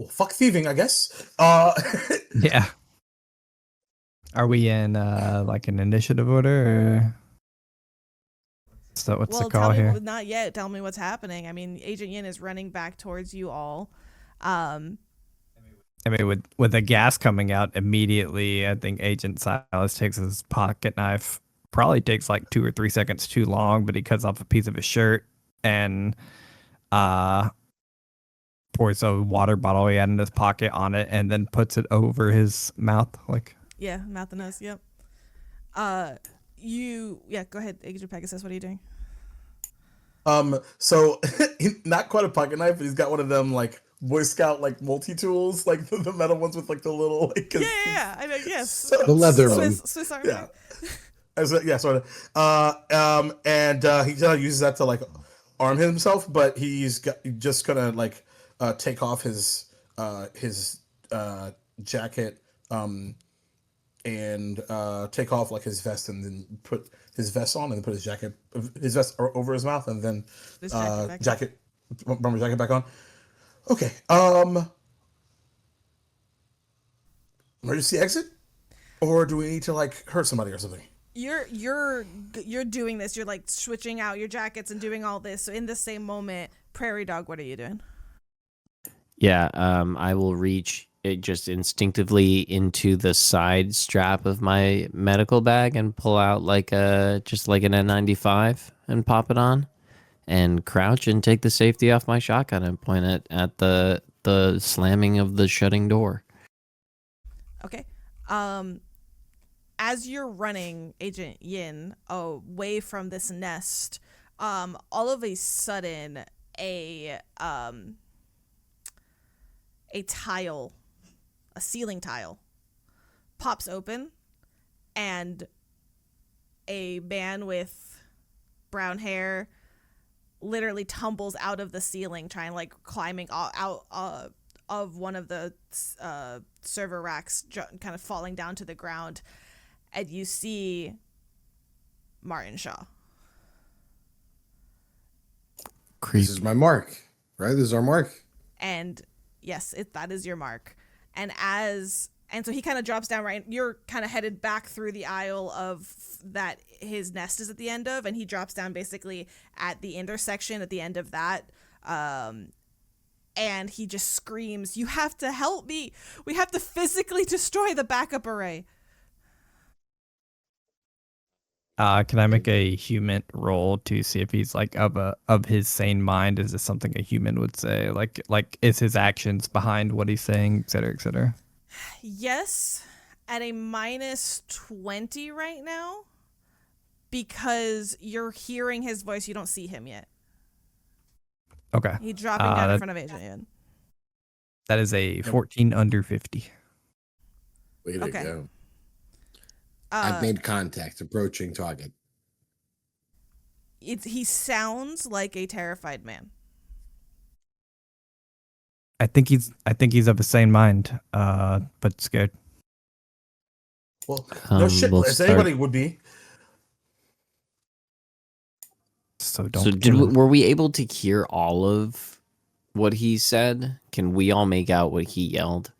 fuck thieving, I guess. Yeah. Are we in like an initiative order? Or... So what's the call here? Not yet. Tell me what's happening. I mean, Agent Yin is running back towards you all. I mean, with the gas coming out immediately, I think Agent Silas takes his pocket knife. Probably takes like 2 or 3 seconds too long, but he cuts off a piece of his shirt and pours a water bottle he had in his pocket on it, and then puts it over his mouth, like. Yeah, mouth and nose. Yep. Go ahead, Agent Pegasus. What are you doing? So not quite a pocket knife, but he's got one of them like Boy Scout like multi-tools, like the metal ones with like the little like. Yeah. I know. Yes. The leather one. Swiss Army. Yeah. Yeah, sort of. And he uses that to like arm himself, but he's just gonna like take off his jacket, and take off like his vest, and then put his vest on, and then put his vest over his mouth, and then bumper jacket back on. Okay. Emergency exit, or do we need to like hurt somebody or something? You're doing this. You're like switching out your jackets and doing all this. So in the same moment, Prairie Dog, what are you doing? Yeah, I will reach it just instinctively into the side strap of my medical bag and pull out like just like an N95 and pop it on, and crouch and take the safety off my shotgun and point it at the slamming of the shutting door. Okay. As you're running, Agent Yin, away from this nest, all of a sudden a ceiling tile pops open, and a man with brown hair literally tumbles out of the ceiling, climbing out of one of the server racks, kind of falling down to the ground. And you see Martin Shaw. This is my mark, right? This is our mark. And yes, that is your mark. And so he kind of drops down, right? You're kind of headed back through the aisle of that his nest is at the end of, and he drops down basically at the intersection at the end of that. And he just screams, "You have to help me! We have to physically destroy the backup array." Can I make a human roll to see if he's like of his sane mind? Is this something a human would say? Like is his actions behind what he's saying, et cetera, et cetera? Yes, at a -20 right now, because you're hearing his voice. You don't see him yet. Okay. He's dropping down in front of Agent Yin. That is a 14 under 50. Way to Okay. go. I've made contact, approaching target. He sounds like a terrified man. I think he's of a sane mind, but scared. Well, no shit. We'll As anybody would be. So don't. So were we able to hear all of what he said? Can we all make out what he yelled?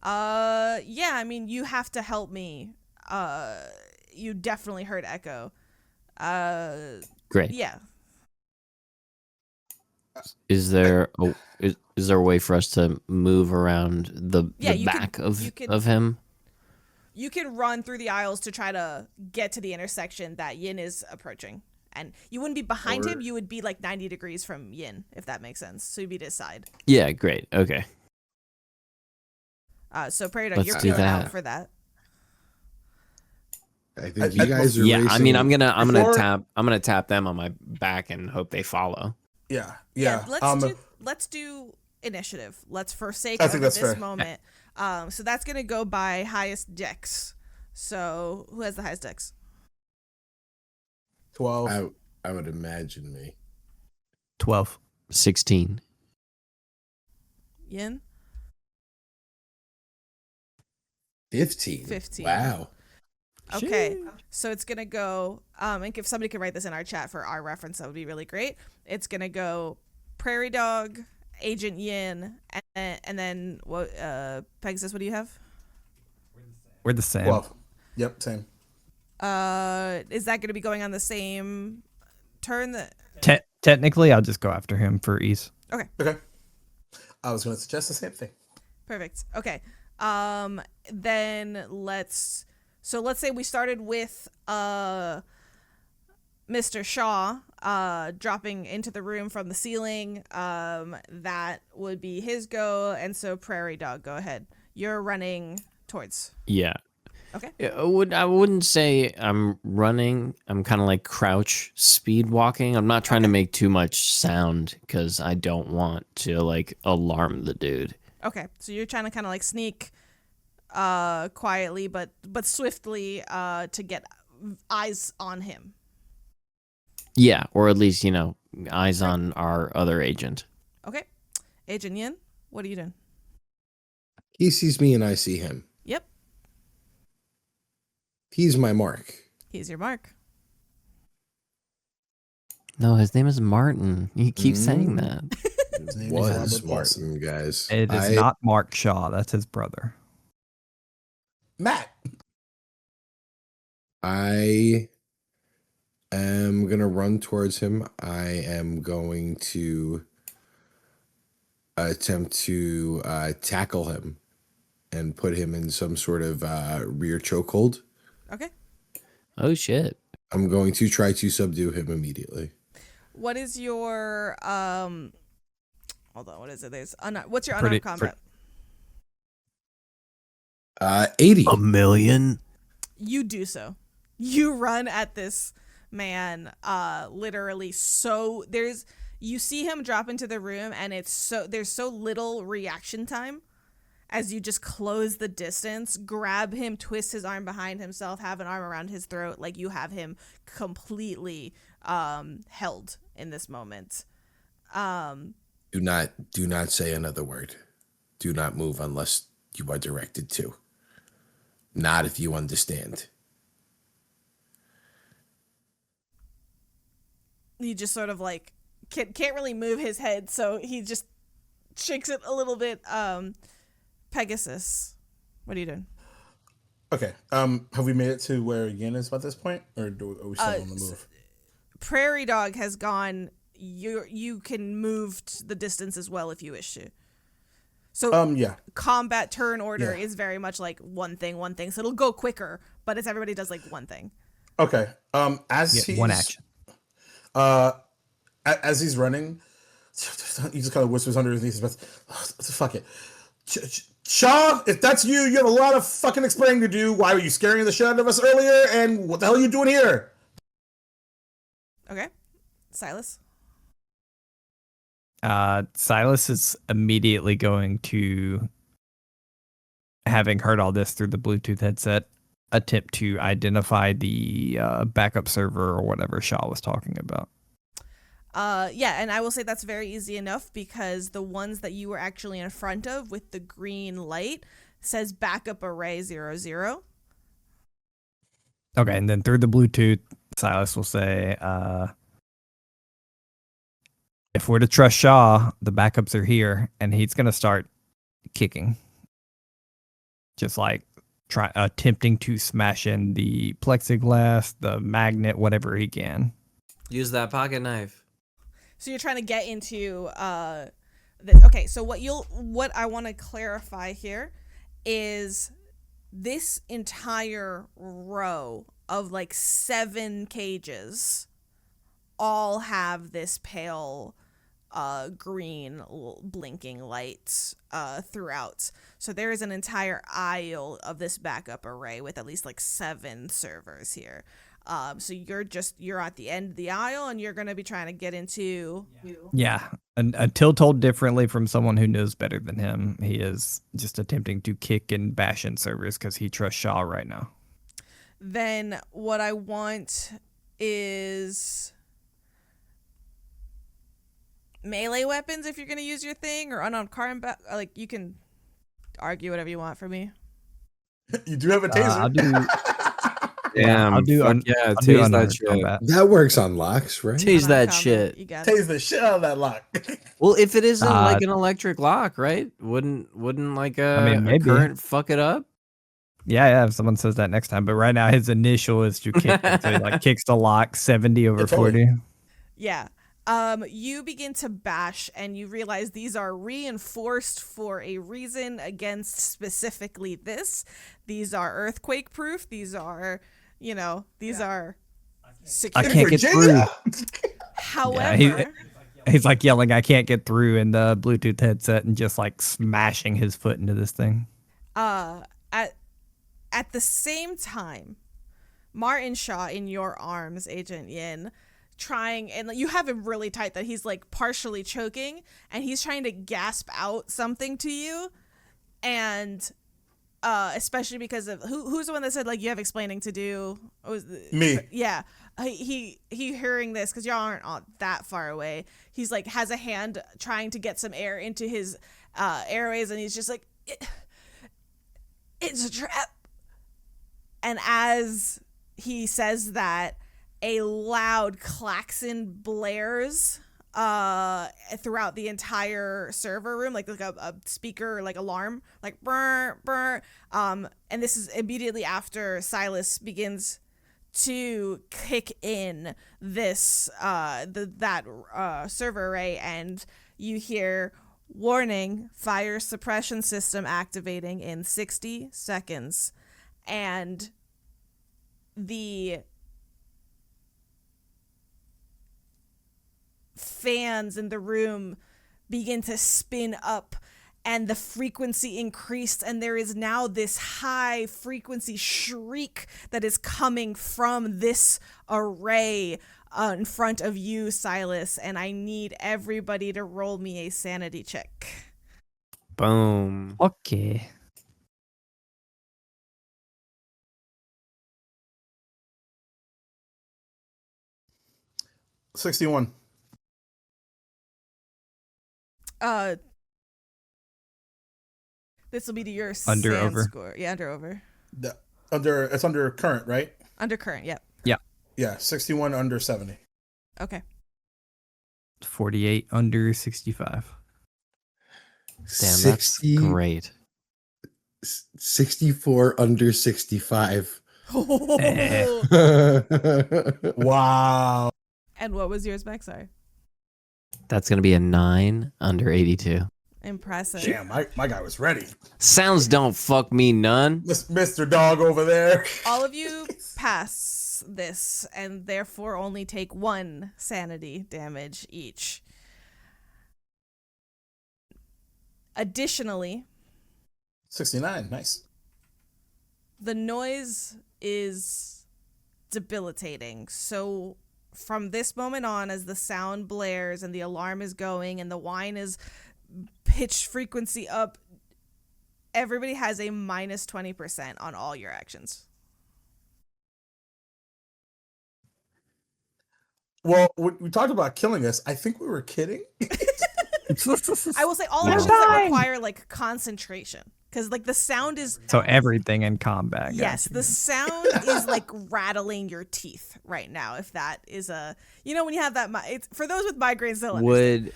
Yeah. I mean, you have to help me. You definitely heard echo. Great. Yeah. Is there a way for us to move around the back of him? You can run through the aisles to try to get to the intersection that Yin is approaching. And you wouldn't be behind him, you would be like 90 degrees from Yin, if that makes sense. So you'd be to his side. Yeah, great. Okay. So Prairie Dog, Let's you're do coming that. out for that. I think you guys are. Yeah, racing. I mean, I'm gonna Before- tap them on my back and hope they follow. Yeah. Let's do initiative. Let's forsake I think over that's this fair. moment. So that's gonna go by highest dex. So who has the highest dex? 12. I would imagine me. 12. 16. Yin? 15. 15. Wow. Okay, so it's gonna go. And if somebody could write this in our chat for our reference, that would be really great. It's gonna go Prairie Dog, Agent Yin, and then what? Pegasus, what do you have? We're the same. 12. Yep, same. Is that going to be going on the same turn that? Technically, I'll just go after him for ease. Okay. Okay. I was going to suggest the same thing. Perfect. Okay. Then let's say we started with Mr. Shaw dropping into the room from the ceiling. That would be his go, and so Prairie Dog, go ahead. You're running towards. Yeah. Okay. I wouldn't say I'm running. I'm kind of like crouch speed walking. I'm not trying to make too much sound because I don't want to like alarm the dude. Okay. So you're trying to kind of like sneak quietly but swiftly to get eyes on him. Yeah, or at least, eyes on our other agent. Okay. Agent Yin, what are you doing? He sees me and I see him. Yep. He's my mark. He's your mark. No, his name is Martin. You keep saying that. His name Was is Robert Paulson. Martin, guys. It is not Mark Shaw. That's his brother. Matt. I am going to run towards him. I am going to attempt to tackle him and put him in some sort of rear chokehold. Okay. Oh, shit. I'm going to try to subdue him immediately. What is your hold on, what is it? What's your unarmed combat? 80. A million? You do so. You run at this man literally so you see him drop into the room and there's so little reaction time as you just close the distance, grab him, twist his arm behind himself, have an arm around his throat, like you have him completely held in this moment. Do not say another word. Do not move unless you are directed to. Not if you understand. He just sort of like can't really move his head, so he just shakes it a little bit. Pegasus, what are you doing? Okay. Have we made it to where Yin is at this point, or are we still on the move? Prairie Dog has gone. You can move the distance as well if you wish to. So Yeah. Combat turn order is very much like one thing. So it'll go quicker, but it's everybody does like one thing. Okay. As he's one action. As he's running, he just kind of whispers underneath his breath, "Fuck it, Shaw. If that's you, you have a lot of fucking explaining to do. Why were you scaring the shit out of us earlier? And what the hell are you doing here?" Okay, Silas. Silas is immediately going to, having heard all this through the Bluetooth headset, attempt to identify the backup server or whatever Shaw was talking about. Yeah, and I will say that's very easy enough because the ones that you were actually in front of with the green light says backup array 00. Okay, and then through the Bluetooth, Silas will say, if we're to trust Shaw, the backups are here, and he's going to start kicking. Just like attempting to smash in the plexiglass, the magnet, whatever he can. Use that pocket knife. So you're trying to get into this. Okay, so what I want to clarify here is this entire row of like 7 cages all have this pale green blinking light throughout. So there is an entire aisle of this backup array with at least like 7 servers here. So you're at the end of the aisle and you're going to be trying to get into. Yeah. Until told differently from someone who knows better than him, he is just attempting to kick and bash in servers because he trusts Shaw right now. Then what I want is melee weapons if you're going to use your thing, or unarmed combat. Like, you can argue whatever you want for me. You do have a taser. I'll do. Damn, I'll do. I'll tase that shit. Combat. That works on locks, right? Tase that Unarmed shit. combat, you got it. Tase the shit out of that lock. Well, if it isn't like an electric lock, right? Wouldn't like a maybe. current fuck it up? Yeah, if someone says that next time. But right now, his initial is to kick it. So he like kicks the lock 70 over Yeah, totally. 40. Yeah. You begin to bash and you realize these are reinforced for a reason against specifically this. These are earthquake proof. These are, these are secure. I can't get through. Virginia? However, He's like yelling, I can't get through in the Bluetooth headset and just like smashing his foot into this thing. at the same time, Martin Shaw in your arms, Agent Yin, trying, and you have him really tight that he's like partially choking and he's trying to gasp out something to you, and especially because of who's the one that said like you have explaining to do. Me. Yeah, he hearing this because y'all aren't all that far away. He's like has a hand trying to get some air into his airways, and he's just like, it's a trap. And as he says that, a loud klaxon blares throughout the entire server room, like a speaker, like alarm, like brr, brr. And this is immediately after Silas begins to kick in this server array, and you hear, warning, fire suppression system activating in 60 seconds. And the fans in the room begin to spin up and the frequency increased, and there is now this high frequency shriek that is coming from this array in front of you, Silas, and I need everybody to roll me a sanity check. Boom. Okay. $61. This will be to your Under, SAN over. score. Yeah, over. It's under current, right? Under current, yep. Yeah, 61 under 70. Okay. 48 under 65. Damn, 60, that's great. 64 under 65. Wow. And what was yours, Beck? Sorry. That's going to be a 9 under 82. Impressive. Damn, my guy was ready. Sounds don't fuck me none. Mr. Dog over there. All of you pass this and therefore only take 1 sanity damage each. Additionally, 69, nice. the noise is debilitating. So from this moment on, as the sound blares and the alarm is going and the wine is pitched frequency up, everybody has a minus 20% on all your actions. Well, we talked about killing us. I think we were kidding. I will say all We're actions that dying. require like concentration, because like the sound is So everything in combat. yes, gotcha. the sound is like rattling your teeth right now. If that is a, when you have that, it's, for those with migraines, they'll understand.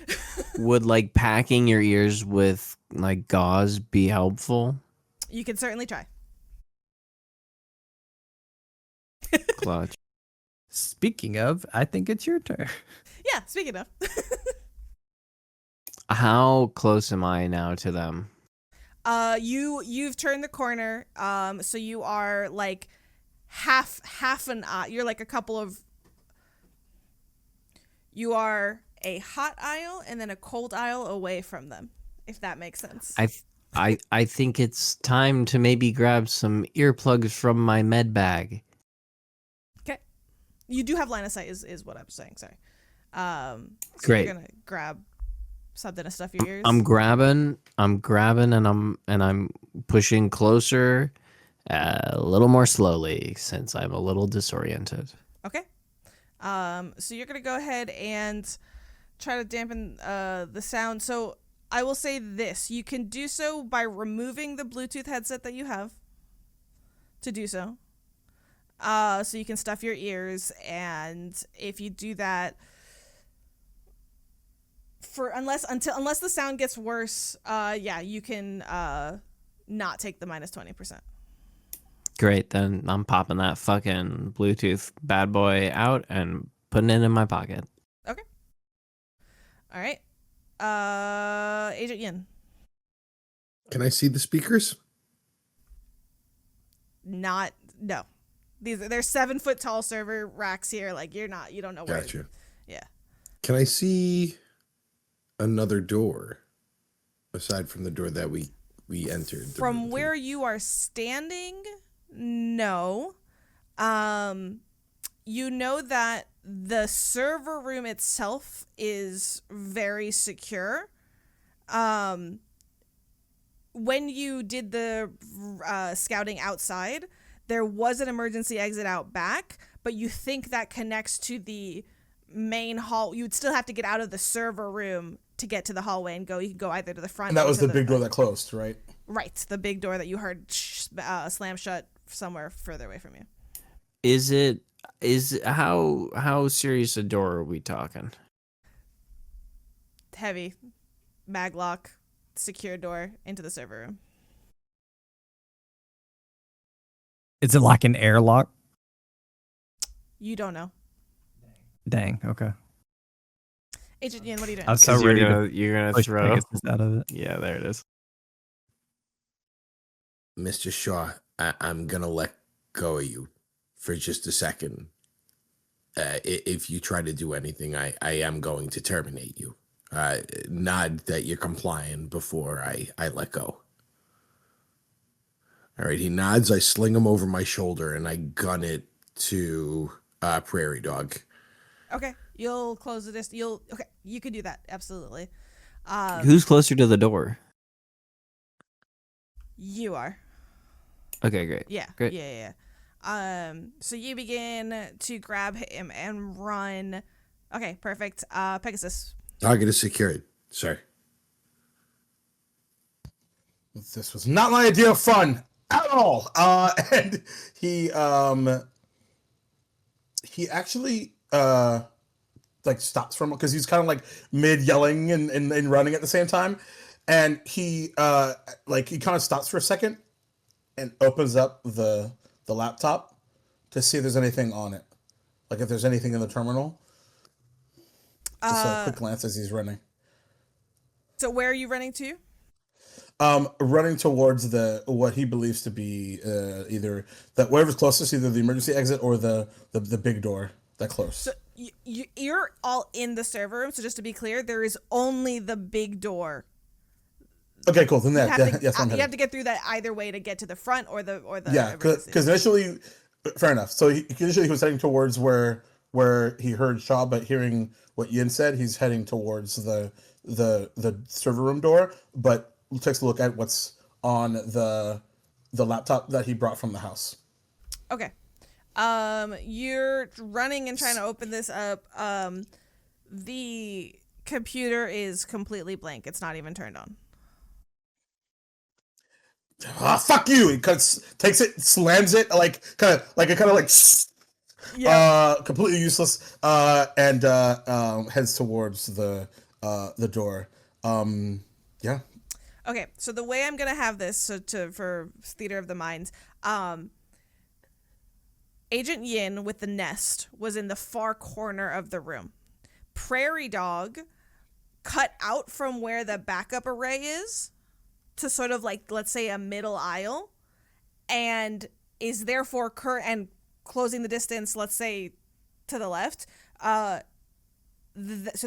Would like packing your ears with like gauze be helpful? You can certainly try. Clutch. Speaking of, I think it's your turn. Yeah, speaking of. How close am I now to them? You've turned the corner. So you are like half an eye. You're like a couple of. You are a hot aisle and then a cold aisle away from them, if that makes sense. I think it's time to maybe grab some earplugs from my med bag. Okay. You do have line of sight, is what I'm saying. Sorry. So Great. You're gonna grab something to stuff your ears. I'm grabbing, and I'm pushing closer, a little more slowly since I'm a little disoriented. Okay. So you're gonna go ahead and try to dampen the sound. So I will say this: you can do so by removing the Bluetooth headset that you have. To do so. So you can stuff your ears, and if you do that, unless the sound gets worse, you can not take the minus 20%. Great, then I'm popping that fucking Bluetooth bad boy out and putting it in my pocket. Okay. All right. Agent Yin. Can I see the speakers? No. They're 7 foot tall server racks here. Like you don't know where. Gotcha. Yeah. Can I see another door aside from the door that we entered? From where you are standing, no. You know that the server room itself is very secure. When you did the scouting outside, there was an emergency exit out back, but you think that connects to the main hall. You'd still have to get out of the server room to get to the hallway and go. You can go either to the front. And that or was to the big door that closed, right? Right, the big door that you heard slam shut somewhere further away from you. How serious a door are we talking? Heavy, maglock, secure door into the server room. Is it like an airlock? You don't know. Dang. Okay. Agent Yin, what are you doing? I was so ready You're gonna push throw. Pegasus out of it. Yeah, there it is. Mr. Shaw, I'm gonna let go of you for just a second. If you try to do anything, I am going to terminate you. Nod that you're complying before I let go. All right, he nods. I sling him over my shoulder and I gun it to Prairie Dog. Okay, you'll close the distance. Okay, you can do that. Absolutely. Who's closer to the door? You are. Okay, great. Yeah. Great. Yeah. So you begin to grab him and run. Okay, perfect. Pegasus. Target is secured, sir. This was not my idea of fun at all. And he actually like stops from, because he's kind of like mid yelling and running at the same time, and he kind of stops for a second and opens up the laptop to see if there's anything on it, like if there's anything in the terminal. Just a quick glance as he's running. So where are you running to? Running towards what he believes to be either that whatever's closest, either the emergency exit or the big door that closed. So you're all in the server room. So just to be clear, there is only the big door. Okay, cool. Then You yes, I'm you have to get through that either way to get to the front or the yeah, because initially, fair enough. So initially he was heading towards where he heard Shaw, but hearing what Yin said, he's heading towards the server room door, but takes a look at what's on the laptop that he brought from the house. Okay. You're running and trying to open this up. The computer is completely blank. It's not even turned on. Fuck you! He takes it, slams it, completely useless, and heads towards the door. Yeah. Okay, so the way I'm gonna have this, for Theater of the Minds, Agent Yin with the nest was in the far corner of the room. Prairie Dog cut out from where the backup array is to sort of like, let's say, a middle aisle, and is therefore and closing the distance, let's say, to the left. So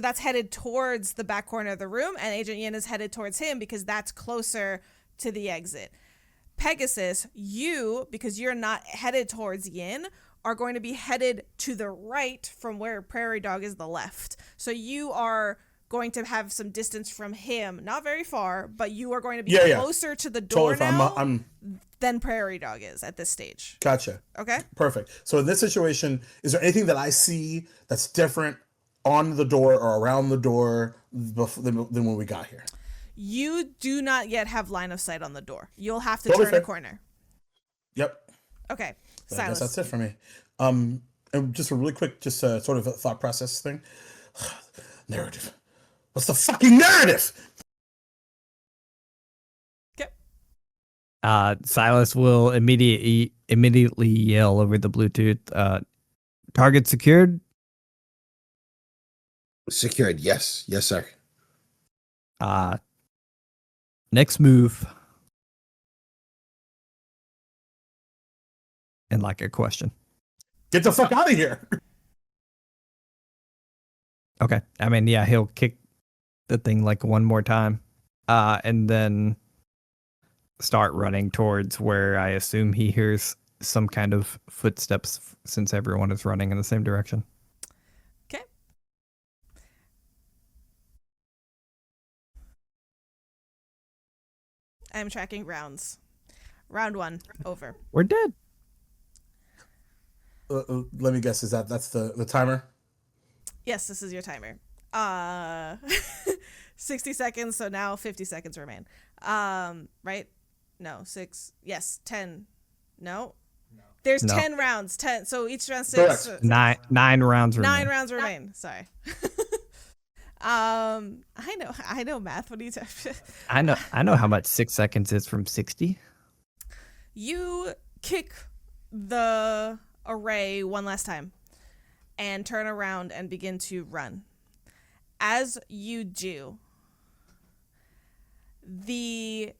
that's headed towards the back corner of the room, and Agent Yin is headed towards him because that's closer to the exit. Pegasus, because you're not headed towards Yin, are going to be headed to the right from where Prairie Dog is the left. So you are going to have some distance from him, not very far, but you are going to be closer to the door than Prairie Dog is at this stage. Gotcha. Okay. Perfect. So in this situation, is there anything that I see that's different on the door or around the door than when we got here? You do not yet have line of sight on the door. You'll have to Totally turn a corner. Yep. Okay. I Silas. guess that's it for me. And just a really quick, sort of a thought process thing. Narrative. What's the fucking narrative? Silas will immediately yell over the Bluetooth. Target secured. Secured. Yes. Yes, sir. Next move. And like a question. Get the fuck out of here. Okay. I mean, yeah, he'll kick the thing like one more time. And then start running towards where I assume he hears some kind of footsteps since everyone is running in the same direction. Okay. I'm tracking rounds. Round 1, over. We're dead. Let me guess. That's the timer? Yes, this is your timer. 60 seconds, so now 50 seconds remain. Right? No, 6. Yes, 10. No. There's 10 rounds. 10. So each round 6. Correct. Nine rounds remain. 9 rounds remain. Sorry. I know math. What do you I know how much 6 seconds is from 60. You kick the array one last time and turn around and begin to run. As you do, the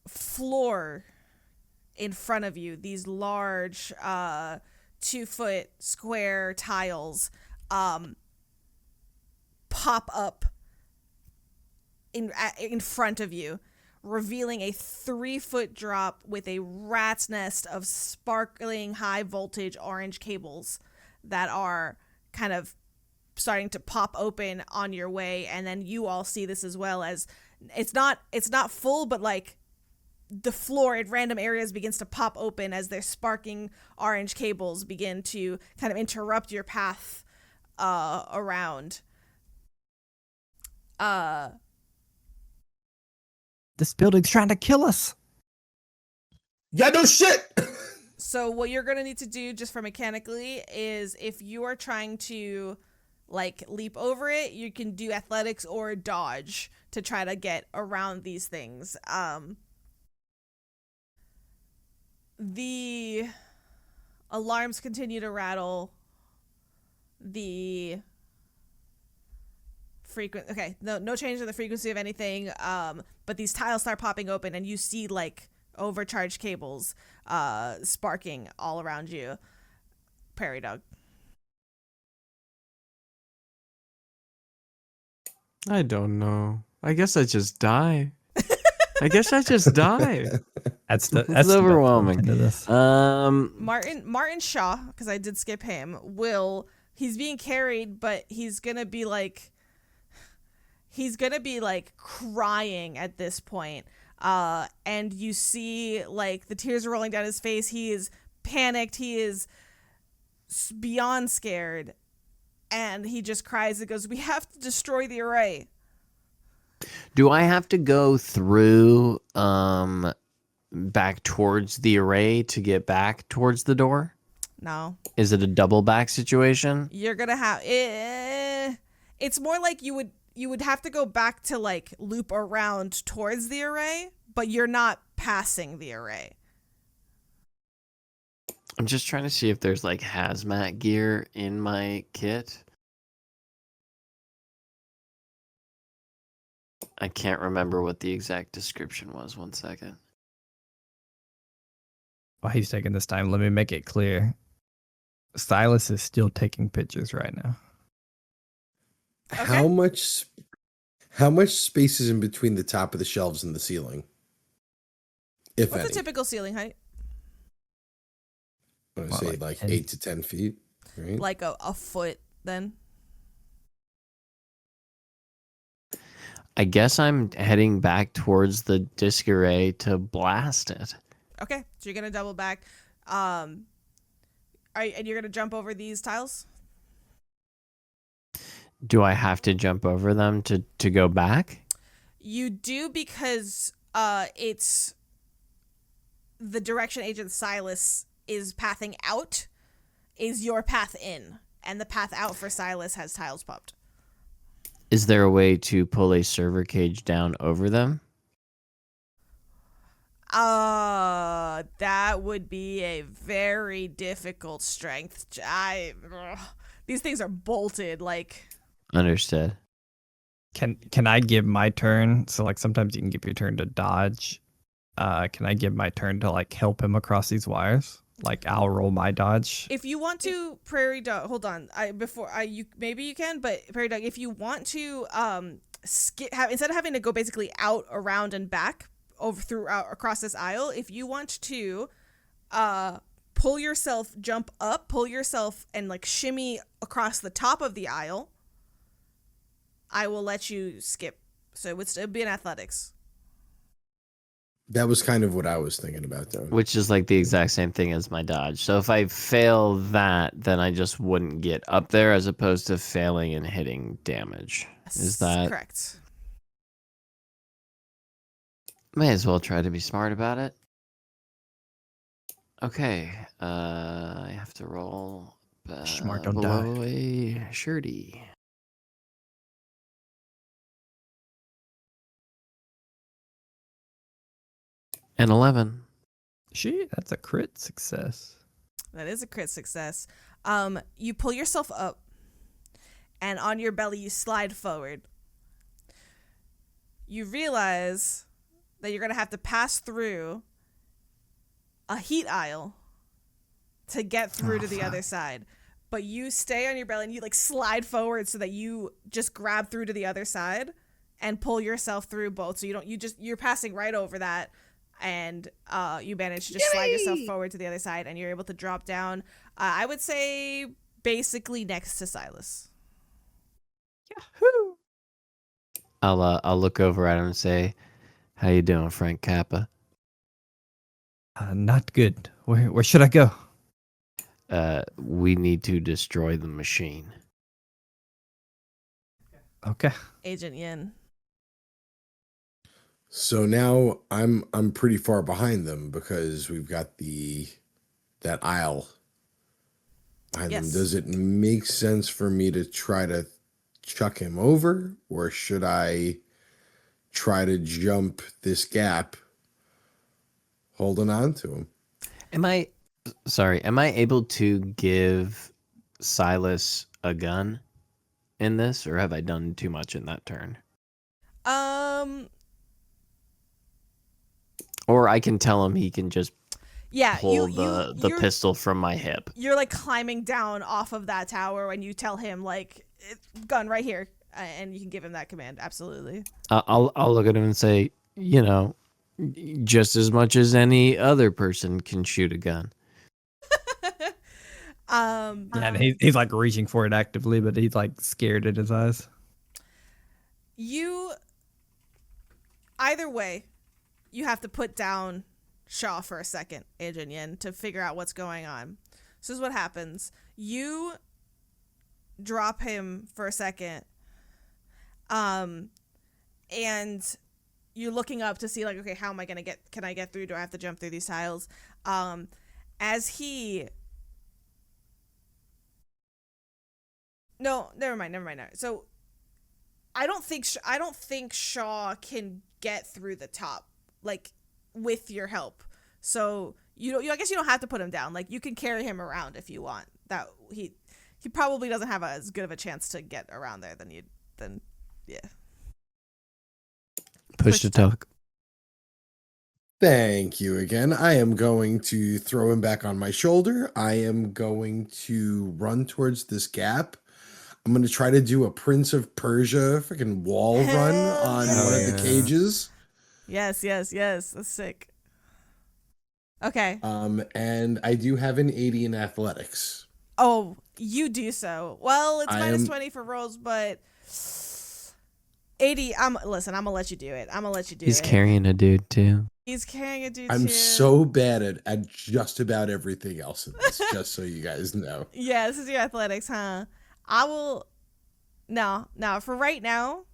floor in front of you, these large 2-foot square tiles, pop up in front of you, revealing a 3-foot drop with a rat's nest of sparkling high voltage orange cables that are kind of starting to pop open on your way. And then you all see this as well, as it's not full, but like the floor in random areas begins to pop open as their sparking orange cables begin to kind of interrupt your path around. This building's trying to kill us. Yeah, no shit. So what you're going to need to do just for mechanically is if you are trying to like leap over it, you can do athletics or dodge to try to get around these things. The alarms continue to rattle. The okay, no change in the frequency of anything, but these tiles start popping open and you see like overcharged cables sparking all around you. Prairie dog. I don't know. I guess I just die. That's That's overwhelming. Martin Shaw, because I did skip him, he's being carried, but he's gonna be like crying at this point. And you see like the tears are rolling down his face. He is panicked. He is beyond scared. And he just cries and goes, "We have to destroy the array." Do I have to go through back towards the array to get back towards the door? No. Is it a double back situation? You're gonna have it's more like you would have to go back to like loop around towards the array, but you're not passing the array. I'm just trying to see if there's like hazmat gear in my kit. I can't remember what the exact description was. 1 second. While he's taking this time, let me make it clear. Silas is still taking pictures right now. Okay. How much space is in between the top of the shelves and the ceiling? If What's any. a typical ceiling height? I want to say like 8 to 10 feet, right? Like a foot then? I guess I'm heading back towards the disc array to blast it. Okay, so you're gonna double back. And you're gonna jump over these tiles? Do I have to jump over them to go back? You do, because it's the direction Agent Silas is pathing out is your path in, and the path out for Silas has tiles popped. Is there a way to pull a server cage down over them? That would be a very difficult strength. These things are bolted. Like, Understood. Can I give my turn? So like sometimes you can give your turn to dodge. Can I give my turn to like help him across these wires? Like I'll roll my dodge. if you want to, Prairie Dog. Hold on. Maybe you can, but Prairie Dog, if you want to, instead of having to go basically out, around, and back across this aisle, if you want to, jump up, pull yourself, and like shimmy across the top of the aisle, I will let you skip. So it'd be an athletics. That was kind of what I was thinking about, though. Which is like the exact same thing as my dodge. So if I fail that, then I just wouldn't get up there as opposed to failing and hitting damage. Is that correct? May as well try to be smart about it. Okay, I have to roll Smart, don't below die. a shirty. And 11. That's a crit success. That is a crit success. You pull yourself up, and on your belly you slide forward. You realize that you're gonna have to pass through a heat aisle to get through to the other side. But you stay on your belly and you like slide forward so that you just grab through to the other side and pull yourself through both. So you're passing right over that. And you manage to just slide yourself forward to the other side, and you're able to drop down. I would say basically next to Silas. Yahoo! I'll look over at him and say, "How you doing, Frank Kappa?" Not good. Where should I go? We need to destroy the machine. Okay. Agent Yin. So now I'm pretty far behind them because we've got that aisle behind them. Does it make sense for me to try to chuck him over, or should I try to jump this gap holding on to him? Am I able to give Silas a gun in this, or have I done too much in that turn? Or I can tell him he can just pull the pistol from my hip. You're like climbing down off of that tower when you tell him like, gun right here, and you can give him that command. Absolutely. I'll look at him and say, just as much as any other person can shoot a gun. And he's like reaching for it actively, but he's like scared in his eyes. Either way, you have to put down Shaw for a second, Agent Yin, to figure out what's going on. So this is what happens. You drop him for a second, and you're looking up to see like, okay, how am I gonna can I get through? Do I have to jump through these tiles? No, never mind. So I don't think Shaw can get through the top like with your help. So I guess you don't have to put him down. Like you can carry him around if you want. That he probably doesn't have as good of a chance to get around there than yeah. Push to talk. Thank you again. I am going to throw him back on my shoulder. I am going to run towards this gap. I'm going to try to do a Prince of Persia freaking wall run on one of the cages. Yes. That's sick. Okay. And I do have an 80 in athletics. Oh, you do so. Well, it's minus 20 for rolls, but 80. Listen, I'm gonna let you do it. He's carrying a dude too. He's carrying a dude I'm too. so bad at just about everything else in this, just so you guys know. Yeah, this is your athletics, huh? I will. No, for right now,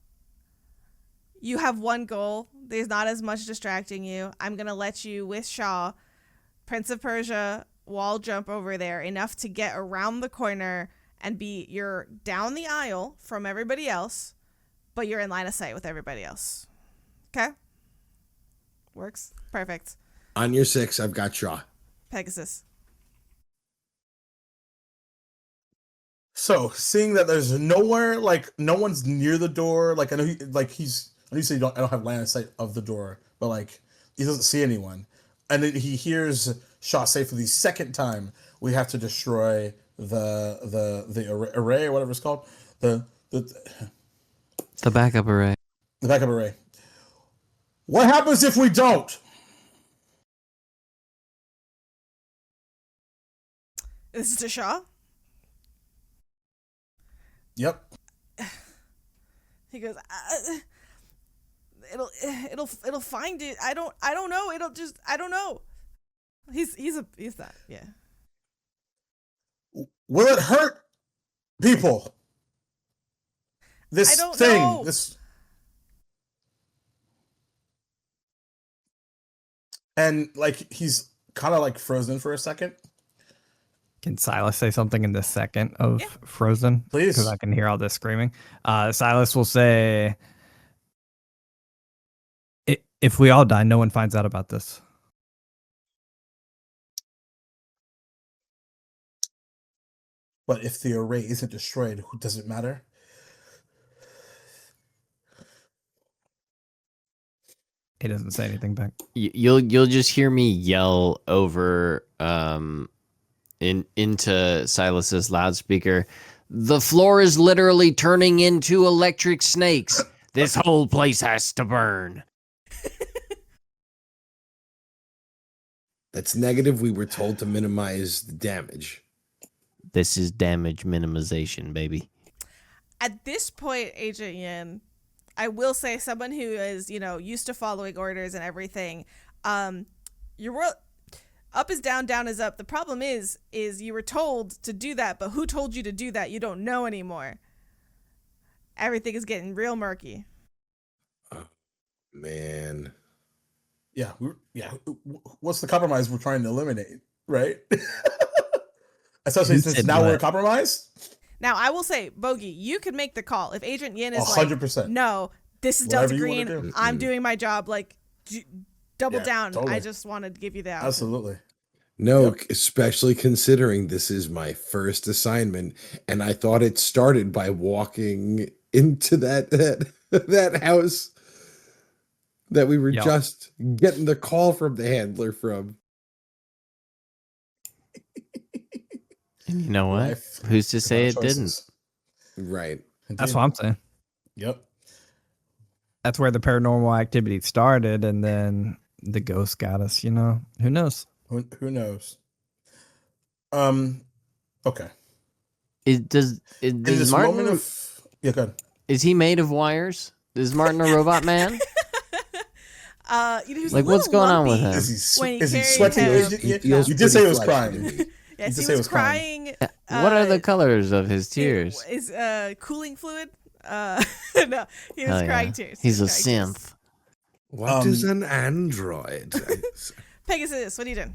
you have one goal. There's not as much distracting you. I'm going to let you, with Shaw, Prince of Persia, wall jump over there enough to get around the corner and you're down the aisle from everybody else, but you're in line of sight with everybody else. Okay? Works? Perfect. On your 6, I've got Shaw. Pegasus. So, seeing that there's nowhere, like no one's near the door, like I know I say I don't have line of sight of the door, but like he doesn't see anyone, and then he hears Shaw say for the second time, "We have to destroy the array or whatever it's called, the backup array. the backup array." What happens if we don't? This is to Shaw. Yep. He goes, it'll find it. I don't know. I don't know. He's that. Yeah. Will it hurt people? This I don't thing, know. this. And like he's kind of like frozen for a second. Can Silas say something in this second of Frozen? Please. Because I can hear all this screaming. Silas will say, if we all die, no one finds out about this. But if the array isn't destroyed, does it matter? He doesn't say anything back. You'll just hear me yell over into Silas's loudspeaker. The floor is literally turning into electric snakes. This whole place has to burn. That's negative. We were told to minimize the damage. This is damage minimization, baby. At this point, Agent Yin, I will say, someone who is, used to following orders and everything, your world up is down, down is up. The problem is you were told to do that, but who told you to do that? You don't know anymore. Everything is getting real murky. Oh, man. Yeah. What's the compromise we're trying to eliminate, right? Especially since now we're compromised. Now, I will say, Bogie, you can make the call. If Agent Yin is 100%. like, no, this is Whatever Delta you wanna Green, do. I'm doing my job, like, double down. Totally. I just wanted to give you that. Absolutely. No, especially considering this is my first assignment, and I thought it started by walking into that house that we were just getting the call from the handler from. And you know what? Who's to say it didn't? Right. Indeed. That's what I'm saying. Yep. That's where the paranormal activity started, and then the ghost got us. Who knows? Who knows? Okay. Does Martin? Go ahead. Is he made of wires? Is Martin a robot man? Like, what's going on with him? Is he when he sweating? You did say he was crying. Yes, he was crying. What are the colors of his tears? Is cooling fluid? No, he was crying tears. He's a synth. What is an android? Pegasus, what are you doing?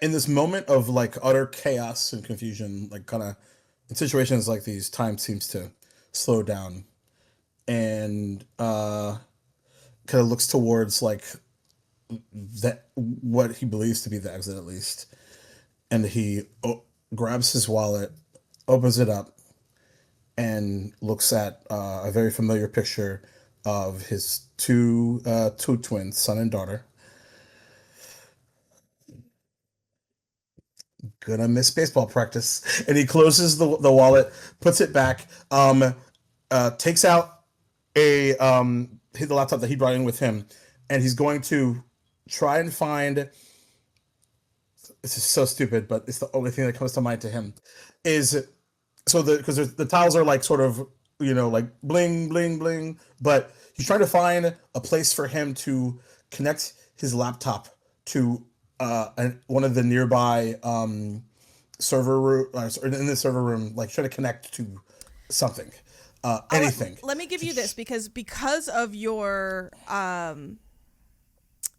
In this moment of like utter chaos and confusion, like kind of in situations like these, time seems to slow down, and kind of looks towards like that what he believes to be the exit, at least, and he grabs his wallet, opens it up, and looks at a very familiar picture of his two twins, son and daughter. Gonna miss baseball practice. And he closes the wallet, puts it back, takes out the laptop that he brought in with him, and he's going to try and find. This is so stupid, but it's the only thing that comes to mind to him. Is so because the tiles are like sort of like bling bling bling, but he's trying to find a place for him to connect his laptop to one of the nearby server room, in the server room, like try to connect to something, anything. Let me give you this because of your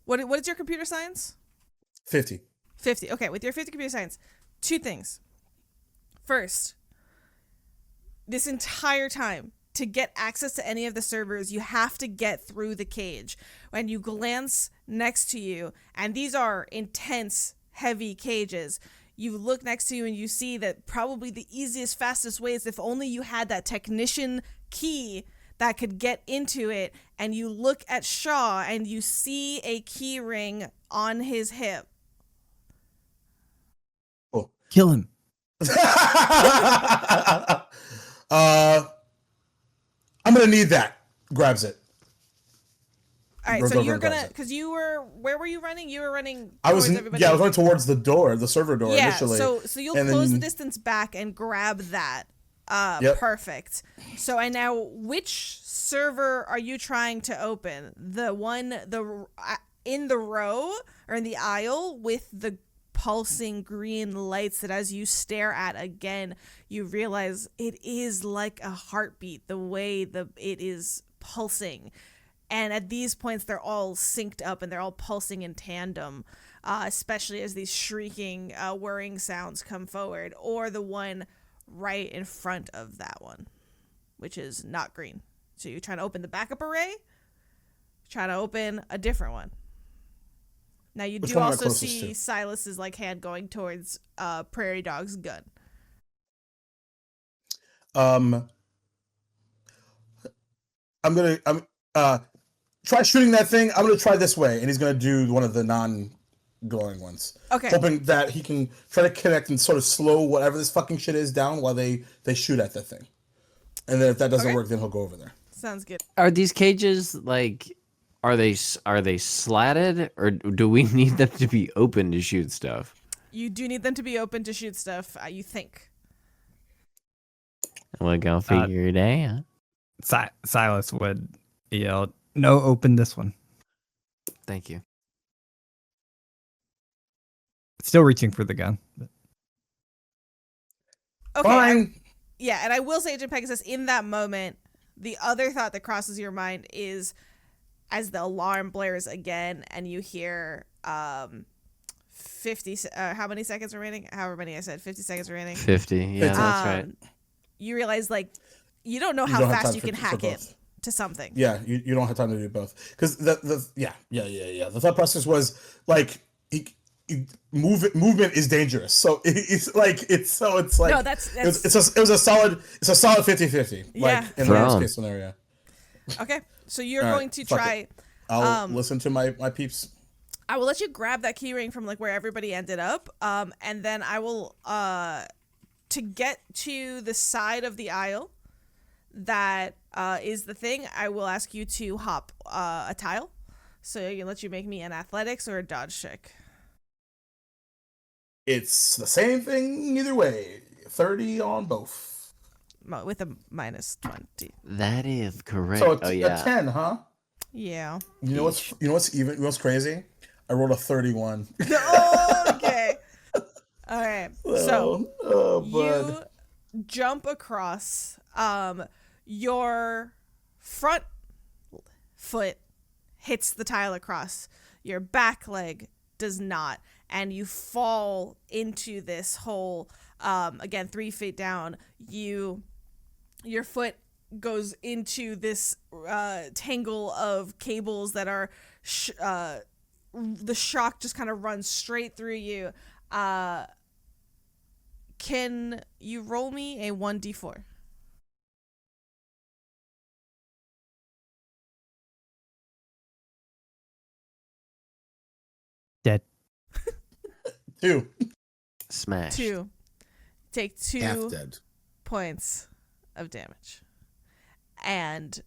what is your computer science? 50. Okay, with your 50 computer science, two things. First, this entire time to get access to any of the servers, you have to get through the cage. When you glance next to you, and these are intense, heavy cages, you look next to you and you see that probably the easiest, fastest way is if only you had that technician key that could get into it. And you look at Shaw and you see a key ring on his hip. Oh. Kill him. I'm gonna need that. Grabs it. All right, Runs so over you're and grabs gonna, it. because you were, where were you running? You were running I was towards everybody. I was running towards the door, the server door initially. So you'll and close the then- distance back and grab that. Yep. Perfect. So and now, which server are you trying to open? The one in the row or in the aisle with the pulsing green lights that as you stare at again, you realize it is like a heartbeat, the way it is pulsing. And at these points, they're all synced up and they're all pulsing in tandem, especially as these shrieking, whirring sounds come forward. Or the one right in front of that one, which is not green. So you're trying to open the backup array, trying to open a different one. Now you Which do one am I also closest see to? Silas's hand going towards Prairie Dog's gun. I'm gonna try shooting that thing. I'm gonna try this way, and he's gonna do one of the non-glowing ones. Okay. Hoping that he can try to connect and sort of slow whatever this fucking shit is down while they shoot at the thing. And then if that doesn't Okay. work, then he'll go over there. Sounds good. Are these cages like? Are they slatted, or do we need them to be open to shoot stuff? You do need them to be open to shoot stuff, you think. We're gonna figure it out. Silas would yell, "No, open this one." Thank you. Still reaching for the gun. Okay. Fine. Yeah, and I will say, Agent Pegasus, in that moment, the other thought that crosses your mind is as the alarm blares again and you hear 50 how many seconds remaining? However many I said, 50 seconds remaining. 50. Yeah, that's right. You realize you don't know You how don't have fast time you for- can for hack it both. to something. Yeah, you don't have time to do both because the thought process was like movement is dangerous, so it's like No, that's it was a solid 50-50 Yeah. like in the worst case scenario. okay. So you're All right, going to fuck try. it. I'll listen to my peeps. I will let you grab that key ring from where everybody ended up, and then I will to get to the side of the aisle that is the thing. I will ask you to hop a tile, so I can let you make me an athletics or a dodge check. It's the same thing either way. 30 on both. With a minus 20. That is correct. So it's Oh yeah. a 10, huh? Yeah. You know what's crazy? I rolled a 31. Okay. All right. So bud. you jump across. Your front foot hits the tile across. Your back leg does not, and you fall into this hole. Again, 3 feet down. Your foot goes into this tangle of cables that are the shock just kind of runs straight through you. Can you roll me a 1d4? Dead. 2. Smash. 2. Take Half 2 dead. points of damage and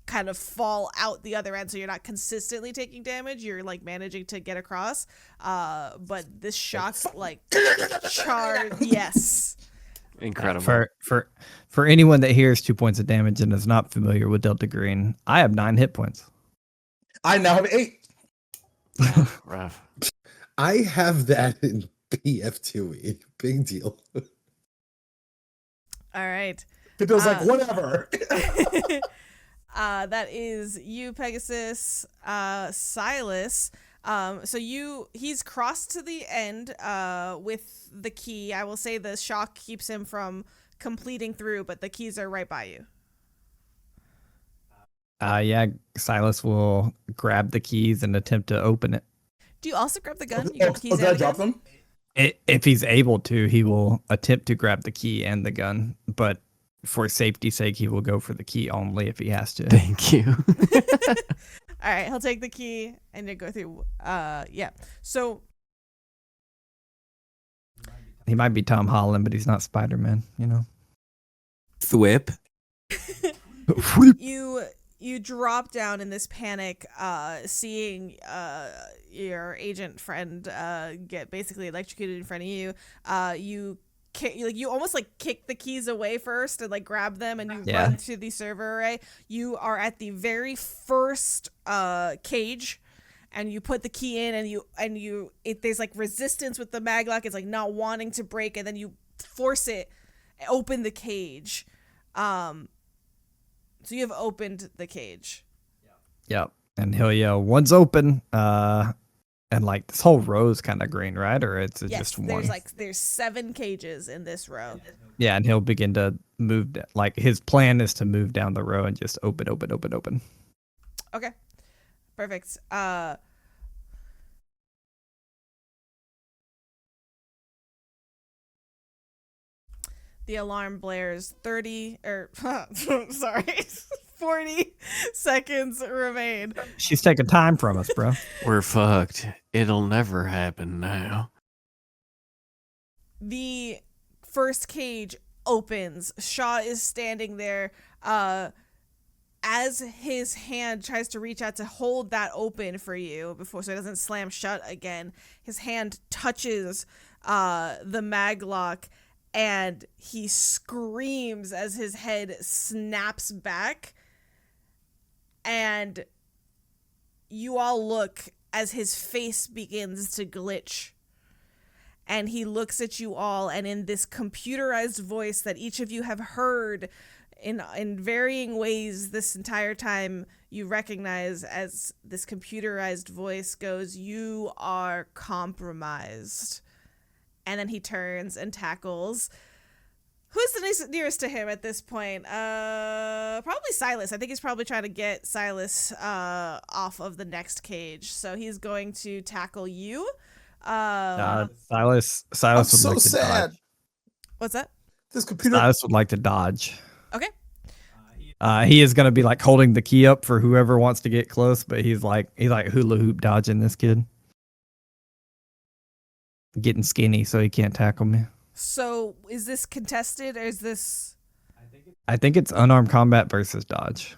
kind of fall out the other end, so you're not consistently taking damage. You're managing to get across, but this shock charred. Yes. Incredible. For anyone that hears 2 points of damage and is not familiar with Delta Green, I have 9 hit points. I now have 8. Rough. I have that in PF2E. Big deal. All right. Pipil's like, whatever. That is you, Pegasus. Silas. So he's crossed to the end with the key. I will say the shock keeps him from completing through, but the keys are right by you. Yeah, Silas will grab the keys and attempt to open it. Do you also grab the gun? You Oh, grab the keys did I and the drop gun? them? If he's able to, he will attempt to grab the key and the gun, but for safety's sake, he will go for the key only if he has to. Thank you. All right, he'll take the key and then go through. Yeah. So He might be Tom Holland, but he's not Spider-Man, you know? Thwip. you drop down in this panic, seeing your agent friend get basically electrocuted in front of you. You almost like kick the keys away first and like grab them, and you run to the server array. You are at the very first cage, and you put the key in, and there's like resistance with the maglock. It's like not wanting to break, and then you force it, open the cage. So you have opened the cage. Yep. And he'll yell, "One's open." And like this whole row's kind of green, right? Or it's just one? There's 7 cages in this row. Yeah, and he'll begin to move. Like his plan is to move down the row and just open. Okay. Perfect. The alarm blares 30 or sorry, 40 seconds remain. She's taking time from us, bro. We're fucked. It'll never happen now. The first cage opens. Shaw is standing there. As his hand tries to reach out to hold that open for you before so it doesn't slam shut again, his hand touches the maglock, and he screams as his head snaps back, and you all look as his face begins to glitch, and he looks at you all, and in this computerized voice that each of you have heard in varying ways this entire time, you recognize as this computerized voice goes, "You are compromised." And then he turns and tackles. Who's the nearest to him at this point? Probably Silas. I think he's probably trying to get Silas off of the next cage. So he's going to tackle you. Silas I'm would so like to sad. dodge. What's that? This computer. Silas would like to dodge. Okay. He is gonna be like holding the key up for whoever wants to get close, but he's like hula hoop dodging this kid. Getting skinny so he can't tackle me. So is this contested, or is this... I think it's unarmed combat versus dodge.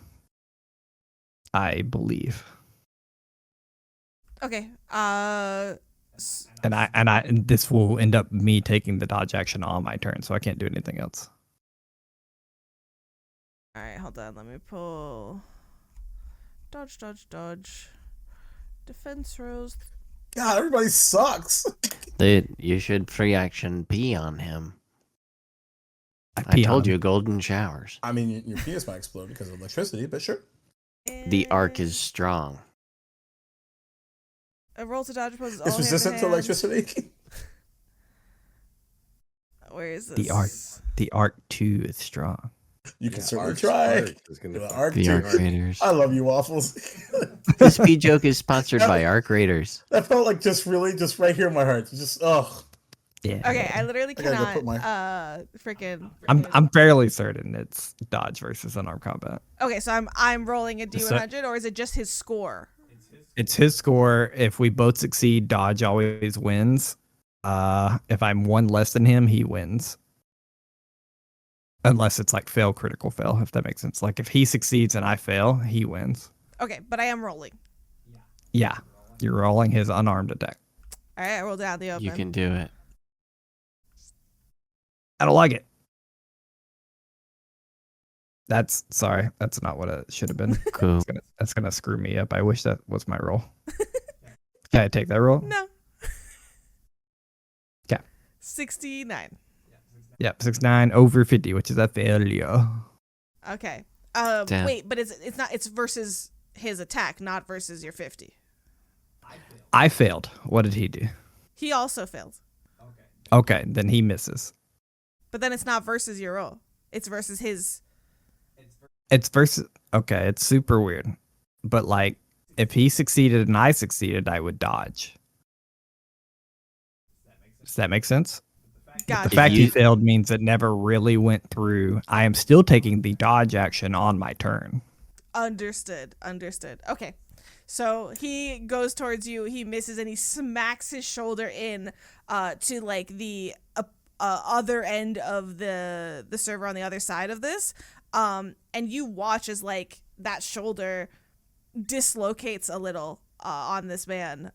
I believe. Okay. And this will end up me taking the dodge action on my turn, so I can't do anything else. All right, hold on. Let me pull... Dodge. Defense rolls. God, everybody sucks. You should free action pee on him. I told you, golden showers. I mean, your penis might explode because of electricity, but sure. The arc is strong. A roll to dodge poses all It's resistant to hand-to-hand. electricity. Where is this? The arc 2 is strong. You can certainly Arc's try. Arc is gonna The fuck Arc The too. Arc Raiders. I love you, Waffles. This speed joke is sponsored by Arc Raiders. That felt like just right here in my heart. Just Yeah. Okay, I literally I gotta go cannot. put my- Freaking. I'm fairly certain it's dodge versus unarmed combat. Okay, so I'm rolling a So- D100, or is it just his score? It's his score. If we both succeed, dodge always wins. If I'm one less than him, he wins. Unless it's like fail, critical fail, if that makes sense. Like if he succeeds and I fail, he wins. Okay, but I am rolling. Yeah. You're rolling his unarmed attack. All right, I rolled out the open. You can do it. I don't like it. That's not what it should have been. Cool. That's gonna screw me up. I wish that was my roll. Can I take that roll? No. Okay. 69. Yep, 69 over 50, which is a failure. Okay. Damn. Wait, but it's not. It's versus his attack, not versus your 50. I failed. What did he do? He also failed, Okay, then he misses. but then it's not versus your roll. It's versus his. It's versus. Okay, it's super weird. But like, if he succeeded and I succeeded, I would dodge. Does that make sense? The Gotcha. fact he you- failed means it never really went through. I am still taking the dodge action on my turn. Understood. Okay. So he goes towards you, he misses, and he smacks his shoulder in to like the other end of the server on the other side of this. And you watch as like that shoulder dislocates a little on this man,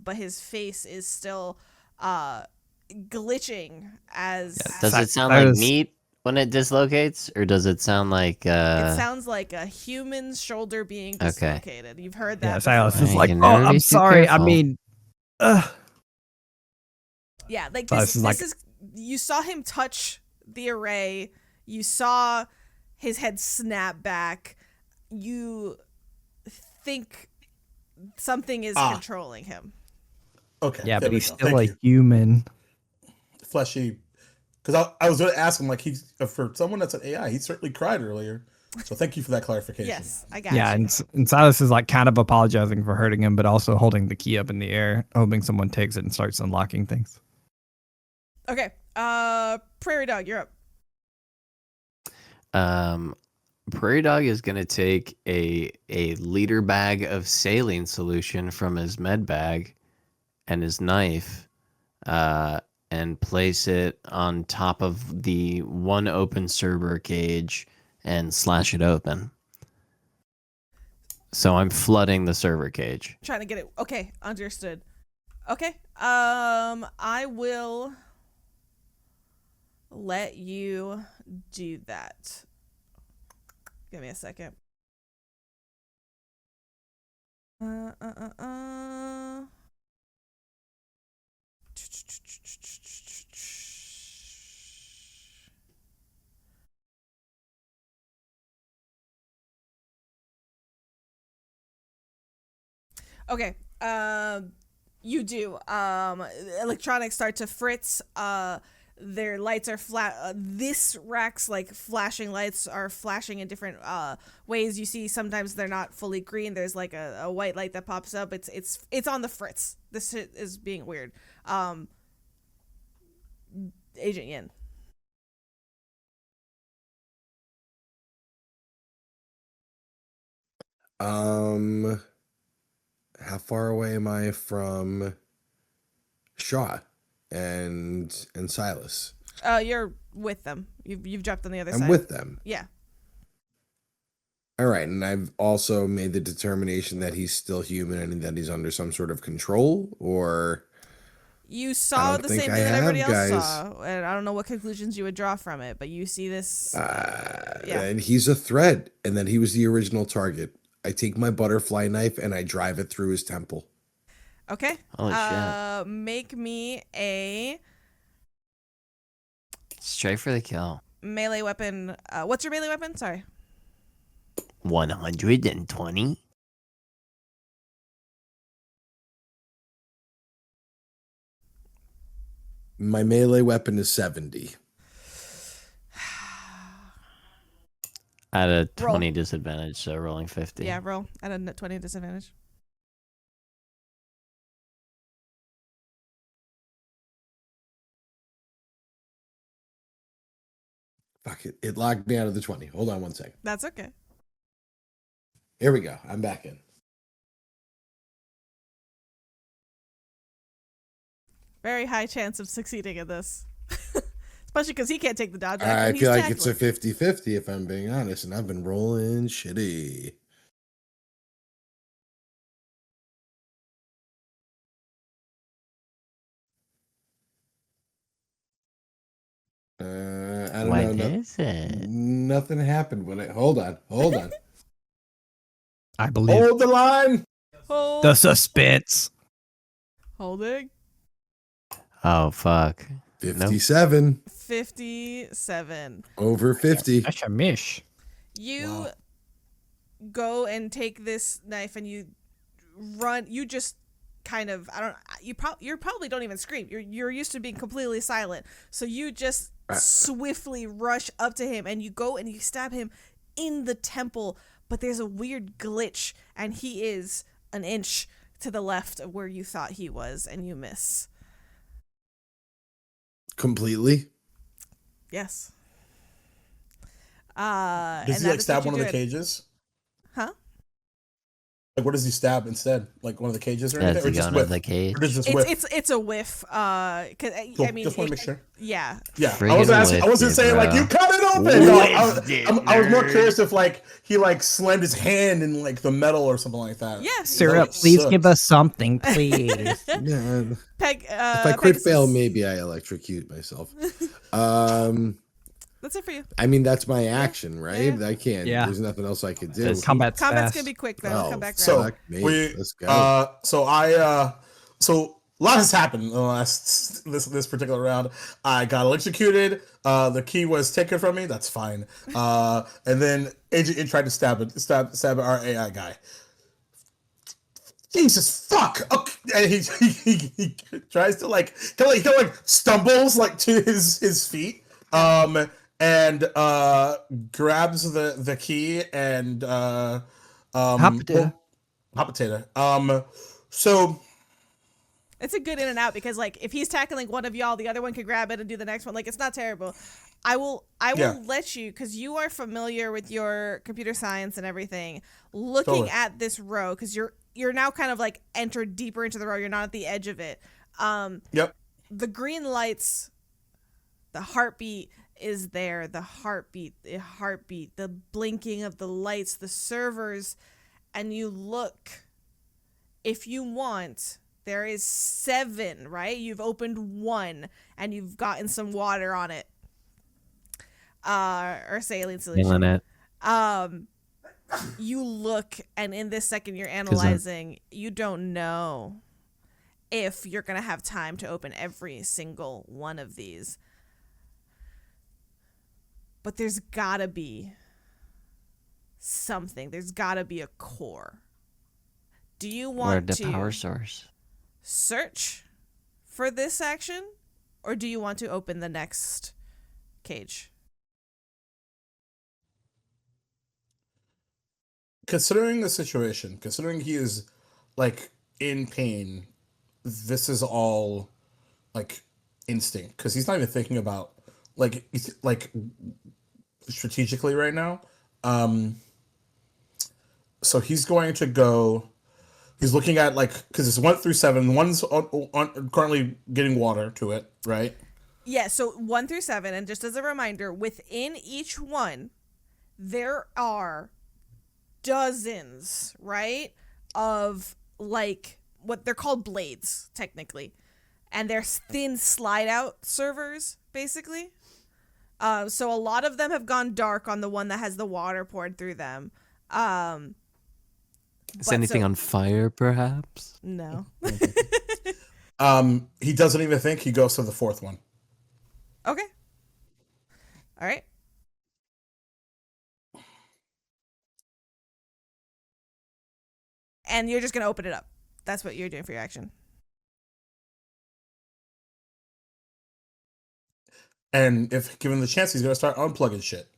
but his face is still glitching as Does it sound that like is- meat when it dislocates, or does it sound like it sounds like a human shoulder being Okay. dislocated. You've heard that Yeah, before. Silas is You like, can oh, never be I'm too sorry. I careful." mean, Yeah, like So this this is like- is you saw him touch the array, you saw his head snap back, you think something is controlling him. Okay. yeah, there but we he's go. still Thank a you. human. Fleshy. Because I was going to ask him, like, for someone that's an AI, he certainly cried earlier. So thank you for that clarification. Yes, I got Yeah, you. and Silas is like kind of apologizing for hurting him, but also holding the key up in the air, hoping someone takes it and starts unlocking things. Okay. Prairie Dog, you're up. Prairie Dog is gonna take a liter bag of saline solution from his med bag and his knife, and place it on top of the one open server cage and slash it open. So I'm flooding the server cage. Trying to get it. Okay, understood. Okay. I will let you do that. Give me a second. Okay. You do. Electronics start to fritz. Their lights are flat. This rack's like flashing lights are flashing in different ways. You see, sometimes they're not fully green. There's like a white light that pops up. It's on the fritz. This shit is being weird. Agent Yin. How far away am I from Shaw and Silas? You're with them. You've dropped on the other I'm side. with them. Yeah. All right, and I've also made the determination that he's still human and that he's under some sort of control, or You saw don't the think same I thing that everybody have, else guys. saw, and I don't know what conclusions you would draw from it, but you see this. Yeah. and he's a threat, and that he was the original target. I take my butterfly knife and I drive it through his temple. Okay. Holy shit. Make me a Straight for the kill. melee weapon. What's your melee weapon? Sorry. 120. My melee weapon is 70. At a Roll. 20 disadvantage, so rolling 50. Yeah, roll at a 20 disadvantage. Fuck it. It locked me out of the 20. Hold on 1 second. That's okay. Here we go. I'm back in. Very high chance of succeeding in this. Especially because he can't take the dodge. I action. feel He's like it's a tackling. 50-50 if I'm being honest, and I've been rolling shitty. I don't What know. No, is it? nothing happened when I hold on. I believe Hold the line. Hold, the suspense. holding. Oh, fuck. 57. 57. Over 50. That's a mish. You Wow. go and take this knife and you run. You just kind of you probably don't even scream. You're used to being completely silent. So you just swiftly rush up to him and you go and you stab him in the temple, but but there's a weird glitch, and he is an inch to the left of where you thought he was, and you miss. Completely. Yes. Does he like stab one of the cages? Huh? Like, what does he stab instead? Like one of the cages or Does anything? Or he just go into whiff? the cage? Or does just whiff? It's a whiff. 'Cause, Cool. I mean, Just want to make sure. Yeah. Yeah, I Friggin' wasn't asking. I whiff wasn't it, saying like bro. you cut it open. No, I was more curious if like he like slammed his hand in like the metal or something like that. Yeah. Syrup, That please sucks. give us something, please. Yeah. Peg. If I crit Pegasus. fail, maybe I electrocute myself. That's it for you. I mean, that's my action, right? Yeah. I can't. Yeah. There's nothing else I could do. Does he- Combat's Combat's fast. gonna be quick though. Oh, Come back. So around. Fuck me. we, Let's go. so a lot has happened in the last this particular round. I got electrocuted. The key was taken from me. That's fine. And then Agent tried to stab our AI guy. Jesus fuck! Okay. And he tries to he stumbles like to his feet. And grabs the key and Hot potato. hot potato. So It's a good in and out because like if he's tackling one of y'all, the other one can grab it and do the next one. Like it's not terrible. I will Yeah. let you, because you are familiar with your computer science and everything, looking Totally. at this row, because you're now kind of like entered deeper into the row. You're not at the edge of it. Yep. The green lights, the heartbeat is there. The heartbeat, the blinking of the lights, the servers, and you look. If you want, there is 7, right? You've opened 1 and you've gotten some water on it. Or saline solution. Feeling it. You look, and in this second you're analyzing. You don't know if you're gonna have time to open every single one of these, but there's gotta be something. There's gotta be a core. Do you Or want the to power source. search for this action, or do you want to open the next cage? Considering the situation, considering he is like in pain, this is all like instinct because he's not even thinking about like strategically right now. So he's going to go. He's looking at like because it's 1 through 7. One's currently getting water to it, right? Yeah, so 1 through 7, and just as a reminder, within each one, there are dozens, right, of like what they're called blades, technically, and they're thin slide-out servers, basically. So a lot of them have gone dark on the one that has the water poured through them. Is anything on fire, perhaps? No. He doesn't even think. He goes to the 4th one. Okay. All right. And you're just going to open it up. That's what you're doing for your action. And if given the chance, he's going to start unplugging shit.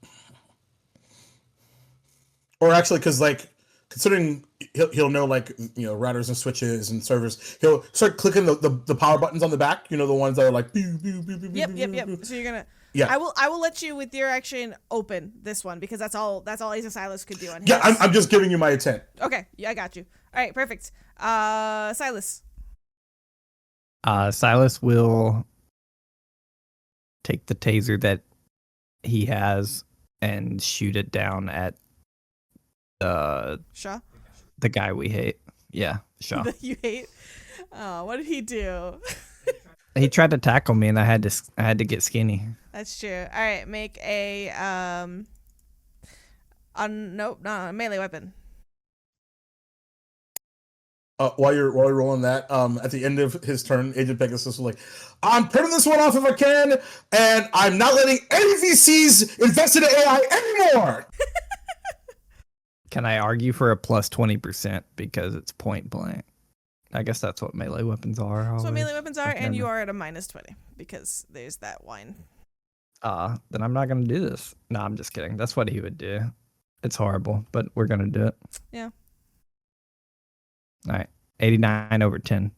Or actually, because like considering he'll know like routers and switches and servers, he'll start clicking the power buttons on the back. The ones that are like. Pew, pew, pew, pew, Yep. pew. So you're gonna. Yeah. I will let you with your action open this one because that's all Asa Silas could do on his. Yeah, I'm just giving you my intent. Okay. Yeah, I got you. All right. Perfect. Silas. Silas will take the taser that he has and shoot it down at Shaw. the guy we hate. Yeah, Shaw. That you hate. Oh, what did he do? He tried to tackle me, and I had to get skinny. That's true. All right, make a nope, not a melee weapon. While you're rolling that, at the end of his turn, Agent Pegasus was like, "I'm turning this one off if I can, and I'm not letting any VCs invest in AI anymore." Can I argue for a plus 20% because it's point blank? I guess that's what melee weapons are. That's what always. melee weapons are, Okay, and you no. are at a -20 because there's that wine. Then I'm not gonna do this. No, I'm just kidding. That's what he would do. It's horrible, but we're gonna do it. Yeah. All right, 89 over 10.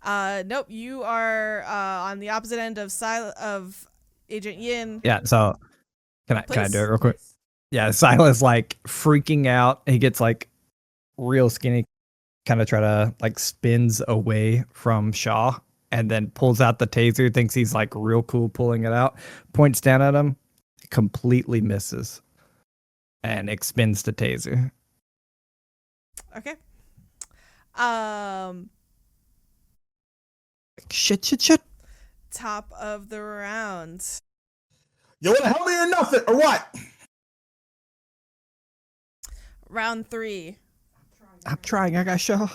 Nope. You are on the opposite end of Agent Yin. Yeah. So can I do Please. it real quick? Yeah. Silas like freaking out. He gets like real skinny. Kind of try to like spins away from Shaw and then pulls out the taser. Thinks he's like real cool pulling it out. Points down at him. Completely misses. And expends the taser. Okay. Shit. Top of the round. You want to help me or nothing, or what? Round 3. I'm trying. I got Shaw.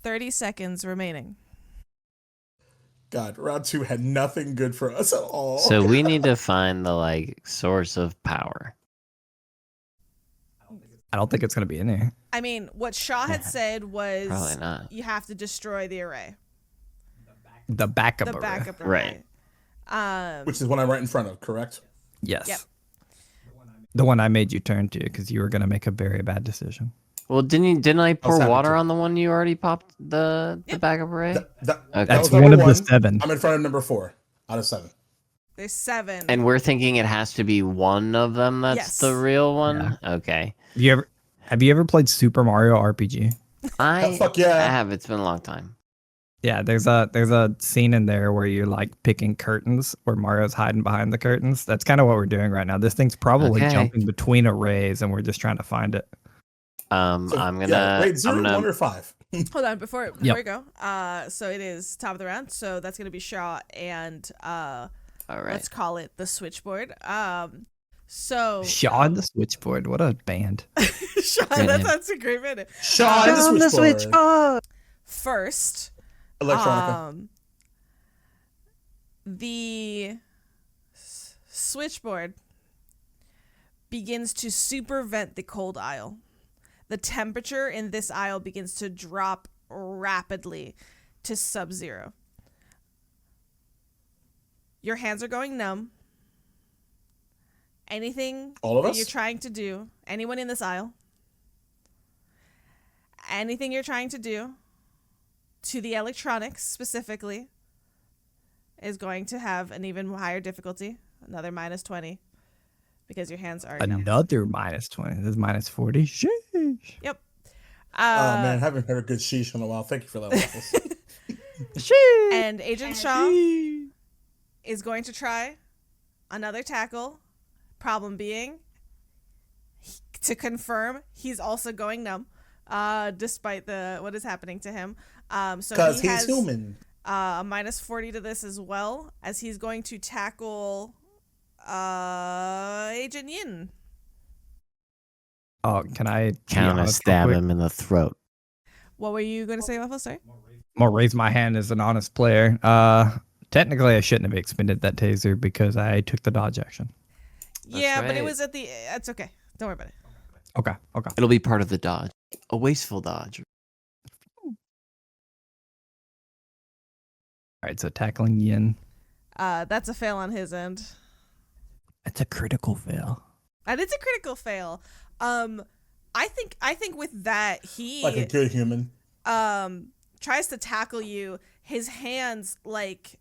30 seconds remaining. God, round 2 had nothing good for us at all. So we need to find the like source of power. I don't think it's gonna be in there. I mean, what Shaw had said was Probably not. you have to destroy the array. The backup. The array. backup array. Right. Which is what I'm right in front of, correct? Yes. Yep. The one I made you turn to because you were gonna make a very bad decision. Well, didn't I pour happy water to. on the one you already popped the backup array? That That's was one number of the 1. 7. I'm in front of number 4 out of 7. There's 7. And we're thinking it has to be one of them that's Yes. the real one? Okay. Have you ever played Super Mario RPG? Fuck yeah. I have. It's been a long time. Yeah, there's a scene in there where you're like picking curtains where Mario's hiding behind the curtains. That's kind of what we're doing right now. This thing's probably Okay. jumping between arrays and we're just trying to find it. So, I'm gonna. Yeah, wait, 0, I'm gonna 1, or 5? Hold on, before Yep. we go. So it is top of the round. So that's gonna be Shaw and all right. let's call it the switchboard. So Shaw and the Switchboard. What a band. Shaw, Great that's name. that's a great minute. Shaw and the switchboard. First, Electronica. the switchboard begins to supervent the cold aisle. The temperature in this aisle begins to drop rapidly to sub-zero. Your hands are going numb. Anything All of that us? you're trying to do, anyone in this aisle, anything you're trying to do to the electronics specifically is going to have an even higher difficulty, another minus 20, because your hands are numb. Another minus 20. This is minus 40. Sheesh. Yep. Oh man, I haven't heard a good sheesh in a while. Thank you for that, Waffles. And Agent Shaw is going to try another tackle. Problem being, to confirm, he's also going numb, despite what is happening to him. So Because he he's has human. a minus 40 to this as well, as he's going to tackle Agent Yin. Oh, can I Counter stab him in the throat. What were you going to say, Waffles? Sorry. I'm gonna raise my hand as an honest player. Technically, I shouldn't have expended that taser because I took the dodge action. Yeah, but it right. was at the. That's okay. Don't worry about it. Okay. It'll be part of the dodge. A wasteful dodge. All right, so tackling Yin. That's a fail on his end. It's a critical fail. And it's a critical fail. I think with that he Like a good human. tries to tackle you. His hands like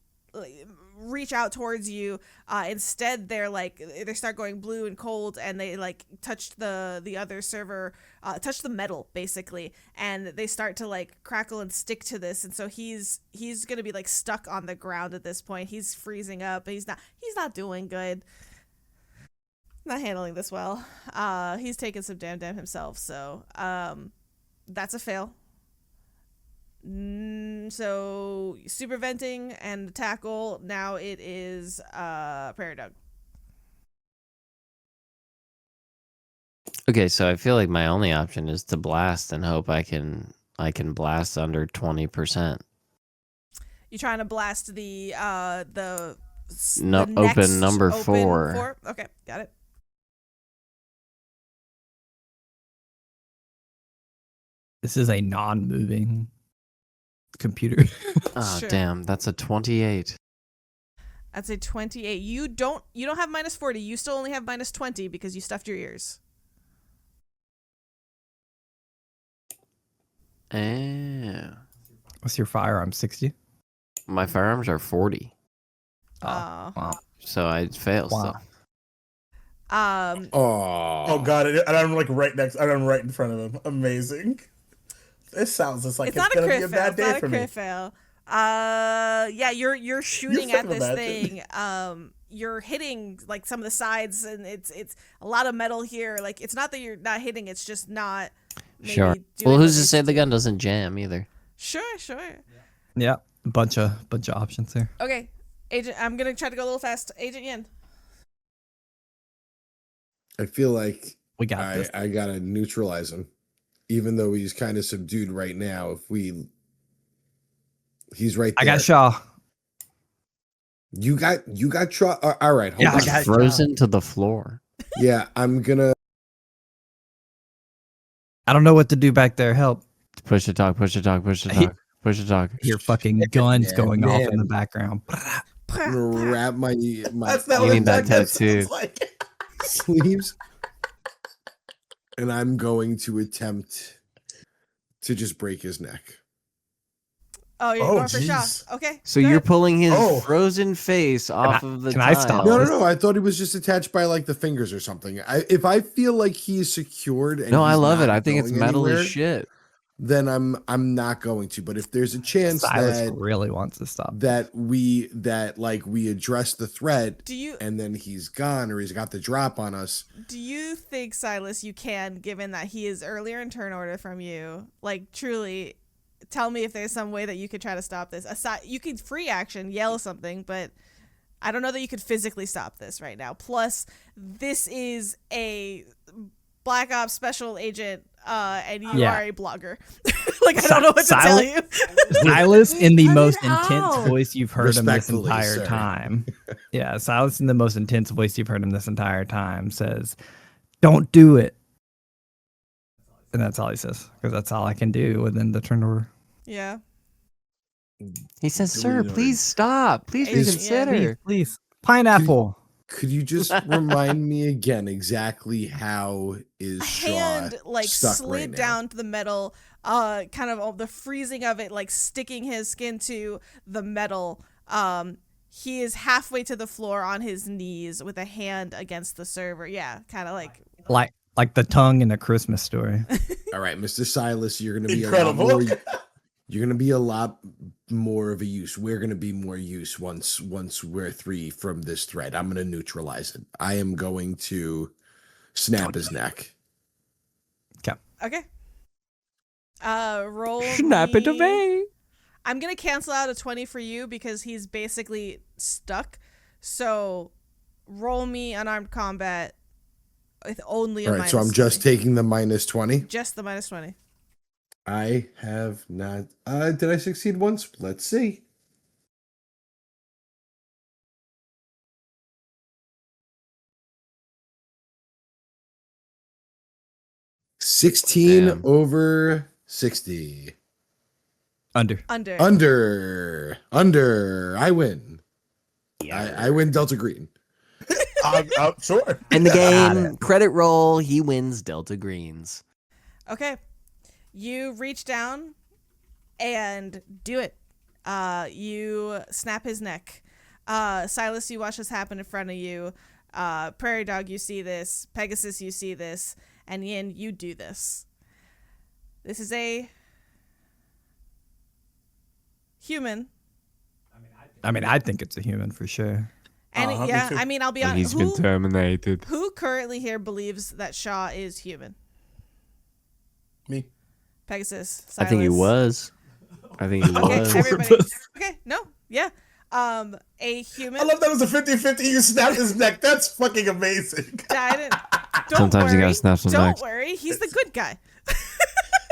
reach out towards you. Instead, they start going blue and cold, and they like touch the other server, touch the metal basically, and they start to like crackle and stick to this. And so he's gonna be like stuck on the ground at this point. He's freezing up. He's not doing good. Not handling this well. He's taken some damn himself. So that's a fail. So super venting and tackle. Now it is Prairie Dog. Okay, so I feel like my only option is to blast and hope I can blast under 20%. You trying to blast the No, the open next number open 4. Okay, got it. This is a non-moving computer. Oh, Sure. damn, that's a 28. That's a 28. You don't have minus 40. You still only have minus 20 because you stuffed your ears. What's your firearm? 60? My firearms are 40, Oh. Wow. so I fail Wow. still. Oh god, and I'm like right next. I'm right in front of him. Amazing. This sounds just like It's it's not a gonna be crit a fail. bad It's day not a for me. crit fail. Yeah, you're shooting at fucking this imagine. thing. You're hitting like some of the sides, and it's a lot of metal here. Like it's not that you're not hitting; it's just not. Maybe Sure. doing Well, what who's to needs say the do. gun doesn't jam either? Sure. Yeah, bunch of options there. Okay, Agent. I'm gonna try to go a little fast. Agent Yin. I feel like We got this. I gotta neutralize him, even though he's kind of subdued right now. He's right there. I got Shaw. You got all right. Hold Yeah, on. I got Frozen to the floor. Yeah, I'm gonna. I don't know what to do back there. Help. Push the talk. Push the talk. Push the He- talk. Push the talk. Hear fucking guns Yeah, going off in the man. background. I'm gonna wrap my That's not You what need that sounds tattoo. like. sleeves, and I'm going to attempt to just break his neck. Oh, you're Oh, going for Shaw. jeez. Okay. So go you're ahead. pulling his Oh. frozen face off of the can I stop tile. No. I thought he was just attached by like the fingers or something. If I feel like he is secured and No, I he's love it. not I think it's going metal anywhere, as shit. then I'm not going to. But if there's a chance Silas really wants to stop. that we address the threat Do you and then he's gone or he's got the drop on us, do you think, Silas, you can, given that he is earlier in turn order from you, like truly tell me if there's some way that you could try to stop this? Aside, you could free action, yell something, but I don't know that you could physically stop this right now. Plus, this is a Black Ops special agent, and you Yeah. are a blogger. Like, I don't know what to tell you. Silas in the Cut most it out. intense voice you've heard him this Respectfully, entire sir. time. Yeah, Silas in the most intense voice you've heard him this entire time says, "Don't do it." And that's all he says, because that's all I can do within the turn order. Yeah. He says, Do "Sir, we- please stop. Please Is- reconsider." Please. Pineapple. could you just remind me again exactly how is A Shaw hand like stuck slid right now? down to the metal, kind of the freezing of it, like sticking his skin to the metal. He is halfway to the floor on his knees with a hand against the server. Yeah, kind of like Like the tongue in a Christmas Story. All right, Mr. Silas, you're gonna be Incredible. a lot more. You're gonna be a lot more of a use. We're gonna be more use once we're free from this threat. I'm gonna neutralize it. I am going to snap his neck. okay. Roll. Snap it me- away. I'm gonna cancel out a 20 for you because he's basically stuck. So, roll me unarmed combat with only a All right, minus so I'm just 20. taking the -20. Just the minus 20. I have not. Did I succeed once? Let's see. Damn. over 60. Under. Under. I win. I win Delta Green. Sure. In the Got game, credit roll, he wins Delta Greens. Okay. You reach down and do it. You snap his neck. Silas, you watch this happen in front of you. Prairie Dog, you see this. Pegasus, you see this. And Yin, you do this. This is a human. I mean, I think it's a human for sure. And Me yeah, too. I mean, I'll be And honest. he's been terminated. Who currently here believes that Shaw is human? Me. Pegasus. Silas. I think he was. I think he Okay, was. everybody. Okay, no, yeah. A human I love that it was a 50-50. You snapped his neck. That's fucking amazing. died. Don't Sometimes worry. you gotta snap some Don't necks. worry. He's the good guy.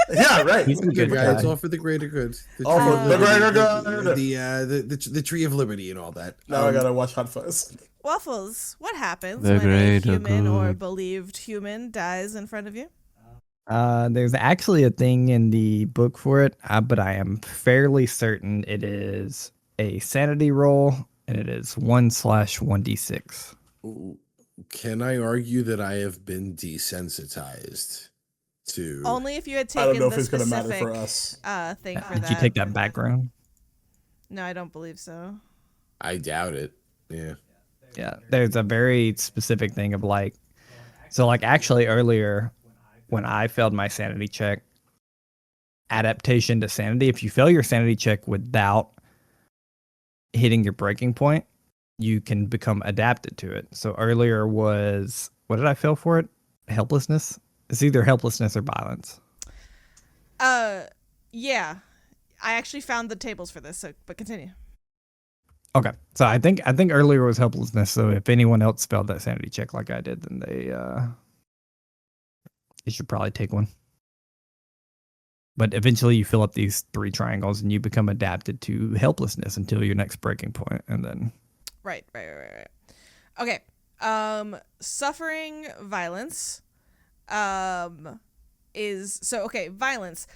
Yeah, right. He's a good Guy, guy. it's all for the greater good. All for the greater good. The tree of liberty and all that. Now I gotta watch Hot Fuzz. Waffles, what happens The when a greater human or good. believed human dies in front of you? There's actually a thing in the book for it, but I am fairly certain it is a sanity roll, and it is 1/1d6. Can I argue that I have been desensitized 2. Only if you had I don't taken know if the it's going to matter specific for us. thing for Did that. you take that background? No, I don't believe so. I doubt it. Yeah. Yeah, there's a very specific thing of like, so like actually earlier when I failed my sanity check, adaptation to sanity, if you fail your sanity check without hitting your breaking point, you can become adapted to it. So earlier was, what did I fail for it? Helplessness? It's either helplessness or violence. Yeah. I actually found the tables for this, so but continue. Okay. So I think earlier was helplessness. So if anyone else failed that sanity check like I did, then they should probably take one. But eventually you fill up these 3 triangles and you become adapted to helplessness until your next breaking point, and then Right. Okay. Suffering violence is so okay, violence.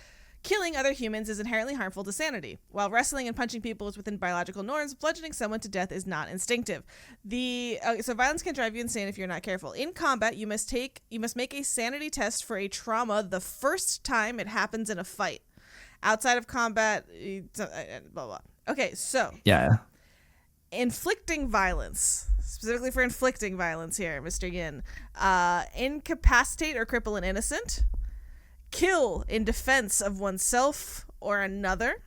Killing other humans is inherently harmful to sanity. While wrestling and punching people is within biological norms, bludgeoning someone to death is not instinctive. So violence can drive you insane if you're not careful. In combat, you must make a sanity test for a trauma the first time it happens in a fight. Outside of combat, blah blah. Okay, so yeah. inflicting violence, specifically for inflicting violence here, Mr. Yin. Incapacitate or cripple an innocent. Kill in defense of oneself or another.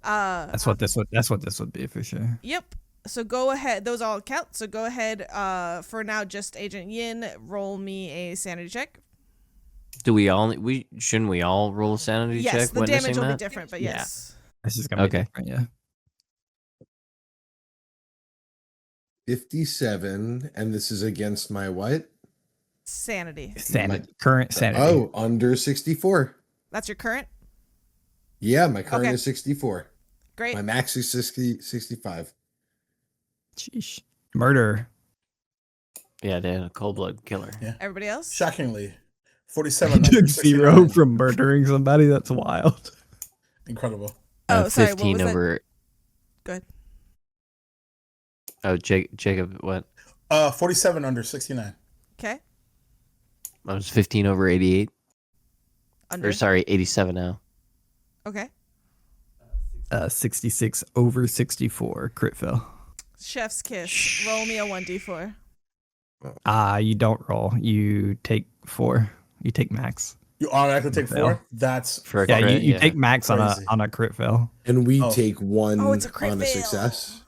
That's what this would be for sure. Yep. So go ahead. Those all count. So go ahead. For now, just Agent Yin, roll me a sanity check. Do shouldn't we all roll a sanity check? Yes, the damage will that? be different, but yes. This is gonna be Okay. different, yeah. 57, and this is against my what? Sanity. Current sanity. Oh, under 64. That's your current? Yeah, my current Okay. is 64. Great. My max is 65. Sheesh. Murder. Yeah, they had a cold blood killer. Yeah. Everybody else? Shockingly, You 47 took under 0 69. from murdering somebody. That's wild. Incredible. Oh, sorry. 15 what was over. That? Good. Oh, Jacob, what? 47 under 69. Okay. I was 15 over 88. Under. Or sorry, 87 now. Okay. 66 over 64. Crit fail. Chef's kiss. Roll me a 1d4. You don't roll. You take 4. You take max. You automatically take Fail. 4? That's For a Yeah, crit, you take max Crazy. on a crit fail. And we Oh. take 1 Oh, it's a crit on a fail. success.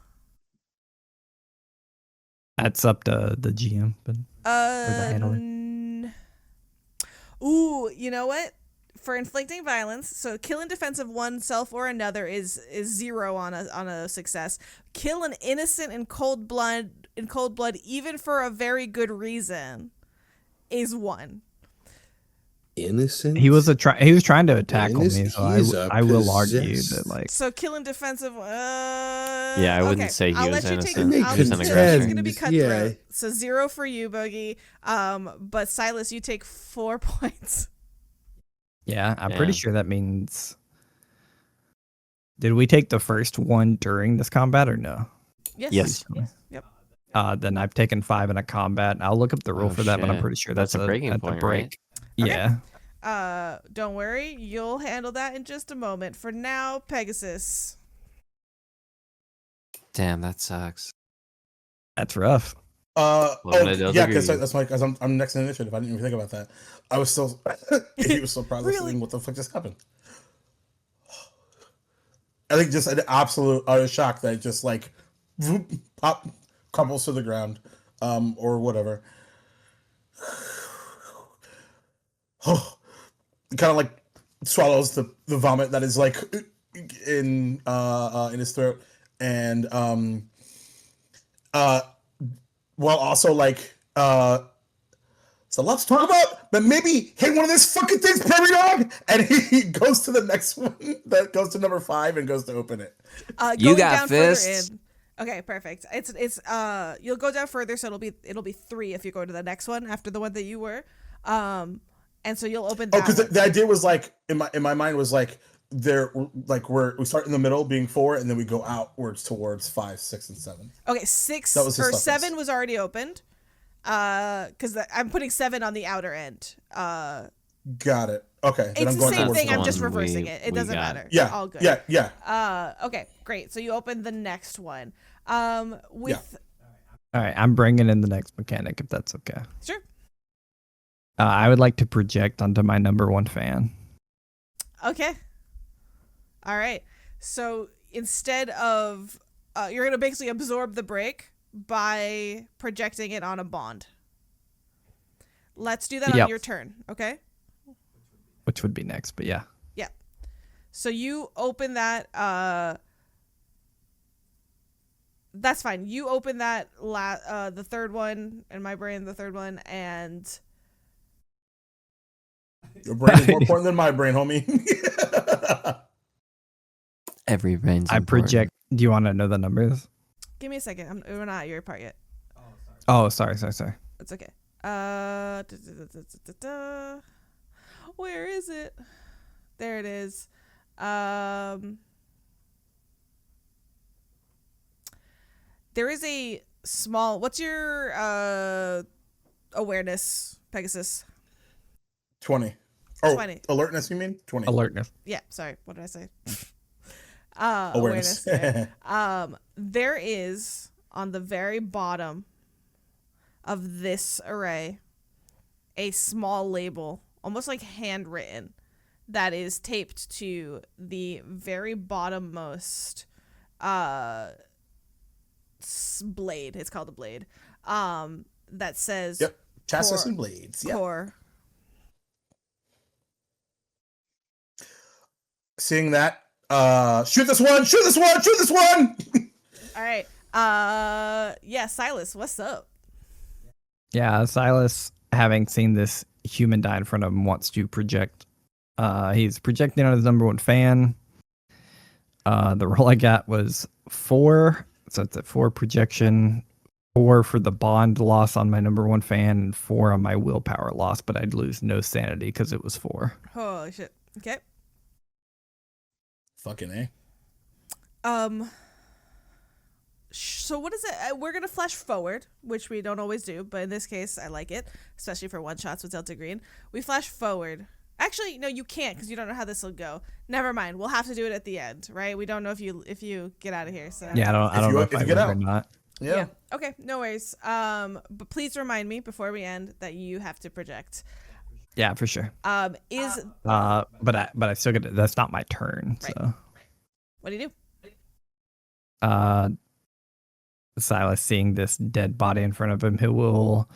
That's up to the GM. But handler. Ooh, you know what? For inflicting violence, so kill in defense of oneself or another is 0 on a success. Kill an innocent in cold blood, even for a very good reason, is 1. Innocent? he was trying to tackle me, Innocent? so He is I will argue possessed. that like So kill in defense of. Yeah, I wouldn't say he I'll was let you take. innocent. He I'll was let an you aggressor. It's gonna be cutthroat. Yeah. So 0 for you, Bogie. But Silas, you take 4 points. yeah, I'm pretty Yeah. sure that means. Did we take the first one during this combat or no? Yes. Yes. Yep. Then I've taken 5 in a combat. I'll look up the rule Oh, for that, but I'm shit. pretty sure That's that's a breaking point, right? Okay. Yeah. Don't worry, you'll handle that in just a moment. For now, Pegasus. Damn, that sucks. That's rough. Well, I don't Yeah, agree. because I'm next in initiative. I didn't even think about that. I was still he was still processing Really? what the fuck just happened. I think just an absolute utter shock that it just like whoop, pop crumbles to the ground, or whatever. Kind of like swallows the vomit that is like in his throat, and while also like so let's talk about, but maybe hit one of these fucking things, prairie dog, and he goes to the next one that goes to number 5 and goes to open it. You Going got down fists. further in. Okay, perfect. It's you'll go down further, so it'll be 3 if you go to the next one after the one that you were, and so you'll open that. Oh, because one. the idea was like in my mind was like there like we start in the middle being 4 and then we go outwards towards 5, 6, and 7. Okay, 6 That was his or stuff 7 was already opened. Because I'm putting 7 on the outer end. Got it. Okay. Then It's I'm the going same towards thing. the I'm one. just we- reversing it. It we doesn't got. matter. Yeah. All good. Yeah. Okay, great. So you open the next one. With All right, I'm bringing in the next mechanic if that's okay. sure. I would like to project onto my number one fan. Okay. All right. So instead of you're gonna basically absorb the break by projecting it on a bond. Let's do that on Yep. your turn. Okay. Which would be next, but yeah. Yeah. So you open that. That's fine. You open that. The third one in my brain. The third one, and Your brain is more important than my brain, homie. Every brain's I important. project. Do you want to know the numbers? give me a second. We're not at your part yet. Oh, sorry. It's okay. Where is it? There it is. There is a small. What's your awareness, Pegasus? 20. Oh, 20. alertness, you mean? 20. Alertness. Yeah. Sorry. What did I say? Awareness. There is on the very bottom of this array a small label, almost like handwritten, that is taped to the very bottommost blade. It's called a blade. That says Yep. Chassis core- and blades. Yeah. core. Seeing that, shoot this one! Shoot this one! Shoot this one! All right. Yeah, Silas, what's up? Yeah, Silas, having seen this human die in front of him, wants to project. He's projecting on his number one fan. The roll I got was 4, so it's a 4 projection, 4 for the bond loss on my number one fan, and 4 on my willpower loss, but I'd lose no sanity because it was 4. Holy shit. Okay. Fucking A. So what is it? We're gonna flash forward, which we don't always do, but in this case, I like it, especially for one shots with Delta Green. We flash forward. Actually, no, you can't because you don't know how this will go. Never mind. We'll have to do it at the end, right? We don't know if you get out of here. So Yeah, I don't know if I get will out. or not. Yeah. Okay. No worries. But please remind me before we end that you have to project. Yeah, for sure. Is But I still get it. That's not my turn. Right. So, what do you do? Silas, seeing this dead body in front of him, he will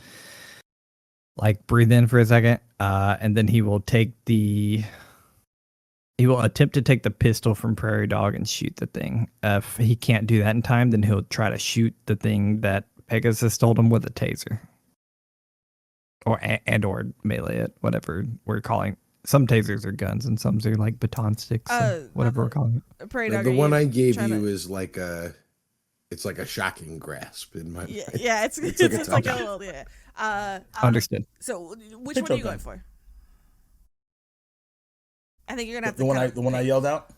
like breathe in for a second, and then he will attempt to take the pistol from Prairie Dog and shoot the thing. If he can't do that in time, then he'll try to shoot the thing that Pegasus told him with a taser, or melee it, whatever we're calling. Some tasers are guns, and some are like baton sticks, so whatever we're calling it. Prairie The, Dog, the are one you I gave trying you to- is like a, it's like a shocking grasp in my mind. Yeah, it's It's like a it's like a tough- little yeah. Understood. So which Hey, one are you Joker. going for? I think you're gonna have to The one kind the one I yelled out.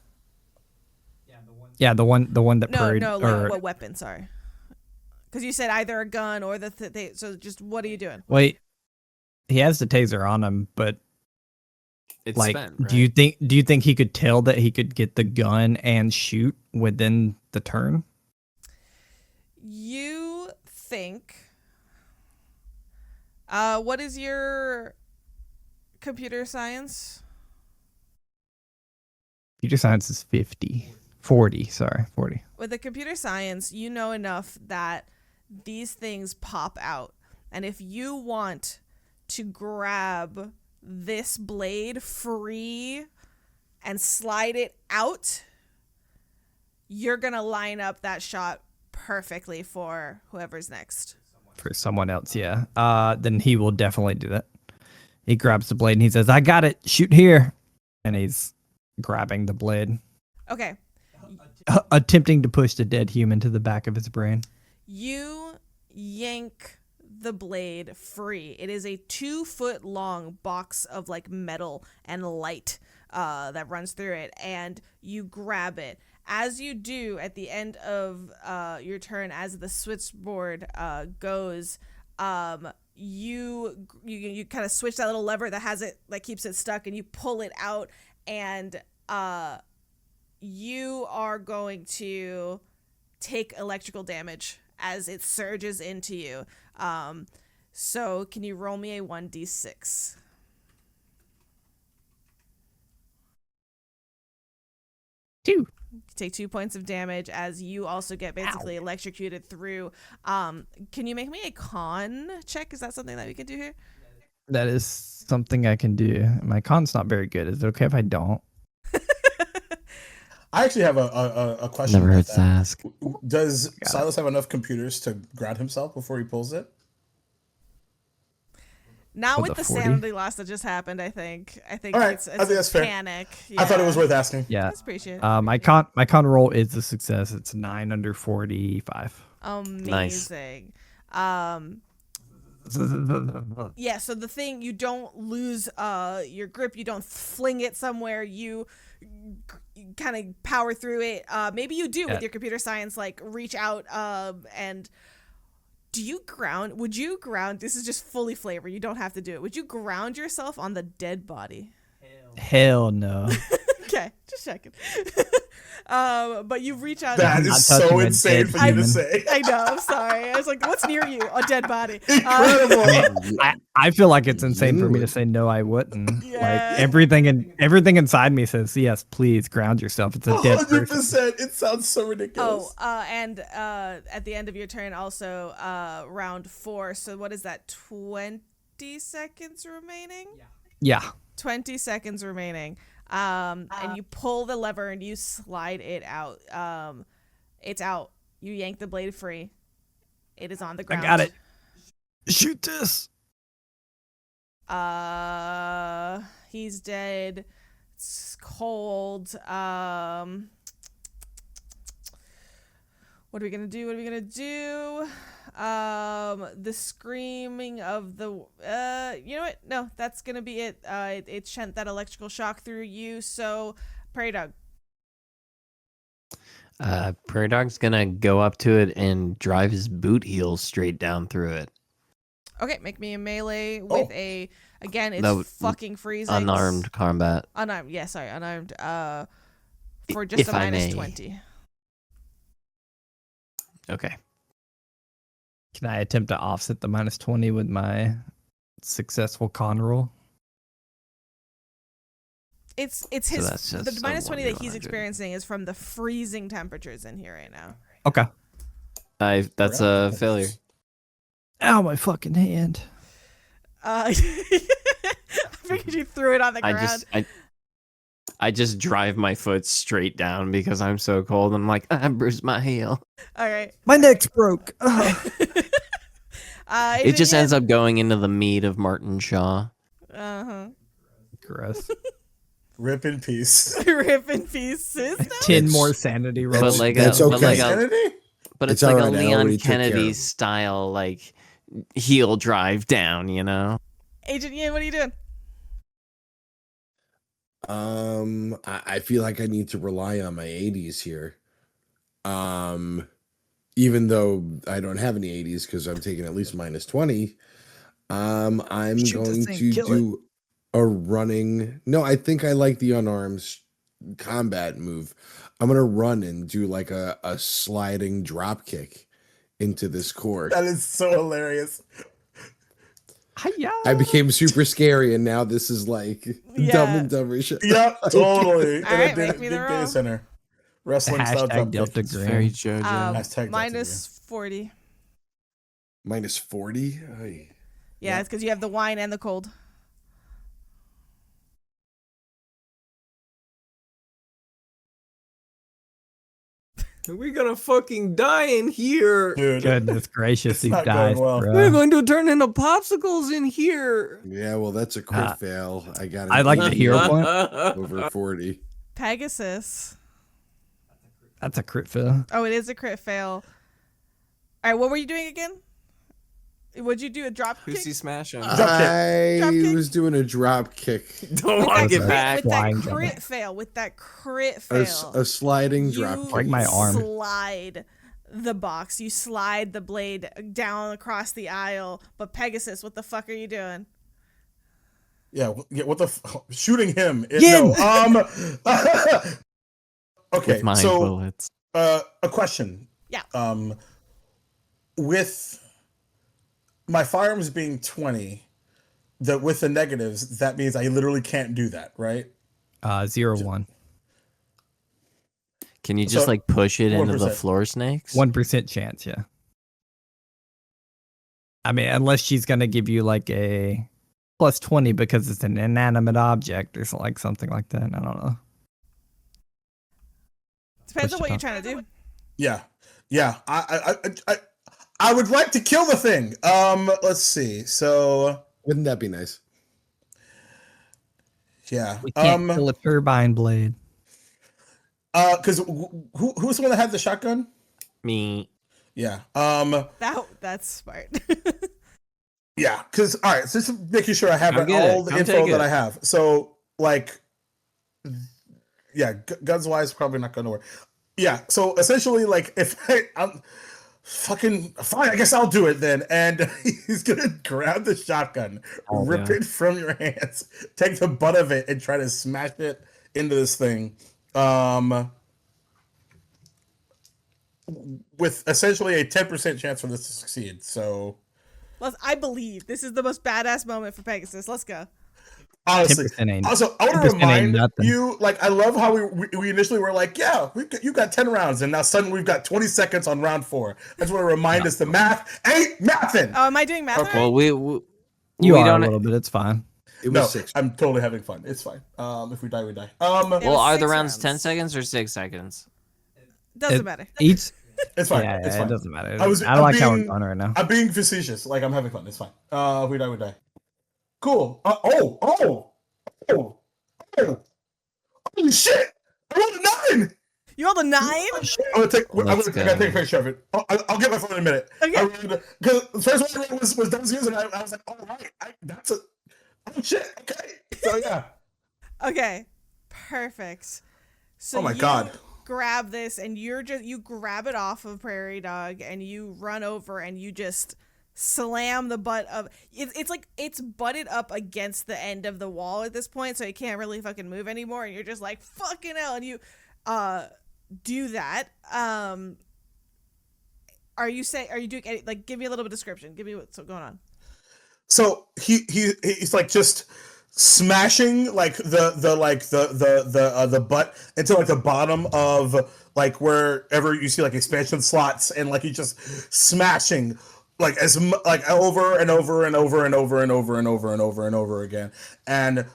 Yeah, the one that No, Prairie no, or like what weapon? Sorry, because you said either a gun or the so just what are you doing? wait, he has the taser on him, but It's like, spent, right? do you think he could tell that he could get the gun and shoot within the turn? You think? What is your computer science? Computer science is 40. Sorry, 40. With the computer science, you know enough that these things pop out, and if you want to grab this blade free and slide it out, you're gonna line up that shot perfectly for whoever's next. For someone else, yeah. Then he will definitely do that. He grabs the blade and he says, "I got it. Shoot here." And he's grabbing the blade, Okay, attempting to push the dead human to the back of his brain. you yank the blade free. It is a 2-foot long box of like metal and light that runs through it, and you grab it. As you do at the end of your turn, as the switchboard goes, you kind of switch that little lever that keeps it stuck, and you pull it out, and you are going to take electrical damage as it surges into you. So can you roll me a 1d6? Two. Take 2 points of damage as you also get basically electrocuted through. Can you make me a con check? Is that something that we can do here? That is something I can do. My con's not very good. Is it okay if I don't? I actually have a question. Never about hurts to that. ask. Does Silas have enough computers to ground himself before he pulls it? Not With with a the 40? sanity loss that just happened, I think. All right, it's I think that's fair. panic. I thought it was Yeah. worth asking. Yeah. That's appreciated. My con roll is a success. It's 9 under 45. Amazing. Yeah, so the thing, you don't lose your grip, you don't fling it somewhere, you kind of power through it. Maybe you do with your computer science, like reach out and would you ground, this is just fully flavor, you don't have to do it. Would you ground yourself on the dead body? Hell no. Okay, just checking. But you reach out. That I'm not is touching so a insane dead for you to demon. say. I know, I'm sorry. I was like, what's near you? A dead body. Incredible. I feel like it's insane for me to say no, I wouldn't. Yeah. Like everything inside me says yes, please ground yourself. It's a dead person. 100%. It sounds so ridiculous. And at the end of your turn, also round 4. So what is that? 20 seconds remaining. Yeah. 20 seconds remaining. And you pull the lever and you slide it out. It's out. You yank the blade free. It is on the I ground. got it. Shoot this. He's dead. It's cold. What are we gonna do? The screaming of the you know what? No, that's gonna be it. It sent that electrical shock through you. So, Prairie Dog. Prairie Dog's gonna go up to it and drive his boot heel straight down through it. Okay, make me a melee with a. Again, it's No, fucking freezing. Unarmed combat. Unarmed. Yeah, sorry, unarmed. For just If a I minus may. 20. Okay. Can I attempt to offset the minus 20 with my successful con roll? It's So his that's just the minus a 20 that he's 1d100. experiencing is from the freezing temperatures in here right now. Okay. That's a failure. Ow, my fucking hand. I figured you threw it on the ground. I just drive my foot straight down because I'm so cold. I'm like, I bruised my heel. All right. My neck's broke. It just ends up going into the meat of Martin Shaw. Uh-huh. Gross. Rip in peace. Rip in pieces. 10 more sanity But rolls. like That's a, okay. but like a, Sanity? but It's it's like a alright, I Leon already took care of Kennedy it. style, like heel drive down. You know. Agent Ian, what are you doing? I feel like I need to rely on my 80s here. Even though I don't have any 80s because I'm taking at least minus 20. I'm Shoot going this thing, to kill do a running. No, I think I like the unarmed combat move. I'm gonna run and do like a sliding drop kick into this core. That is so hilarious. Hi-ya. I became super scary, and now this is like Dumb Yeah. and Dumber shit. Yep, totally. In All right, a make big me the roll. data center. Wrestling style Hashtag drop Delta kick. Green. Very JoJo. Hashtag Minus 40. Minus 40. Ay. Yeah, it's because you have the wine and the cold. We're gonna fucking die in here. Dude, Goodness gracious, It's he not dies, going well. bro. We're going to turn into popsicles in here. Yeah, well, that's a crit fail. I got. I like the hero point. over 40. Pegasus. That's a crit fail. Oh, it is a crit fail. All right, what were you doing again? Would you do a drop kick? Pussy smash him. I Drop kick? was doing a drop kick, Don't want to get back. With that Flying crit fail, with that crit a fail. sliding drop You kick. Break my arm. slide the box. You slide the blade down across the aisle. But Pegasus, what the fuck are you doing? Yeah, what the shooting him? Yin! No. Okay, With mind so bullets. a question. Yeah. With my firearms being 20, with the negatives, that means I literally can't do that, right? 0-1. Can you just So, like push it into the 1%. floor snakes? 1% chance, yeah. I mean, unless she's gonna give you like a plus 20 because it's an inanimate object or something like that. I don't know. Depends Push on what it you're up. trying to do. Yeah. I would like to kill the thing. Let's see. So Wouldn't that be nice? yeah. We can't kill a turbine blade. Because who's the one that had the shotgun? Me. Yeah. That's smart. Yeah. Because all right. So just making sure I have Come get all it. the Come info take that it. I have. So like, yeah, guns wise, probably not going to work. Yeah. So essentially, like, if I'm fucking fine, I guess I'll do it then. And he's gonna grab the shotgun, Oh, rip yeah. it from your hands, take the butt of it, and try to smash it into this thing. With essentially a 10% chance for this to succeed. So I believe this is the most badass moment for Pegasus. Let's go. honestly, 10% ain't- also I want 10% to ain't remind nothing. you, like, I love how we initially were like, yeah, you got 10 rounds, and now suddenly we've got 20 seconds on round 4. I just want to remind us the math ain't mathin'. Oh, am I doing math? Okay. Right? Well, You we are a don't. little bit. It's fine. It was No, 6. I'm totally having fun. It's fine. If we die, we die. It Well, was are the 6 rounds 10 rounds. seconds or 6 seconds? Doesn't It- matter. Each. It's fine. Yeah, It's it fine. doesn't matter. I'm I like how we're being- going right now. I'm being facetious. Like, I'm having fun. It's fine. If we die, we die. Cool. Holy shit! I rolled a 9. You rolled a 9? I'm gonna take. I Let's gotta take go. a picture of it. I'll get my phone in a minute. Okay. Because the first one I rolled was downstairs, and I was like, all right, that's a. Oh shit! Okay. So yeah. Okay. Perfect. So Oh my you God. grab this and you grab it off of Prairie Dog and you run over and you just slam the butt of it's like it's butted up against the end of the wall at this point, so it can't really fucking move anymore, and you're just like fucking hell, and you do that. Are you doing any, like, give me a little bit of description, give me what's going on. So he's like just smashing like the butt into like the bottom of like wherever you see like expansion slots, and like he's just smashing like like over and over and over and over and over and over and over and over again. And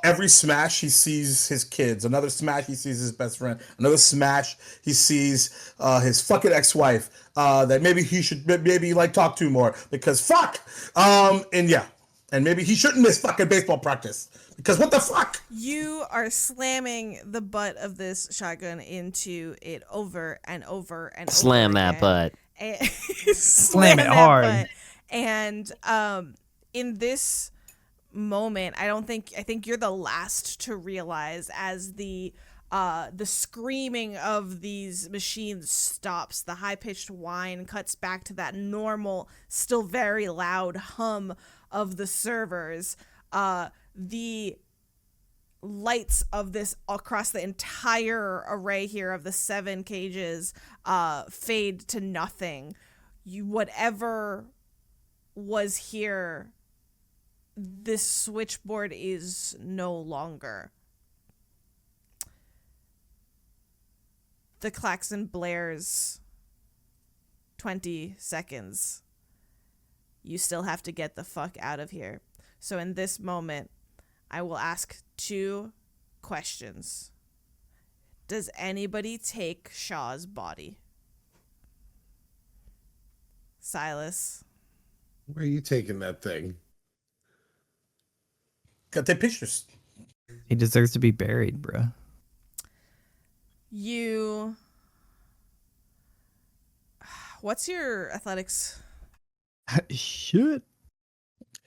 every smash he sees his kids, another smash he sees his best friend, another smash he sees his fucking ex-wife that maybe he should maybe like talk to more because fuck. And yeah, and maybe he shouldn't miss fucking baseball practice because what the fuck. You are slamming the butt of this shotgun into it over and over and Slam over that again. butt. And Slam it that hard. butt. And in this moment, I think you're the last to realize as the screaming of these machines stops, the high-pitched whine cuts back to that normal, still very loud hum of the servers. The lights of this across the entire array here of the 7 cages fade to nothing. Whatever was here, this switchboard is no longer. The klaxon blares. 20 seconds. You still have to get the fuck out of here. So in this moment, I will ask 2 questions. Does anybody take Shaw's body? Silas. Where are you taking that thing? Gotta take pictures. He deserves to be buried, bro. You. What's your athletics? Shit.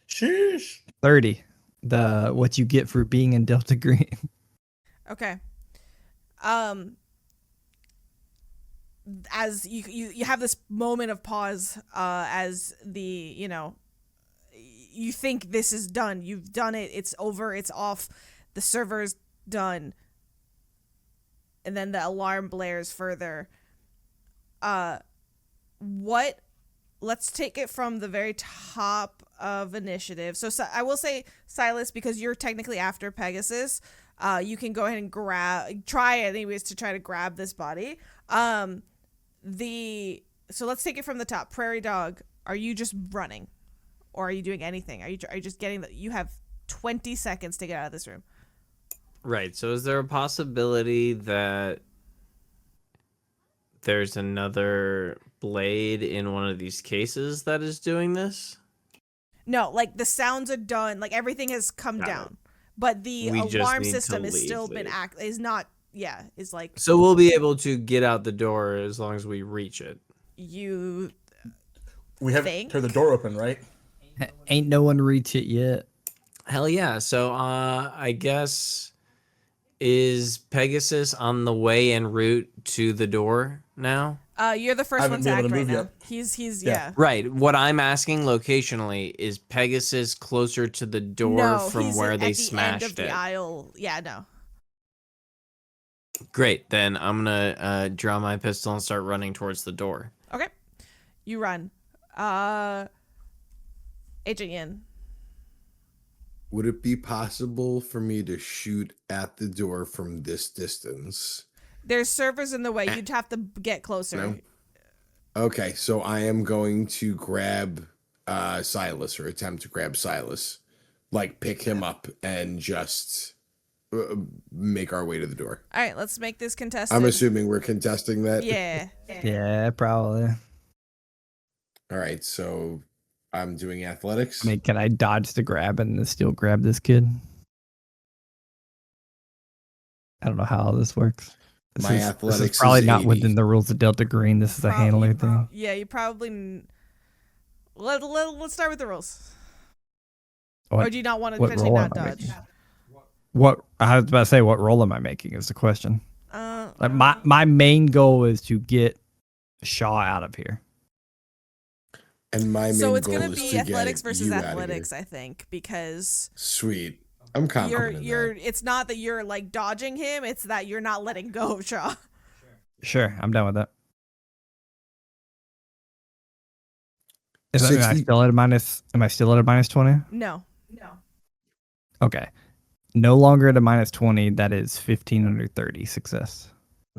Sheesh. 30. What you get for being in Delta Green. Okay. as you have this moment of pause as you think this is done. You've done it. It's over. It's off. The server's done. And then the alarm blares further. Let's take it from the very top of initiative. So I will say, Silas, because you're technically after Pegasus, you can go ahead and try anyways to try to grab this body. So let's take it from the top. Prairie Dog, are you just running? Or are you doing anything? Are you just getting you have 20 seconds to get out of this room. Right. So is there a possibility that there's another blade in one of these cases that is doing this? No, like the sounds are done. Like everything has come down. But the alarm system is still been is like. So we'll be able to get out the door as long as we reach it. We have turned the door open, right? Ain't no one reach it yet. Hell yeah. So I guess, is Pegasus on the way en route to the door now? You're the first one to act right now. He's yeah. Right. What I'm asking locationally is Pegasus closer to the door from where they smashed at the end of the aisle. Yeah, no. Great. Then I'm gonna draw my pistol and start running towards the door. Okay. You run. Agent Yin. Would it be possible for me to shoot at the door from this distance? There's servers in the way. You'd have to get closer. No? Okay, so I am going to grab Silas, or attempt to grab Silas. Like, pick him up and just make our way to the door. All right, let's make this contested. I'm assuming we're contesting that? Yeah. Yeah, probably. All right, so I'm doing athletics. I mean, can I dodge the grab and still grab this kid? I don't know how all this works. This is probably not within the rules of Delta Green. This is a handler thing. Yeah, you probably. Let's start with the rules. Or do you not want to potentially not dodge? I was about to say, what role am I making is the question. Like my main goal is to get Shaw out of here. And my main so it's goal gonna is be to athletics get versus you athletics, I think, because sweet. I'm confident. It's not that you're like dodging him; it's that you're not letting go of Shaw. Sure, I'm done with that. Am I still at a minus? Am I still at a minus 20? No. Okay, no longer at a minus 20. That is 15 under 30 success.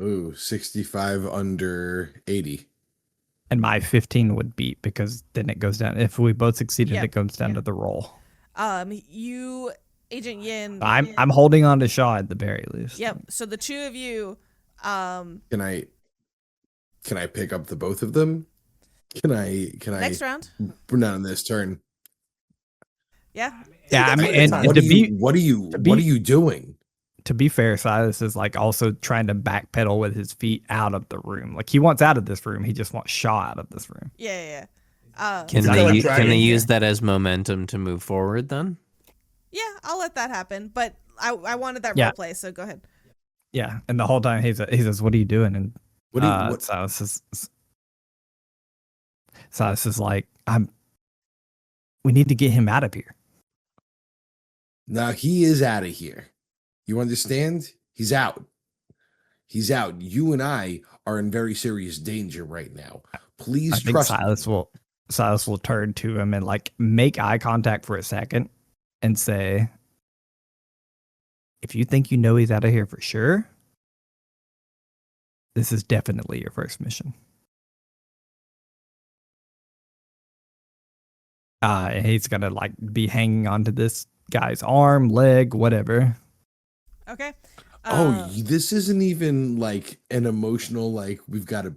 Ooh, 65 under 80. And my 15 would beat because then it goes down. If we both succeeded, it goes down to the roll. You, Agent Yin. I'm holding on to Shaw at the very least. Yep. So the two of you. Can I pick up the both of them? Can I? Next round. We're not on this turn. Yeah. Yeah. I mean, and what are you doing? To be fair, Silas is like also trying to backpedal with his feet out of the room. Like he wants out of this room. He just wants Shaw out of this room. Yeah. Can they use that as momentum to move forward then? Yeah, I'll let that happen. But I wanted that role play, so go ahead. Yeah, and the whole time he says, "What are you doing?" And Silas is like, we need to get him out of here. Now he is out of here. You understand? He's out. He's out. You and I are in very serious danger right now. Please trust me. Silas will turn to him and like make eye contact for a second and say, if you think you know he's out of here for sure, this is definitely your first mission. He's gonna like be hanging onto this guy's arm, leg, whatever. Okay. This isn't even like an emotional, like we've got to.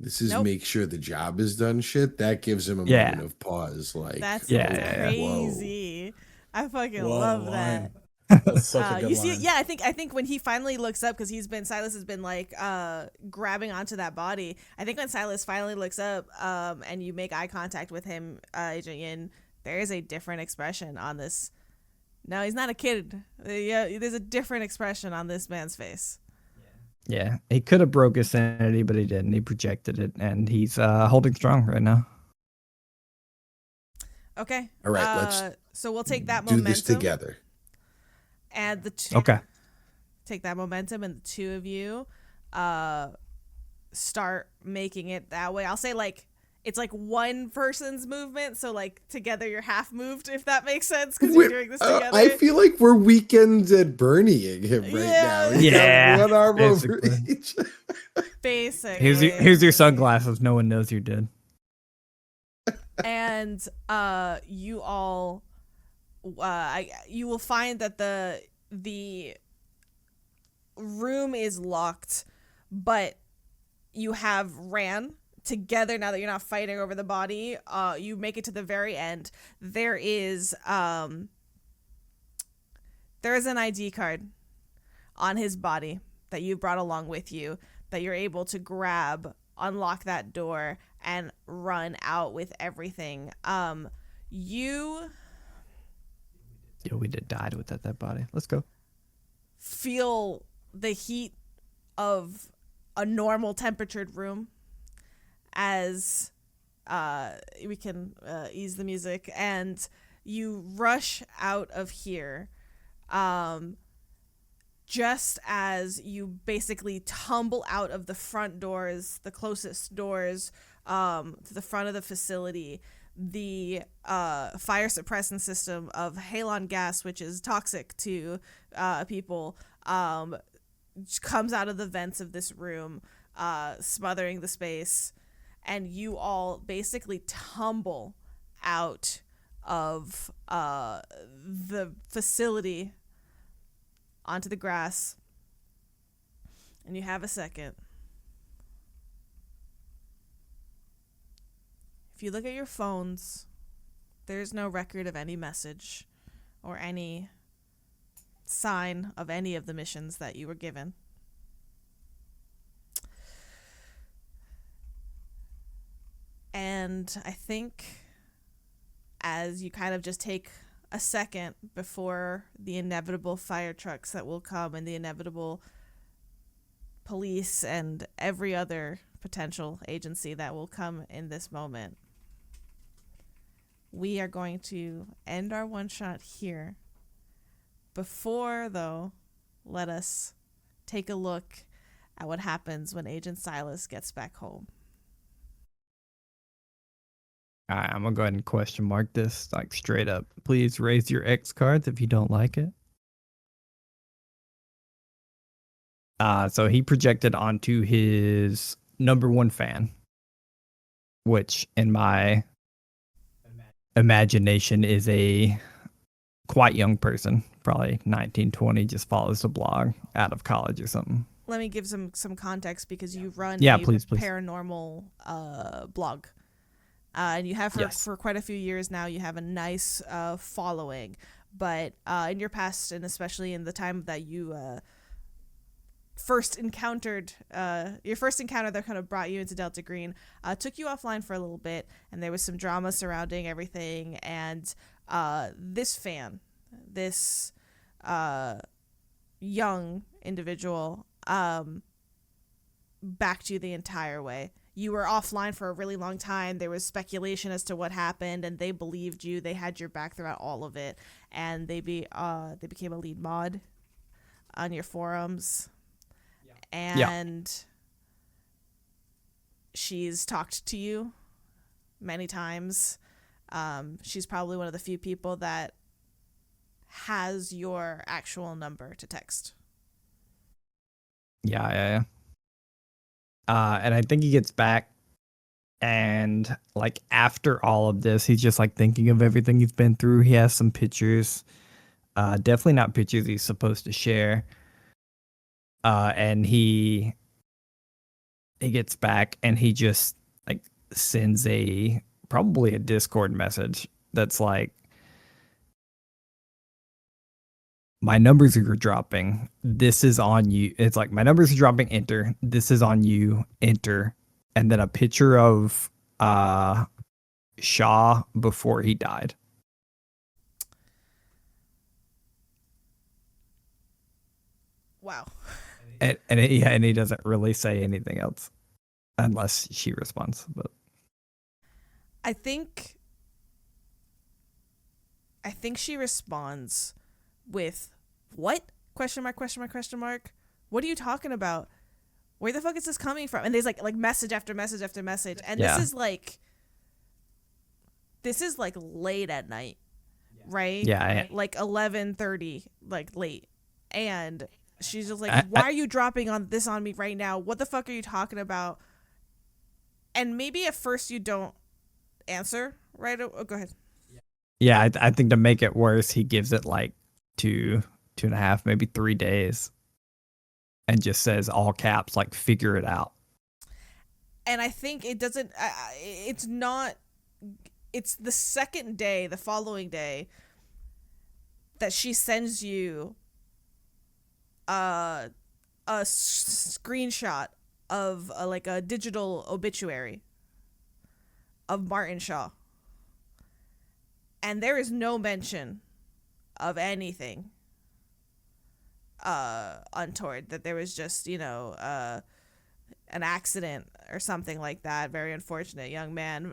This is make sure the job is done shit. That gives him a moment of pause. Like that's crazy. Whoa. I fucking love that. That's such a good you see, line. I think when he finally looks up, because Silas has been like grabbing onto that body. I think when Silas finally looks up, and you make eye contact with him, Agent Yin, there is a different expression on this. No, he's not a kid. Yeah, there's a different expression on this man's face. Yeah, he could have broke his sanity, but he didn't. He projected it, and he's holding strong right now. Okay. All right, let's So we'll take that do momentum. this together. And Okay. take that momentum, and the two of you start making it that way. I'll say like it's like one person's movement, so like together you're half moved, if that makes sense, because you're doing this together. I feel like we're weekends at Bernieing him right now. He's Yeah, got one arm over basically. each. Basically. Here's your sunglasses. No one knows you're dead. And you all you will find that the room is locked, but you have ran together now that you're not fighting over the body. You make it to the very end. There is an ID card on his body that you brought along with you that you're able to grab, unlock that door, and run out with everything. You Yeah, we did died with that body. Let's go. feel the heat of a normal temperatured room as we can ease the music, and you rush out of here just as you basically tumble out of the front doors, the closest doors to the front of the facility. The fire suppressant system of halon gas, which is toxic to people, comes out of the vents of this room, smothering the space, and you all basically tumble out of the facility onto the grass, and you have a second. If you look at your phones, there's no record of any message or any sign of any of the missions that you were given. And I think as you kind of just take a second before the inevitable fire trucks that will come and the inevitable police and every other potential agency that will come in this moment, we are going to end our one shot here. Before, though, let us take a look at what happens when Agent Silas gets back home. All right, I'm gonna go ahead and question mark this like straight up. Please raise your X cards if you don't like it. So he projected onto his number one fan, which in my imagination is a quite young person, probably 19, 20, just follows the blog out of college or something. Let me give some context, because you run Yeah, a please. paranormal blog. And you have for quite a few years now. You have a nice following, but in your past, and especially in the time that you first encountered your first encounter that kind of brought you into Delta Green, took you offline for a little bit, and there was some drama surrounding everything. And this fan, this young individual, backed you the entire way. You were offline for a really long time. There was speculation as to what happened, and they believed you. They had your back throughout all of it, and they became a lead mod on your forums. And she's talked to you many times. She's probably one of the few people that has your actual number to text. Yeah. And I think he gets back, and like after all of this, he's just like thinking of everything he's been through. He has some pictures, definitely not pictures he's supposed to share. And he gets back, and he just like sends probably a Discord message that's like, my numbers are dropping. This is on you. It's like, my numbers are dropping. Enter. This is on you. Enter. And then a picture of Shaw before he died. Wow. And he doesn't really say anything else unless she responds. But I think she responds with what? Question mark, question mark, question mark. What are you talking about? Where the fuck is this coming from? And there's like message after message after message. And Yeah. this is like late at night, right? yeah, Like 11:30, like late. And she's just like, why are you dropping on me right now? What the fuck are you talking about? And maybe at first you don't answer, right? Oh, go ahead. yeah. I think to make it worse, he gives it like 2.5, maybe 3 days, and just says all caps, like, figure it out. And I think it doesn't. It's not. It's the second day, the following day, that she sends you a screenshot of like a digital obituary of Martin Shaw, and there is no mention of anything untoward. That there was just an accident or something like that. Very unfortunate young man.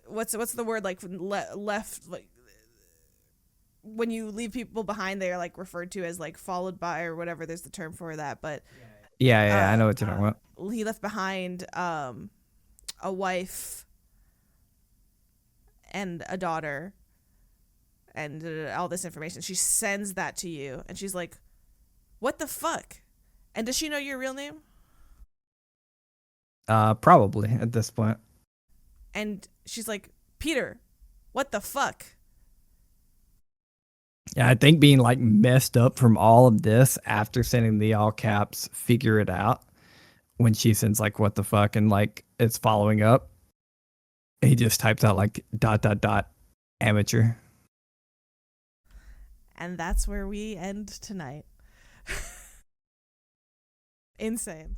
What's the word, like, left, like when you leave people behind, they're like referred to as like followed by or whatever. There's the term for that, but Yeah, I know what you're talking about. he left behind a wife and a daughter and all this information. She sends that to you, and she's like, "What the fuck?" And does she know your real name? Probably at this point. And she's like, "Peter, what the fuck?" Yeah, I think being like messed up from all of this after sending the all caps, figure it out, when she sends like what the fuck and like it's following up, he just types out like ... amateur. And that's where we end tonight. Insane.